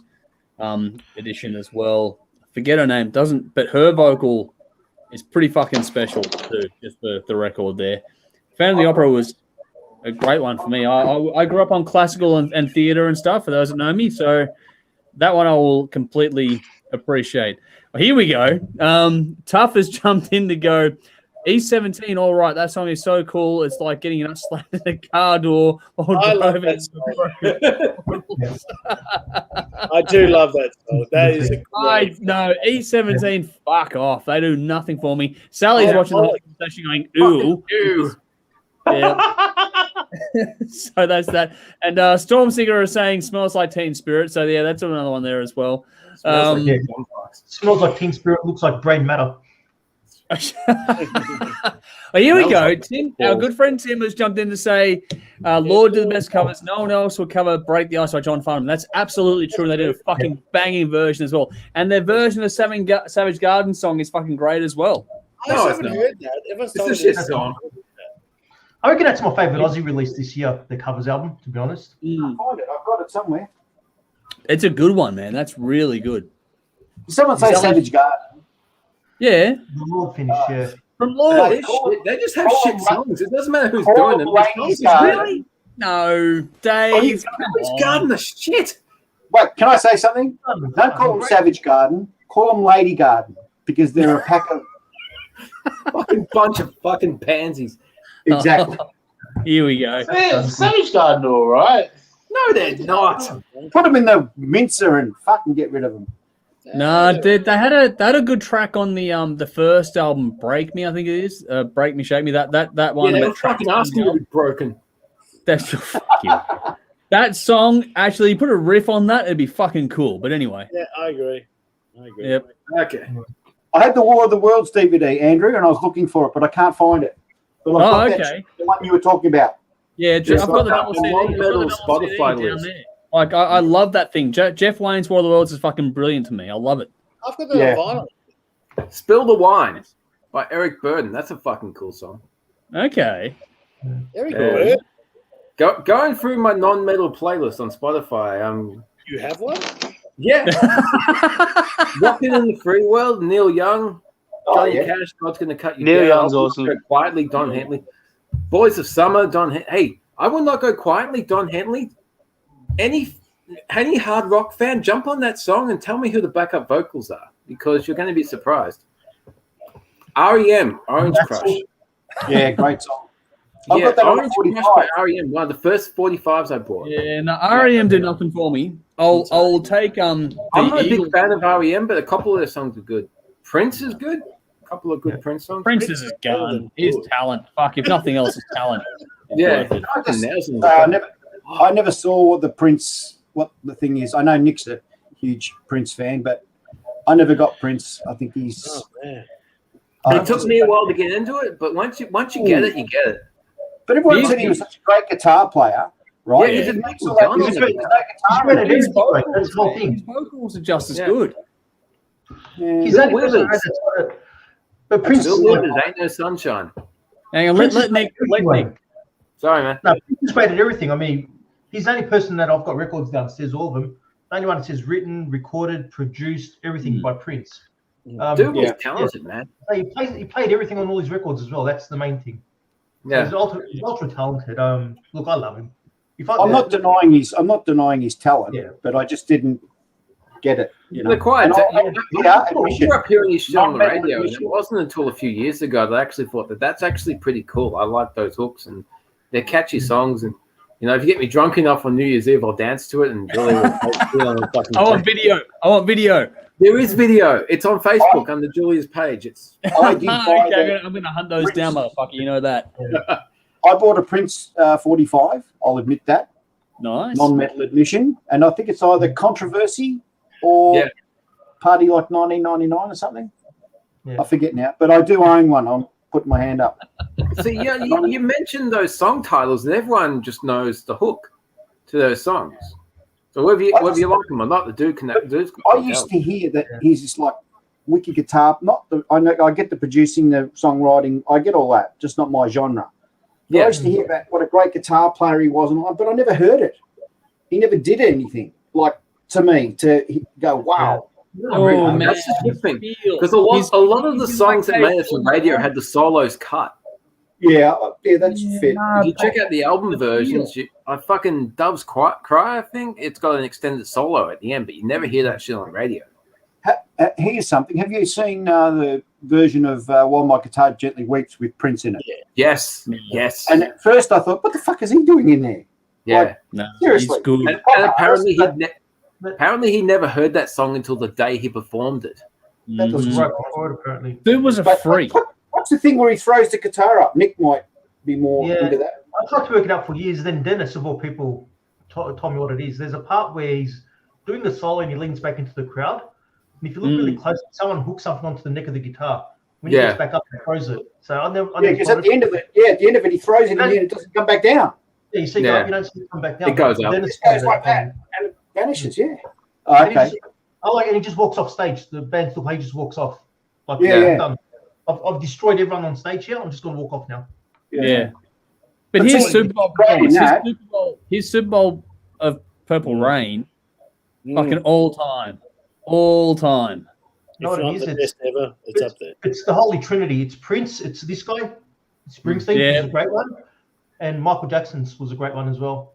edition as well. I forget her name, but her vocal is pretty fucking special too. Just the record there. Phantom of the Opera was a great one for me. I grew up on classical and theatre and stuff. For those that know me, so that one I will completely appreciate. Well, here we go. Tough has jumped in to go. E17, all right. That song is so cool. It's like getting an slammed in a car door or driving. I do love that song. That is a great. No, E17, fuck off. They do nothing for me. Sally's watching the whole session going, ooh. Yeah. So that's that. And Storm Singer is saying smells like Teen Spirit. So yeah, that's another one there as well. Smells like Teen Spirit, looks like brain matter. Oh, here we go. Tim, our good friend Tim has jumped in to say, Lord did the best covers. No one else will cover Break the Ice by John Farnham. That's absolutely true. And they did a fucking banging version as well. And their version of Savage Garden song is fucking great as well. I haven't heard that. It's a shit song. I reckon that's my favourite Aussie release this year, the covers album, to be honest. I find it. I've got it somewhere. It's a good one, man. That's really good. Did someone say Savage Garden? Yeah. The Lord finish, yeah. From Lord. They just have shit songs. It doesn't matter who's doing them. Really? No, Dave. Savage Garden the shit. Wait, can I say something? Don't call them Savage Garden. Call them Lady Garden because they're a pack of fucking bunch of fucking pansies. Exactly. Here we go. Savage Garden, all right. No, they're not. Put them in the mincer and fucking get rid of them. No, they had a good track on the first album, Break Me, I think it is. Break Me, Shake Me. That one. Yeah, they were fucking asking to be broken. That's fuck you. That song, actually, you put a riff on that, it'd be fucking cool. But anyway. Yeah, I agree. Yep. Okay. I had the War of the Worlds DVD, Andrew, and I was looking for it, but I can't find it. But I've got okay. The one you were talking about. Yeah, I've got the double CD. Spotify list. There. Like, I love that thing. Jeff Wayne's War of the Worlds is fucking brilliant to me. I love it. I've got that on vinyl. Spill the Wine by Eric Burden. That's a fucking cool song. Okay. Eric Burden? Going through my non-metal playlist on Spotify. You have one? Yeah. Rockin' in the Free World, Neil Young. Johnny Cash, God's Gonna Cut You Neil Down. Young's awesome. Go Quietly, Don Henley. Boys of Summer, Don Henley. Hey, I will not go quietly, Don Henley. Any hard rock fan, jump on that song and tell me who the backup vocals are, because you're going to be surprised. REM, Orange Crush. Yeah, great song. I've got that Orange Crush by REM, one of the first 45s I bought. Yeah, no, REM did nothing for me. I'll take I'm not a big fan of REM, but a couple of their songs are good. Prince is good. couple of good Prince songs. Prince is a gun. He's talent. Fuck, if nothing else, it's talent. Yeah. I never saw the Prince. What the thing is, I know Nick's a huge Prince fan, but I never got Prince. I think he's. Oh man. It took me a while to get into it, but once you get it, you get it. But everyone said he was such a great guitar player, right? Yeah, His vocals are just as good. Yeah. He's only person but Prince Bill Withers ain't no sunshine. Hang on, let Nick. Sorry, man. No, Prince has rated everything. I mean, he's the only person that I've got records downstairs, all of them. The only one that says written, recorded, produced, everything by Prince. Dude was talented, man. He played everything on all his records as well. That's the main thing. Yeah, so he's ultra talented. Look, I love him. I'm not denying his talent, but I just didn't get it. You know, they're quite. You're up hearing his shit on the radio, and it wasn't until a few years ago that I actually thought that's actually pretty cool. I like those hooks, and they're catchy songs. And you know, if you get me drunk enough on New Year's Eve, I'll dance to it and really. I want video. There is video. It's on Facebook under Julia's page. It's. I'm gonna hunt those down, motherfucker. You know that. I bought a Prince 45. I'll admit that. Nice. Non-metal admission, and I think it's either Controversy or Party Like 1999 or something. I forget now, but I do own one. I'm putting my hand up. See, you mentioned those song titles, and everyone just knows the hook to those songs. So whether you like them or not, the dude can. I used to hear that he's just like wicked guitar. I get the producing, the songwriting, I get all that. Just not my genre. I used to hear about what a great guitar player he was, but I never heard it. He never did anything like to me to go, wow. Oh man, that's the good thing because a lot of the songs that made it from radio had the solos cut. Yeah, that's fit. If you check out the album versions, fucking Doves Cry, I think it's got an extended solo at the end, but you never hear that shit on radio. Here's something. Have you seen the version of While My Guitar Gently Weeps with Prince in it? Yes. And at first I thought, what the fuck is he doing in there? Yeah. Seriously. He's good. And apparently he never heard that song until the day he performed it. That was right before it, apparently. Dude was a freak. What's the thing where he throws the guitar up? Nick might be more into that. I tried to work it out for years. Then Dennis, of all people, told me what it is. There's a part where he's doing the solo and he leans back into the crowd. And if you look really close, someone hooks something onto the neck of the guitar. When he gets back up, he throws it. So I never. Because at the end of it, he throws it and it doesn't come back down. Yeah, you see, you don't see it come back down. It goes up. It goes like that, and it vanishes. Yeah. Oh, okay. And he just walks off stage. The band still plays, just walks off. Like, done. I've destroyed everyone on stage here. I'm just going to walk off now. Yeah. But his Super Bowl of Purple Rain, fucking all time. If not the best ever, it's up there. It's the Holy Trinity. It's Prince. It's this guy. Springsteen was a great one. And Michael Jackson's was a great one as well.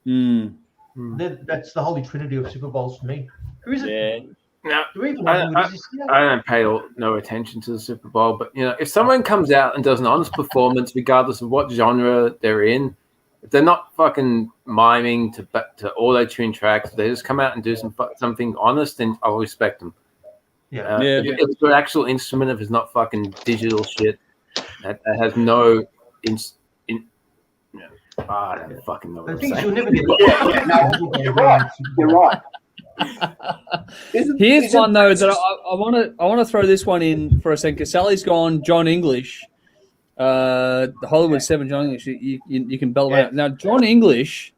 That's the Holy Trinity of Super Bowls for me. Who is it? Yeah. Now, I don't pay no attention to the Super Bowl, but you know, if someone comes out and does an honest performance, regardless of what genre they're in, if they're not fucking miming to auto-tune tracks, they just come out and do something honest, then I'll respect them. If it's an actual instrument, if it's not fucking digital shit that has no I don't fucking know what I'm saying. You're right. Here's one though that I want to throw this one in for a second because Sally's gone John English, the Hollywood 7 John English. You can belt him out now. John English,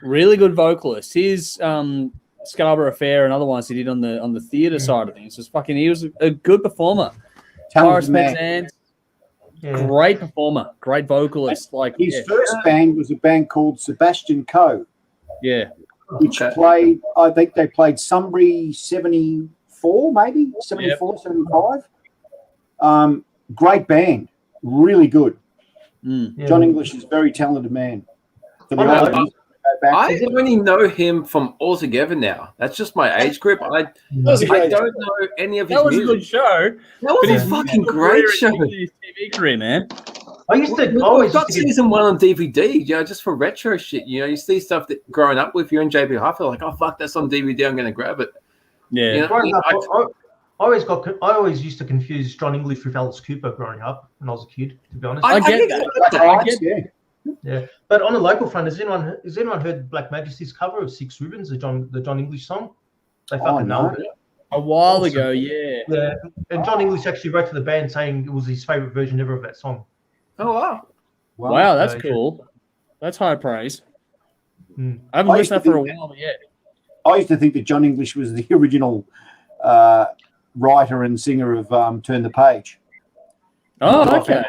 really good vocalist. His Scarborough Affair and other ones he did on the theatre side of things. He was a good performer. Great performer, great vocalist. His first band was a band called Sebastian Coe. Yeah. Which played, I think they played Sunbury 74, maybe 74, 75. Great band, really good. John English is a very talented man. I only know him from Altogether now. That's just my age group. I don't know any of his music. That was a good show. That was a fucking great show. His TV career, man. I used to always got season 1 on DVD, just for retro shit. You see stuff that growing up with you and JB Hufford, like, oh fuck, that's on DVD, I'm gonna grab it. Yeah. I always used to confuse John English with Alice Cooper growing up when I was a kid. To be honest, I get that. Yeah, but on the local front, has anyone heard Black Majesty's cover of Six Ribbons, the John English song? They fucking nailed it. A while ago, yeah. Yeah, and John English actually wrote to the band saying it was his favorite version ever of that song. Oh wow! Wow, that's cool. That's high praise. I haven't listened to that for a while yet. I used to think that John English was the original writer and singer of "Turn the Page." Oh, okay.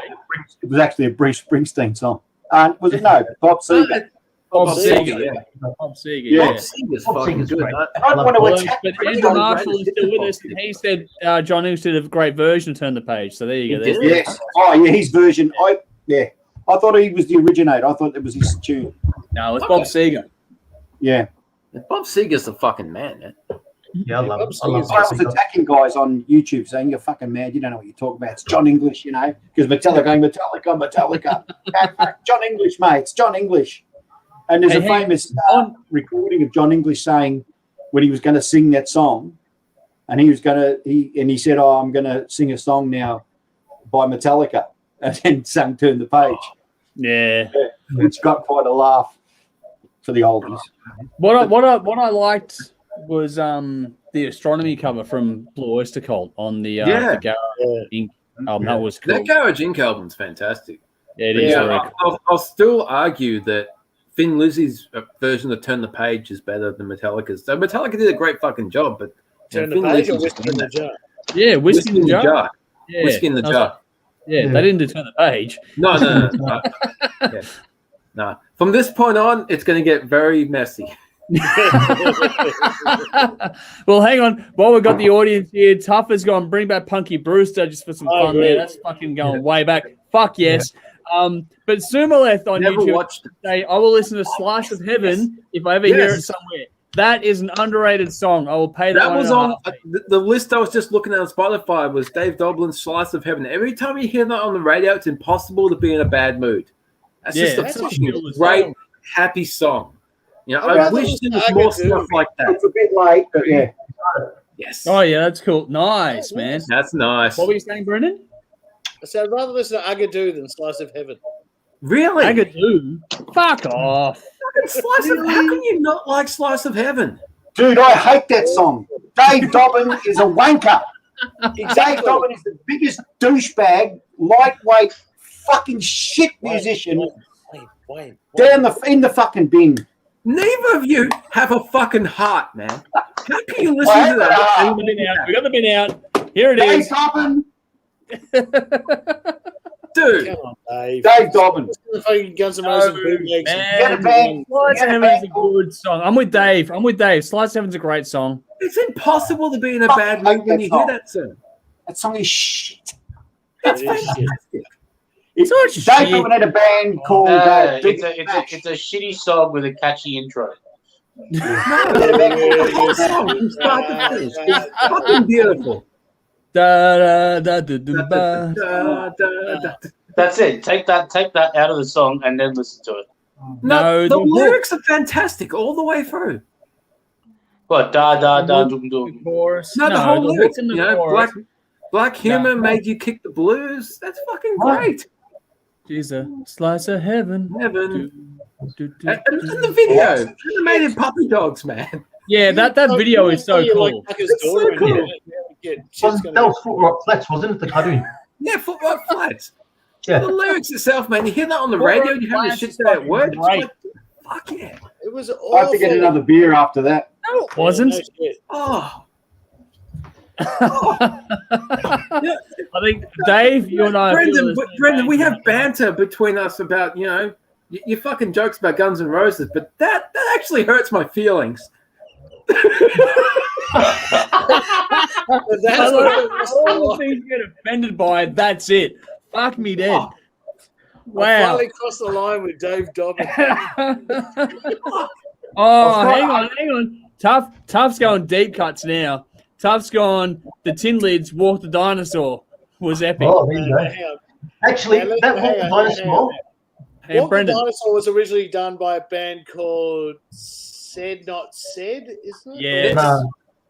It was actually a Bruce Springsteen song. Was it? No, Bob Seger. Bob Seger, yeah. Bob Seger, yeah. Bob Seger's fucking good. I don't want to attack. But Andrew Marshall is still with us, and he said John English did a great version of Turn the Page. So there you go. Yes. Oh, yeah, his version. I thought he was the originator. I thought it was his tune. No, it's Bob Seger. Yeah. Bob Seger's the fucking man, man. Yeah, I love him. I was attacking guys on YouTube saying, "You're fucking mad. You don't know what you're talking about. It's John English, you know, because Metallica. John English, mate. It's John English." And there's a famous recording of John English saying when he was going to sing that song, and he said, "Oh, I'm going to sing a song now by Metallica," and then sang "Turn the Page." Yeah. It's got quite a laugh for the oldies. What I liked was the astronomy cover from Blue Oyster Cult on the Garage Inc. album. That was cool. That Garage Inc. album's fantastic. Yeah, it is. I'll still argue that Thin Lizzy's version of Turn the Page is better than Metallica's. So Metallica did a great fucking job, but Turn the Page or Whiskey in the Jar? Yeah, Whiskey in the Jar. Yeah. Whiskey in the Jar. Yeah, they didn't do Turn the Page. No. No. From this point on, it's going to get very messy. Well, hang on. While we've got the audience here, Tough has gone, bring back Punky Brewster just for some fun there. That's fucking going way back. Fuck yes. But Sumaleth on YouTube say, I will listen to Slice of Heaven if I ever hear it somewhere. That is an underrated song. I will pay that. That was on the list I was just looking at on Spotify was Dave Doblin's Slice of Heaven. Every time you hear that on the radio, it's impossible to be in a bad mood. That's just a great, happy song. You know, I wish there was more stuff like that. It's a bit late, but yeah. Yes. Oh, yeah, that's cool. Nice, man. That's nice. What were you saying, Brendan? I said I'd rather listen to Agadoo than Slice of Heaven. Really? Agadoo? Fuck off. Slice of, how can you not like Slice of Heaven? Dude, I hate that song. Dave Dobbin is a wanker. Dave Dobbin is the biggest douchebag, lightweight, fucking shit musician down in the fucking bin. Neither of you have a fucking heart, man. How can you listen to that? We got the bin out. Here it is. Dave Dobbin. Dude. Come on, Dave. Dave Dobbin. Guns N' Roses bootlegs. Slice of Heaven's a good song. I'm with Dave. Slice of Heaven's a great song. It's impossible to be in a bad mood when you hear that song. That song is shit. It's fantastic. Dave Dobbin had a band called it's a shitty song with a catchy intro. It's fucking beautiful. That's it. Take that out of the song and then listen to it. No, the lyrics are fantastic all the way through. What dum dum? Chorus. No, the whole lyrics. You know, black humor made you kick the blues. That's fucking great. She's a slice of heaven. And the video, animated puppy dogs, man. Yeah, that video is so cool. It's so cool. That was Foot Flats, wasn't it? The cartoon. Yeah, Foot Flats. Yeah. The lyrics itself, man. You hear that on the radio, you have to shit that word. Like, fuck yeah. It was awful. I have to get another beer after that. No, it wasn't. Oh. I think Dave, you and I, Brendan, we have banter between us about your fucking jokes about Guns N' Roses, but that actually hurts my feelings. That's all the things you get offended by. That's it. Fuck me dead. Wow. I finally crossed the line with Dave Dobbin. Hang on. Tough's going deep cuts now. Tough's gone. The Tin Lids Walk the Dinosaur was epic. Oh, there you go. Actually, that Walk the Dinosaur. Walk the Dinosaur was originally done by a band called Said Not Said, isn't it? Yeah.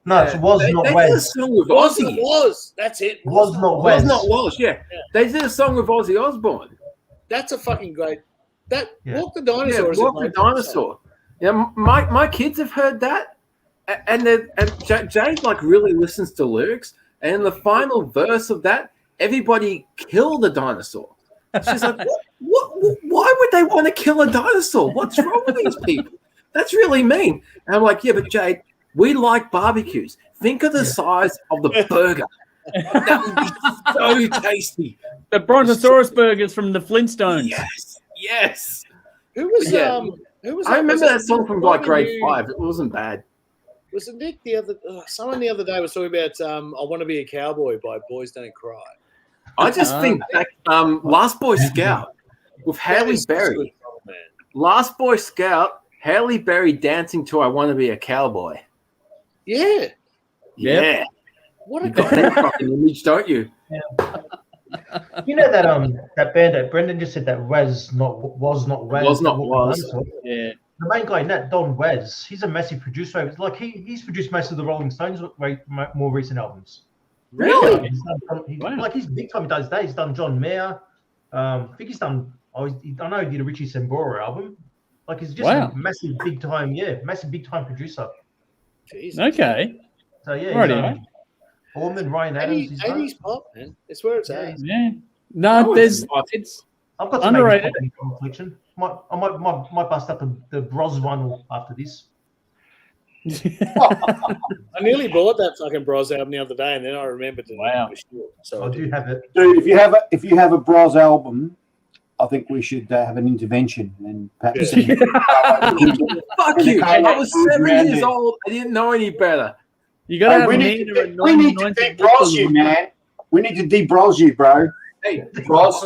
No, it was not They did a Wes. song with Was Ozzy. it was? That's it. Was not Wes. Was not was, yeah. They did a song with Ozzy Osbourne. That's a fucking great. That Yeah. Walk the Dinosaur. Yeah, is a Walk the great song. Dinosaur. Yeah, my kids have heard that, and Jade like really listens to lyrics. And in the final verse of that, everybody kill the dinosaur. She's like, what? Why would they want to kill a dinosaur? What's wrong with these people? That's really mean. And I'm like, yeah, but Jade, we like barbecues. Think of the size of the burger. That would be so tasty. The Brontosaurus burgers from the Flintstones. Yes. Who was Yeah. Who was? I remember that song from like grade who- 5. It wasn't bad. Was it Nick the other? Someone the other day was talking about "I Want to Be a Cowboy" by Boys Don't Cry. I just think back, Last Boy Scout with Halle Berry. Man. Last Boy Scout, Halle Berry dancing to "I Want to Be a Cowboy." Yeah. Yeah, What a you got that fucking image, don't you? You know that band that Brendan just said that was not Wes. Yeah. The main guy in that, Don Wes, he's a massive producer. It's like he's produced most of the Rolling Stones' more recent albums. Really? Like he's big time. He does that. He's done John Mayer. I think he's done. I know he did a Richie Sambora album. Like he's just a massive big time producer. Jesus. Okay. So yeah, Alrighty. Orman, Ryan Adams. 80s pop, man. It's where it's at. Yeah. No, there's it's I've got some underrated. collection. I might bust up the Bros vinyl after this. I nearly bought that fucking Bros album the other day, and then I remembered to for sure. So I do have it. Dude, if you have a Bros album, I think we should have an intervention and perhaps. Fuck you! I was 7 years old. I didn't know any better. You gotta have we need to debros you, man. We need to debros you, bro. Hey,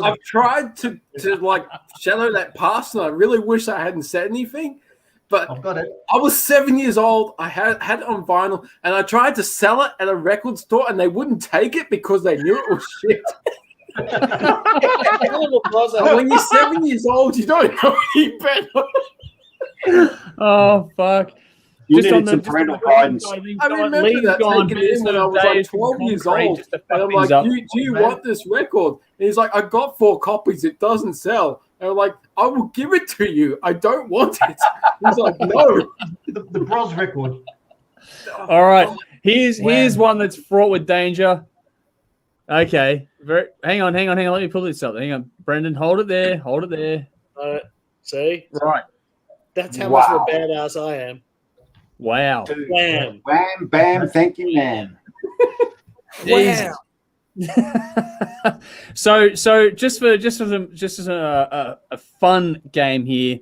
I've tried to like shadow that past, and I really wish I hadn't said anything. But I've got it. I was 7 years old. I had it on vinyl, and I tried to sell it at a record store, and they wouldn't take it because they knew it was shit. And when you're 7 years old, you don't know any better. Oh fuck! You needed some parental guidance. I remember that taking it in when I was like 12 years old. And I'm like, do you want this record? And he's like, I got 4 copies. It doesn't sell. And I'm like, I will give it to you. I don't want it. He's like, no. The Bros record. All right, here's one that's fraught with danger. Okay, hang on. Let me pull this up. Hang on, Brendan, hold it there. See, Right. That's how much of a badass I am. Wow. Bam. Bam, bam. Thank you, man. Wow. so just as a fun game here,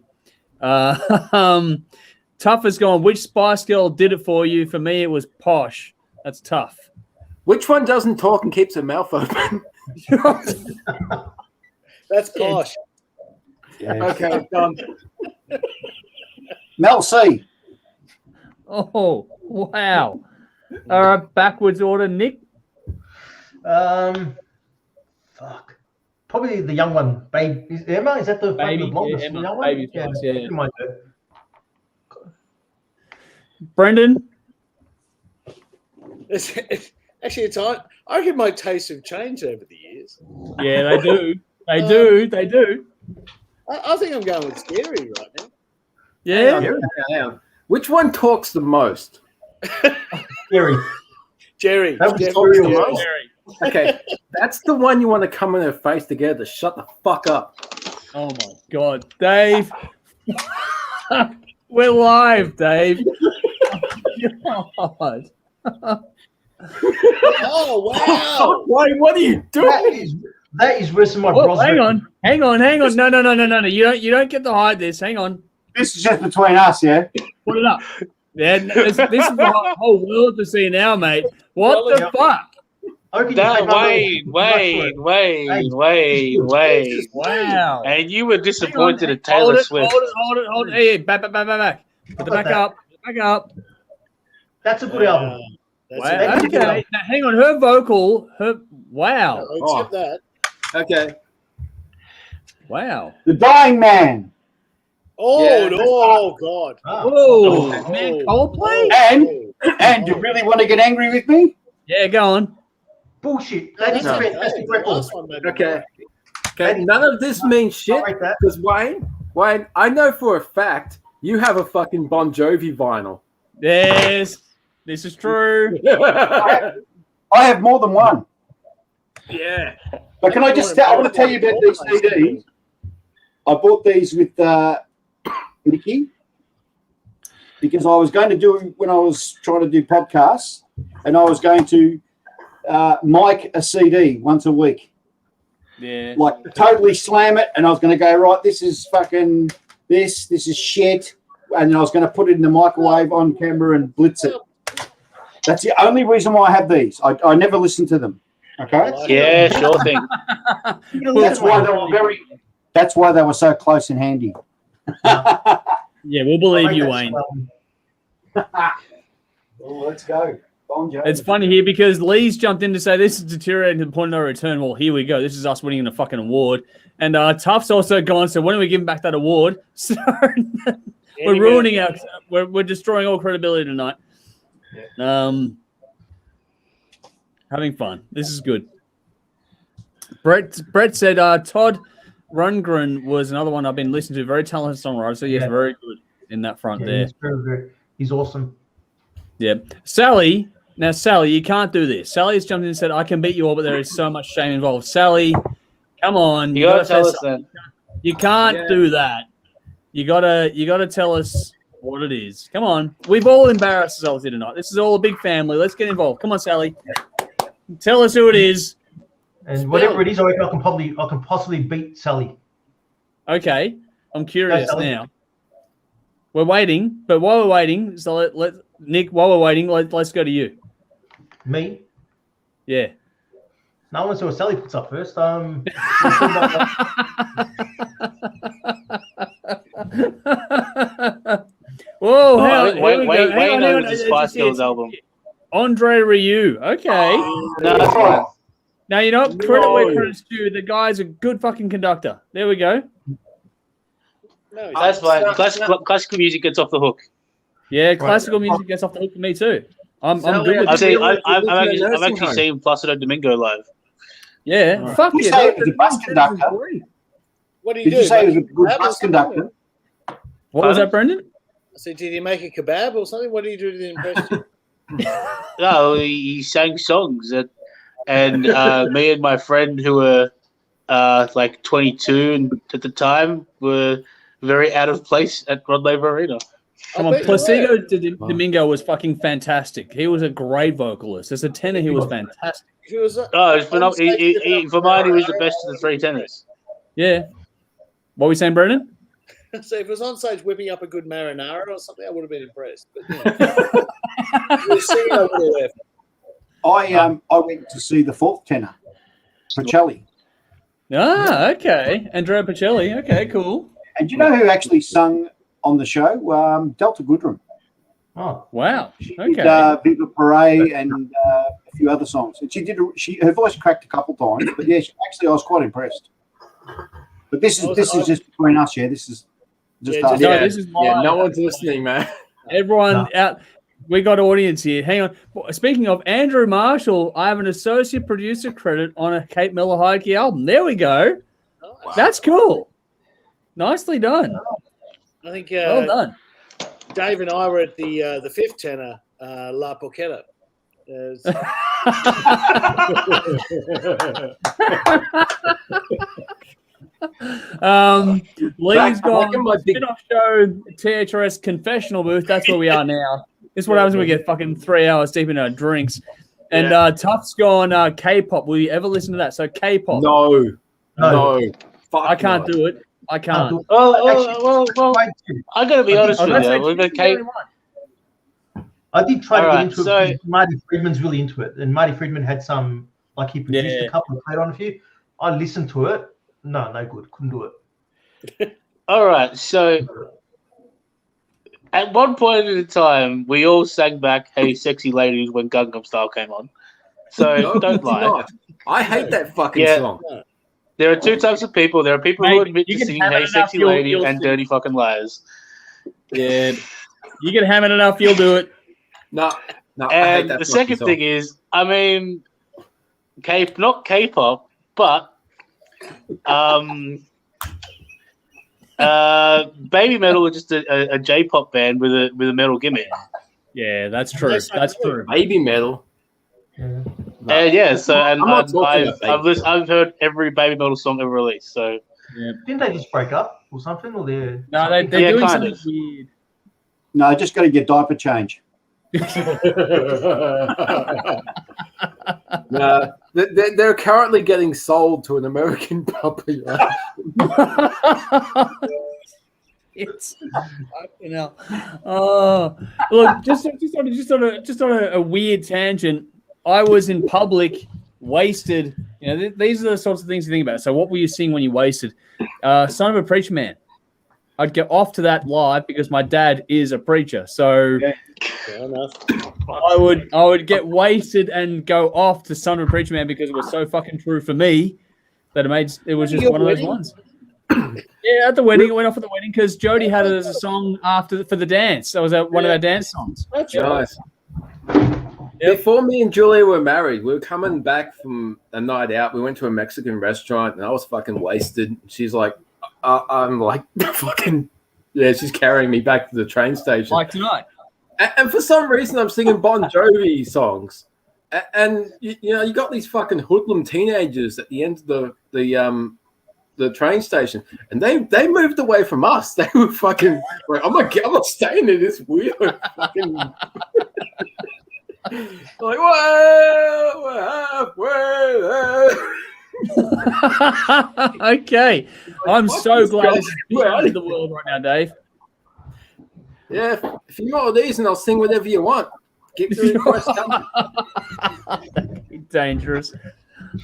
Tough has gone. Which Spice Girl did it for you? For me, it was Posh. That's tough. Which one doesn't talk and keeps her mouth open? That's Posh. Yeah. Okay, done. Mel C. Oh wow! All right, backwards order, Nick. Fuck. Probably the young one. Baby. Is Emma? Is that the Baby? blonde? Yeah, Emma. The young one? Baby Spice, yeah. Who might do? Brendan. Actually, it's I reckon my tastes have changed over the years. Yeah, they do. They do. I think I'm going with Scary right now. Yeah. Hang on. Which one talks the most? Jerry. Jerry. That was Jeffrey. Jerry. Okay, that's the one you want to come in her face together. Shut the fuck up. Oh my God, Dave. We're live, Dave. God. Oh wow! Why? What are you doing? That is worse than my Oh, Bros. hang on. No. You don't get to hide this. Hang on. This is just between us, yeah? Put it up. Yeah, this is the whole world to see now, mate. What the fuck? Wait. Wow. And you were disappointed at Taylor Hold it, Swift. Hold it. Hey, back. Put the back up. Back up. That's a good album. Wow. Okay. Now, hang on. Her vocal. Wow. Except that. Okay. Wow. The Dying Man. Oh, Yeah, no, oh God. Oh, man, Coldplay? And And you really want to get angry with me? Yeah, go on. Bullshit. That is a fantastic record. Last one, maybe. Okay. Okay, none of this means shit Like that. because Wayne, I know for a fact you have a fucking Bon Jovi vinyl. Yes, this is true. I have more than one. Yeah. But can I just I want to tell you about these CDs. I bought these with Nikki because I was going to do when I was trying to do podcasts, and I was going to mic a CD once a week. Yeah. Like totally slam it, and I was going to go, right, this is fucking this is shit, and then I was going to put it in the microwave on camera and blitz it. That's the only reason why I have these. I never listen to them. Okay. Yeah, sure thing. That's why they were That's why they were so close and handy. Yeah, we'll believe you, Wayne. Well, let's go. Bon Jovi. It's funny here because Lee's jumped in to say this is deteriorating to the point of no return. Well, here we go. This is us winning a fucking award. And Tuff's also gone, so when are we giving back that award? So we're ruining our we're destroying all credibility tonight. Having fun. This is good. Brett said Todd Rundgren was another one I've been listening to. Very talented songwriter. So yes, very good in that front there. He's very good. He's awesome. Yeah. Sally, you can't do this. Sally has jumped in and said, I can beat you all, but there is so much shame involved. Sally, come on. You gotta tell us then. You can't do that. You gotta tell us what it is. Come on. We've all embarrassed ourselves here tonight. This is all a big family. Let's get involved. Come on, Sally. Tell us who it is. And whatever it is, I reckon I can possibly beat Sally. Okay. I'm curious now. We're waiting, but while we're waiting, so let Nick, while we're waiting, let's go to you. Me? Yeah. No, I want to see what Sally puts up first. Whoa, Wayne owns the Spice Girls album. Andre Ryu. Okay. No, that's fine. Now, you know what? Credit where credit's due. The guy's a good fucking conductor. There we go. No, That's fine. Classical music gets off the hook. Yeah, classical music gets off the hook for me too. I'm good with I've actually seen Placido Domingo live. Yeah, Right. fuck You yeah. say it was a bus conductor? What do you Did do? you say it was a Make good kebab or bus something? conductor? What was that, Brendan? I said, did you make a kebab or something? What do you do to impress you? No, he sang songs and me and my friend who were like 22 and at the time were very out of place at Rod Laver Arena. Come on, Placido Domingo was fucking fantastic. He was a great vocalist. As a tenor, he was fantastic. He was, for mine, he was the best of the three tenors. Yeah. What were we saying, Brendan? So if it was on stage whipping up a good marinara or something, I would have been impressed. But yeah. He was singing over the left. I went to see the fourth tenor, Pacelli. Ah, okay. Andrea Pacelli. Okay, cool. And do you know who actually sung on the show? Delta Goodrum. Oh, wow. She Okay. did Viva Parade and a few other songs. And her voice cracked a couple times, but yeah, I was quite impressed. But this is just between us, yeah. This is just us. No, this is no one's listening, man. Everyone out. We got audience here. Hang on. Speaking of Andrew Marshall, I have an associate producer credit on a Kate Miller Heidke album. There we go. Wow. That's cool. Nicely done. I think Well done. Dave and I were at the fifth tenor, La Poqueta. Lee's gone. Spin-off show, THRS confessional booth. That's where we are now. This is what happens when we get fucking 3 hours deep in our drinks. And Tuff's gone K-pop. Will you ever listen to that? So K-pop. No. Fuck I can't do it. I can't. Well, I got to be honest with you. We've got Kate. I did try to get into so- it because Marty Friedman's really into it. And Marty Friedman had some, like he produced a couple and played on a few. I listened to it. No good. Couldn't do it. All right, so at one point in time, we all sang back "Hey, Sexy Ladies" when Gangnam Style came on. So don't lie. I hate that fucking song. There are two types of people. There are people who admit to singing "Hey, Sexy Lady" and dirty fucking liars. Yeah, you can ham it enough, you'll do it. No. I hate And that the fucking second song. thing is, I mean, not K-pop, but Baby Metal is just a J-pop band with a metal gimmick. Yeah, that's true. That's true. Baby Metal. Yeah. And I'm not talking about Baby I've heard every Baby Metal song ever released. So Didn't they just break up or something? Or they're No, they're Yeah, doing kind something of. weird. No, just got to get diaper change. No, they're currently getting sold to an American puppy. It's fucking hell. Oh, look, just on a weird tangent. I was in public, wasted. You know, these are the sorts of things you think about. So, what were you seeing when you wasted? Son of a Preacher Man. I'd get off to that live because my dad is a preacher. So Fair enough. I would get wasted and go off to Son of a Preacher Man because it was so fucking true for me that it was just one of those ones. Yeah, at the wedding, it went off at the wedding because Jody had it as a song for the dance. That was one of our dance songs. That's right. Nice. Before me and Julia were married, we were coming back from a night out. We went to a Mexican restaurant, and I was fucking wasted. She's like, I'm like, fucking, yeah, she's carrying me back to the train station. Like tonight. And for some reason, I'm singing Bon Jovi songs. And you know, you got these fucking hoodlum teenagers at the end of the train station, and they moved away from us. They were fucking like, I'm not staying in this weird fucking like, whoa, we're halfway there. Okay, I'm so glad this is out of the world right now, Dave. Yeah, if you know these, and I'll sing whatever you want. Keep the request coming. Dangerous.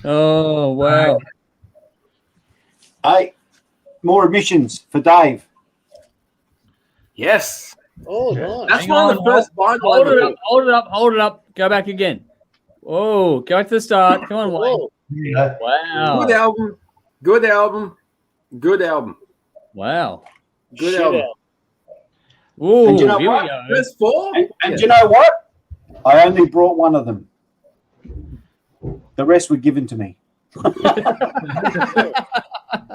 Oh wow. Hey, more admissions for Dave. Yes. Oh, nice. That's one of the first blind Hold it up. Go back again. Whoa, go back to the start. Come on, Wayne. Yeah. Wow. Good album. Wow. Good album. Ooh, And you know here what? we go. First four. And you know what? I only brought one of them. The rest were given to me. And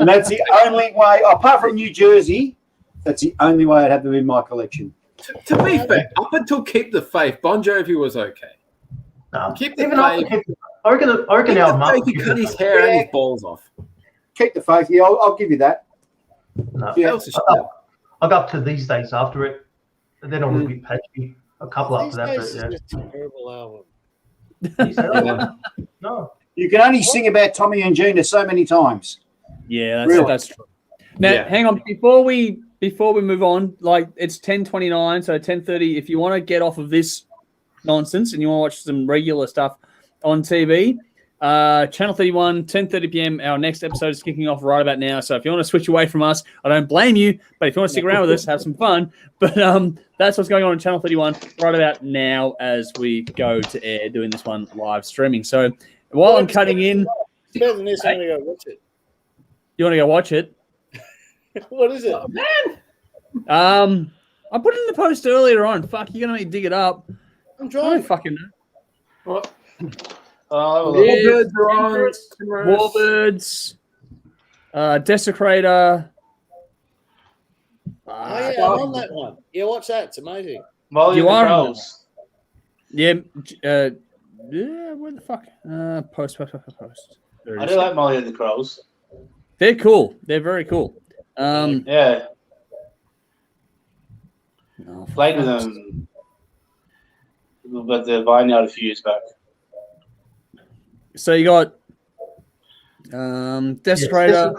that's the only way, apart from New Jersey, that's the only way I'd have them in my collection. To be fair, up until Keep the Faith, Bon Jovi was okay. No, Keep the even Faith. I reckon Keep album the up. Faith, he cut his hair and his balls off. Keep the faith. Yeah, I'll give you that. No, Yeah. That was a shit. I got up to These Days after it, and then I was a bit patchy. A couple These after that, days but is just a terrible album. yeah. These Days, no. You can only sing about Tommy and Gina so many times. Yeah, Really? that's true. Now, Yeah. hang on. Before we move on, like it's 10:29, so 10:30. If you want to get off of this nonsense and you want to watch some regular stuff on TV, Channel 31, 10:30 p.m. Our next episode is kicking off right about now. So if you want to switch away from us, I don't blame you. But if you want to stick around with us, have some fun. But that's what's going on Channel 31 right about now as we go to air doing this one live streaming. So while I'm cutting in, It's better than this. I'm going to go watch it. you want to go watch it? What is it? I put it in the post earlier on. Fuck, you're gonna dig it up. I'm I don't driving. fucking know. What? Warbirds are on. Warbirds, Desecrator. Oh, yeah, I'm on that one. Yeah, watch that. It's amazing. Molly You and the are on Crows. Yeah, where the fuck? Post. There it I is. do like Molly and the Crows. They're cool. They're very cool. Yeah, Oh, played with them, but the Vineyard a few years back. So you got Desecrator,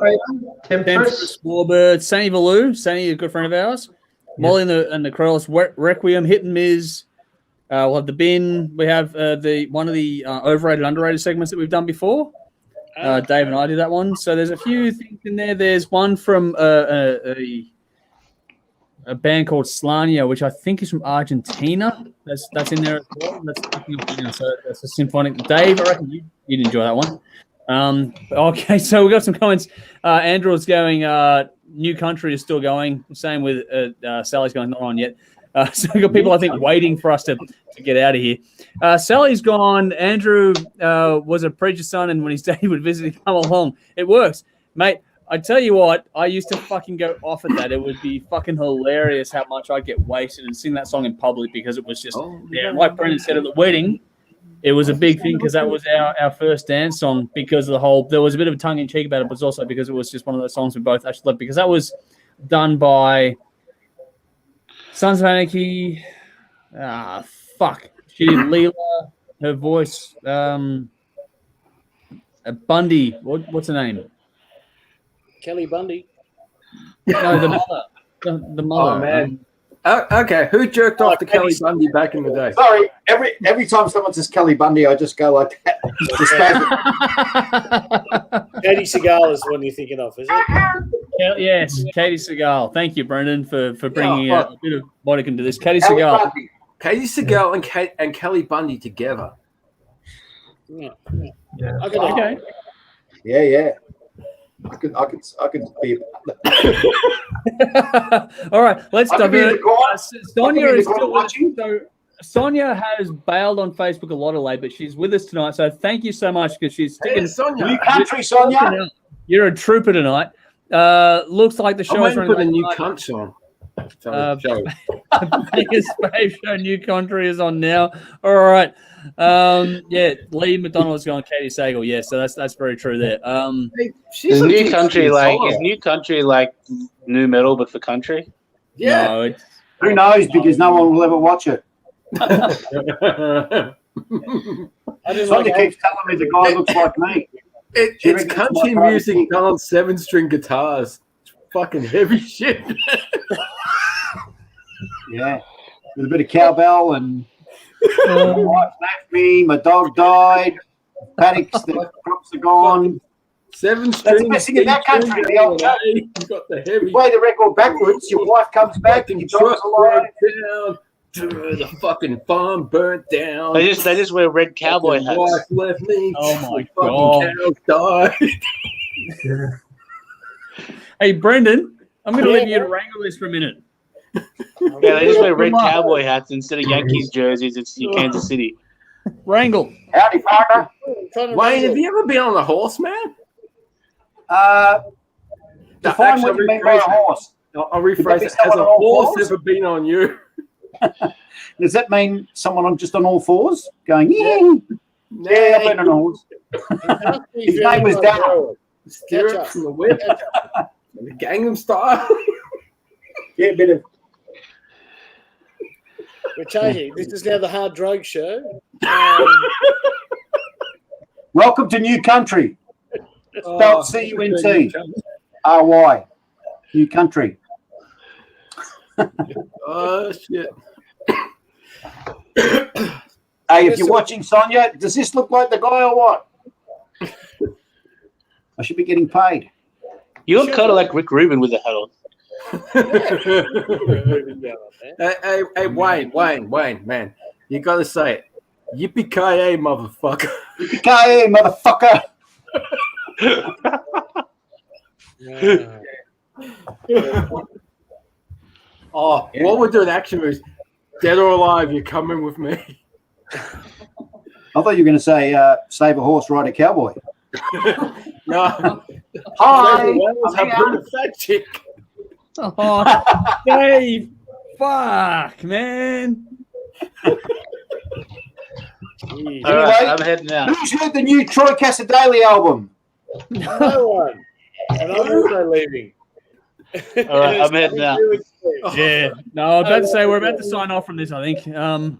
Temptress. Temptress, Warbird, Sandy Valou. Sandy, a good friend of ours. Molly and the Crows, Requiem, Hit and Miss. We'll have the bin. We have one of the overrated, underrated segments that we've done before. Dave and I did that one. So there's a few things in there. There's one from a band called Slania, which I think is from Argentina. That's in there as well. So that's a symphonic. Dave, I reckon you'd enjoy that one. Okay, so we got some comments. Andrew's going. New Country is still going. Same with Sally's going, not on yet. So we've got people, I think, waiting for us to get out of here. Sally's gone. Andrew was a preacher's son, and when his daddy would visit, he'd come along. It works. Mate, I tell you what, I used to fucking go off at that. It would be fucking hilarious how much I'd get wasted and sing that song in public because it was just, like Brendan said at the wedding, it was a big thing because that was our first dance song because of the whole, there was a bit of a tongue-in-cheek about it, but it's also because it was just one of those songs we both actually loved because that was done by Sons of Anarchy. Fuck. She did Leela, her voice, Bundy, what's her name? Kelly Bundy. No, the mother. The mother. Oh, man. Okay, who jerked off to Kelly Bundy back in the day? Sorry, every time someone says Kelly Bundy, I just go like that. Katie Seagal is the one you're thinking of, is it? Yes, Katie Seagal. Thank you, Brendan, for bringing a bit of modicum to this. Katie Seagal. Katie Seagal and Kelly Bundy together. Yeah. Okay. Yeah. I could be. All right, let's dive in. Sonia is still watching. So Sonia has bailed on Facebook a lot of late, but she's with us tonight. So thank you so much because she's sticking. Sonia. New country, Sonia. You're a trooper tonight. Looks like the I'm show's waiting for the running. new country on. Biggest Fave Show New Country is on now. All right. Lee McDonald's going Katie Sagal. Yeah, so that's very true there. Is new country like new metal but for country? Yeah. No, Who knows? Because no one will ever watch it. Sonia keeps telling me the guy looks like me. It's country music done on 7-string guitars. It's fucking heavy shit. Yeah, with a bit of cowbell and my wife left me, my dog died, paddocks, the crops are gone. 7 That's strings. missing in that country. The old joke. You got the heavy. You play the record backwards, your wife comes back and your dog's alive. Down. The fucking farm burnt down. They just wear red cowboy My wife hats. left me. Oh my Fucking cows died. Hey, Brendan, I'm going to leave you to wrangle this for a minute. Yeah, they just wear red cowboy hats instead of Yankees jerseys. It's Kansas City. Wrangle. Howdy, partner. Wayne, have you ever been on a horse, man? Define what you mean by a horse. I'll rephrase it. Has someone a on all horse fours? ever been on you? Does that mean someone just on all fours going, yeah, I've been on a horse. His name was Darryl. Steer it from the whip. The Gangnam Style. Yeah, a bit of. We're changing. This is now the Hard Drug Show. Welcome to New Country. Spelled CUNTRY. New Country. Oh, shit. Hey, if you're watching, Sonia, does this look like the guy or what? I should be getting paid. You look kind of like Rick Rubin with the hat on. Hey, Wayne, man. You got to say it. Yippee-ki-yay, motherfucker. Yippee-ki-yay, motherfucker. Oh, what we're doing action moves. Dead or alive, you're coming with me. I thought you were going to say save a horse, ride a cowboy. No. Hi. I'm a fat chick. Oh, Dave. Fuck, man. Anyway, I'm heading out. Who's heard the new Troy Casadale album? No one. And I'm also leaving. All right, I'm heading out. Yeah. No, I was about to say we're about to sign off from this, I think. Hang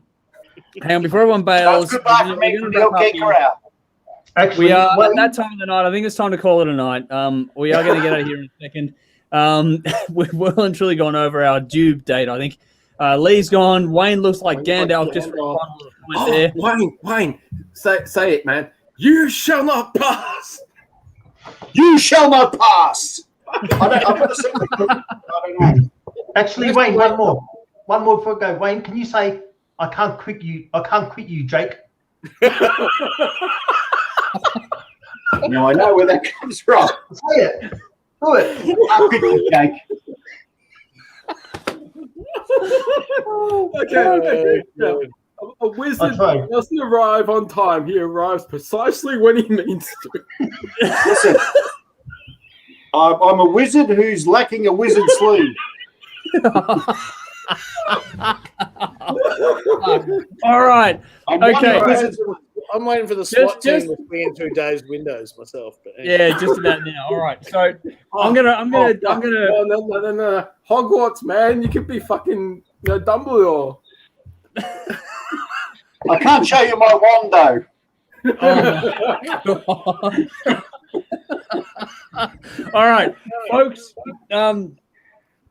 on, before everyone bails. Goodbye from me from the OK Corral. Actually, We are at that time of the night. I think it's time to call it a night. We are going to get out of here in a second. We've well and truly gone over our due date, I think. Lee's gone. Wayne looks like Gandalf just for a final little point there. Wayne, say it, man. You shall not pass. You shall not pass. I'm going to sing the I don't know. Actually, Wayne, one more before I go. Wayne, can you say I can't quit you, Jake? No, I know where that comes from. Say it. Do it. I'll quit you, Jake. Okay. Yeah. A wizard doesn't arrive on time. He arrives precisely when he means to. Listen, I'm a wizard who's lacking a wizard sleeve. All right. Okay. I'm waiting for the SWAT team to swing through Dave's windows myself. But anyway. Yeah, just about now. All right. So I'm gonna. No. Hogwarts, man. You could be fucking Dumbledore. I can't show you my wand though. Oh my God. All right, folks.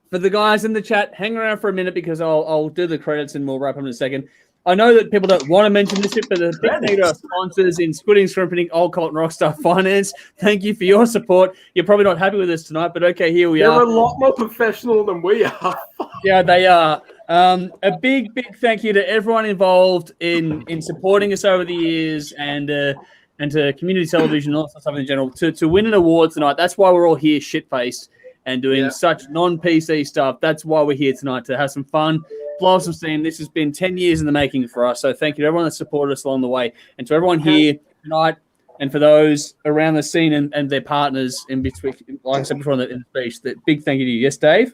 For the guys in the chat, hang around for a minute because I'll do the credits and we'll wrap up in a second. I know that people don't want to mention this, but the big thank you to our sponsors in Squitting, Scrimping, Old Cult, and Rockstar Finance. Thank you for your support. You're probably not happy with us tonight, but okay, here we are. They're a lot more professional than we are. Yeah, they are. A big thank you to everyone involved in supporting us over the years and to community television and all that stuff in general. To win an award tonight, that's why we're all here shit-faced and doing such non-PC stuff. That's why we're here tonight, to have some fun, blow off some steam. This has been 10 years in the making for us, so thank you to everyone that supported us along the way. And to everyone here tonight, and for those around the scene and their partners in between, like I said before in the speech, that big thank you to you. Yes, Dave?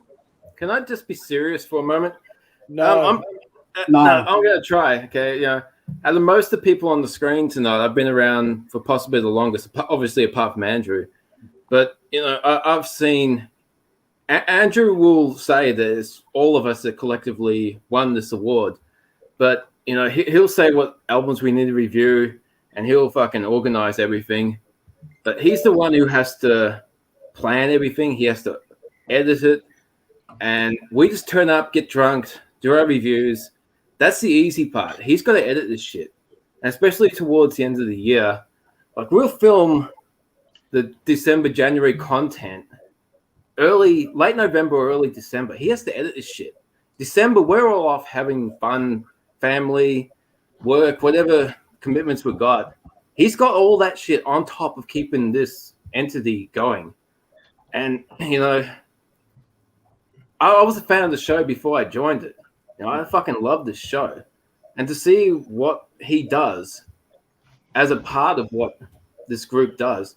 Can I just be serious for a moment? No. I'm going to try, okay? Yeah. Out of most of the people on the screen tonight, I've been around for possibly the longest, obviously apart from Andrew. But, I've seen... Andrew will say that all of us that collectively won this award. But, he'll say what albums we need to review, and he'll fucking organize everything. But he's the one who has to plan everything. He has to edit it. And we just turn up, get drunk, do our reviews. That's the easy part. He's got to edit this shit. And especially towards the end of the year. Like, we'll film the December, January content late November or early December. He has to edit this shit. December, we're all off having fun, family, work, whatever commitments we got. He's got all that shit on top of keeping this entity going. And, I was a fan of the show before I joined it. I fucking love this show. And to see what he does as a part of what this group does,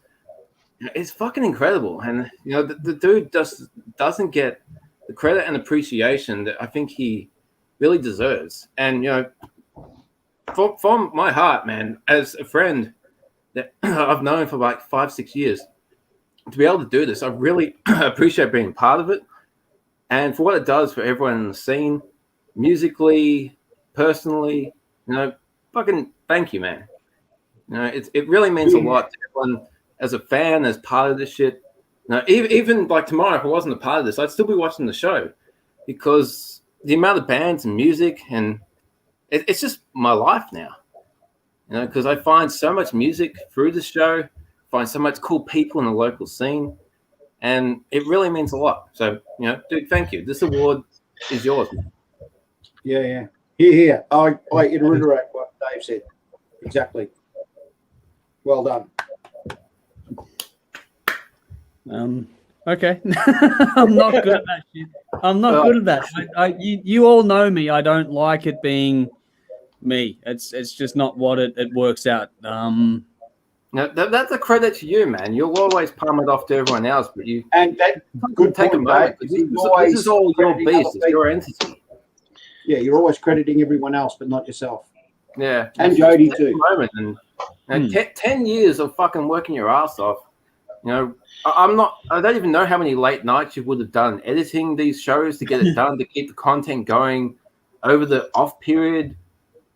it's fucking incredible. And, the dude just doesn't get the credit and appreciation that I think he really deserves. And, from my heart, man, as a friend that I've known for like 5-6 years, to be able to do this, I really appreciate being part of it. And for what it does for everyone in the scene, musically, personally, fucking thank you, man. It really means a lot to everyone as a fan, as part of this shit. Even like tomorrow, if I wasn't a part of this, I'd still be watching the show because the amount of bands and music, and it's just my life now. Because I find so much music through the show, find so much cool people in the local scene, and it really means a lot. So, dude, thank you. This award is yours, man. Yeah. Here. I reiterate what Dave said. Exactly. Well done. Okay. I'm not good at that shit. I'm not good at that. You all know me. I don't like it being me. It's just not what it works out. Now, that's a credit to you, man. You'll always palm it off to everyone else, but you and that good take a moment. This is all your beast. It's your entity. Yeah, you're always crediting everyone else, but not yourself. Yeah, and Jody too. Moment and 10 years of fucking working your ass off. I don't even know how many late nights you would have done editing these shows to get it done, to keep the content going over the off period.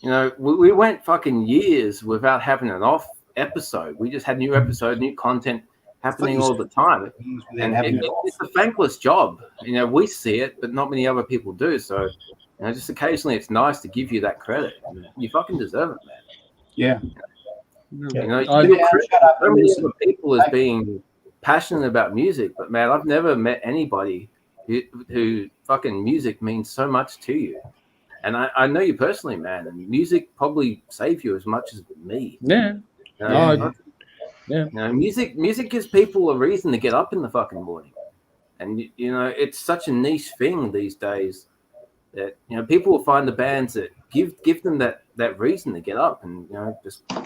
We went fucking years without having an off episode. We just had new episode, new content happening all the time. And it's a thankless job. We see it, but not many other people do. So, just occasionally it's nice to give you that credit. You fucking deserve it, man. Yeah. You credit so many other people as being passionate about music, but man, I've never met anybody who fucking music means so much to you. And I know you personally, man, and music probably saved you as much as me. Yeah. Music gives people a reason to get up in the fucking morning. And, it's such a niche thing these days that people will find the bands that give them that reason to get up and just take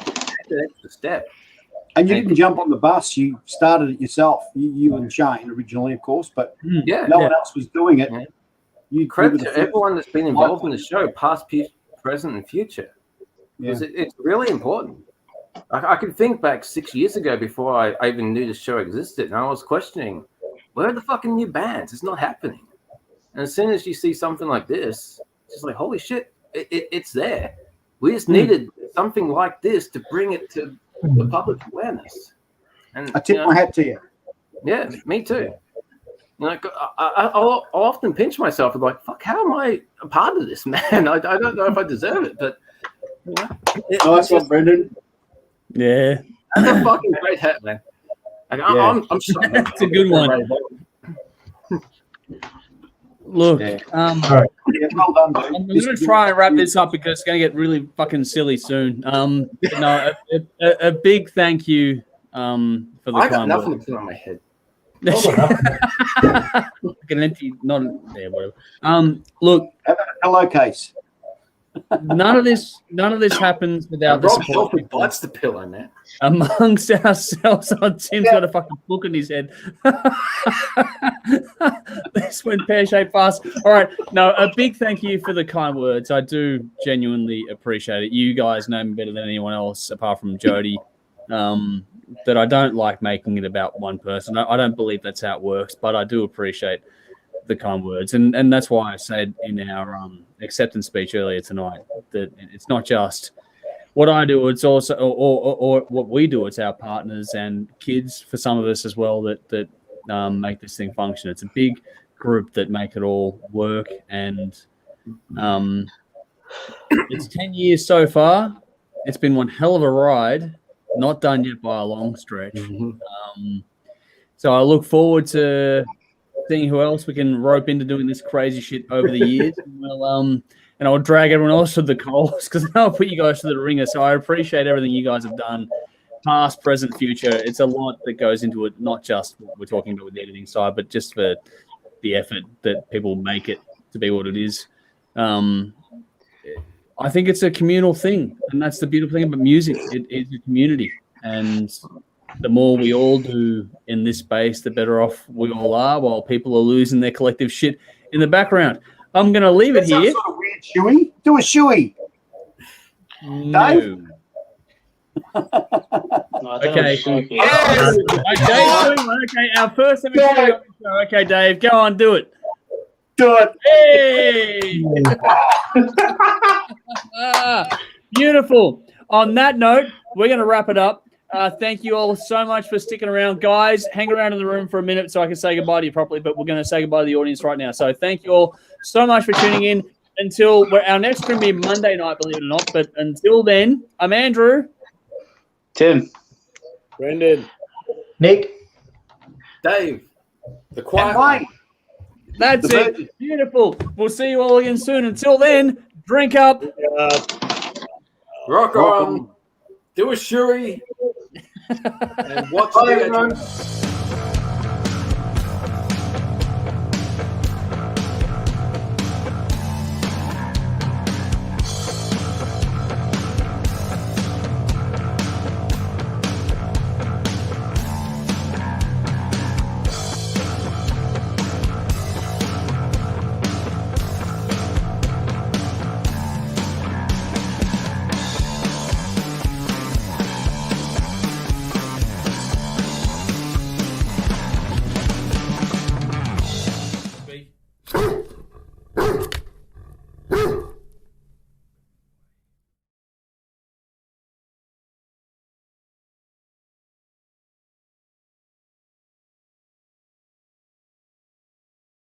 that extra step. And you didn't jump on the bus; you started it yourself. You and Shane originally, of course, but no one else was doing it. Yeah. You credit to everyone that's been involved in the show, past, present, and future, because it's really important. I can think back 6 years ago before I even knew the show existed, and I was questioning, where are the fucking new bands? It's not happening. And as soon as you see something like this, it's just like, holy shit, it's there. We just needed something like this to bring it to the public awareness. And I tip my hat to you. Yeah, me too. I'll often pinch myself and like, fuck, how am I a part of this, man? I don't know if I deserve it, but nice one, Brendan. Yeah, that's a fucking great hat, man. I'm that's a good one. Look, well done, dude. I'm going to try and wrap this up because it's going to get really fucking silly soon. A big thank you for the I got nothing to put on my head. Like an empty, not there, whatever. Look, hello case. None of this happens without the support. Rob bites the pillow, man. Amongst ourselves, Tim's got a fucking book in his head. This went pear-shaped fast. All right, no, a big thank you for the kind words. I do genuinely appreciate it. You guys know me better than anyone else, apart from Jody. That I don't like making it about one person. I don't believe that's how it works, but I do appreciate the kind words, and that's why I said in our acceptance speech earlier tonight that it's not just what I do; it's also or what we do. It's our partners and kids for some of us as well that make this thing function. It's a big group that make it all work, and it's 10 years so far. It's been one hell of a ride. Not done yet by a long stretch. So I look forward to seeing who else we can rope into doing this crazy shit over the years. And I'll drag everyone else to the coals because I'll put you guys to the ringer. So I appreciate everything you guys have done, past, present, future. It's a lot that goes into it, not just what we're talking about with the editing side, but just for the effort that people make it to be what it is. I think it's a communal thing, and that's the beautiful thing about music. It is a community, and the more we all do in this space, the better off we all are, while people are losing their collective shit in the background. I'm going to leave it here. Sort of weird shoey. Do a shoey. No. Okay. Okay, our first ever show. Okay, Dave, go on, do it. Do it. Hey! Beautiful. On that note, we're going to wrap it up. Thank you all so much for sticking around. Guys, hang around in the room for a minute so I can say goodbye to you properly, but we're going to say goodbye to the audience right now. So thank you all so much for tuning in. Until our next stream will be Monday night, believe it or not. But until then, I'm Andrew. Tim. Brendan. Nick. Dave. The quiet Wayne. That's it. Beautiful. We'll see you all again soon. Until then, drink up. Rock on. Do a shuri. And watch the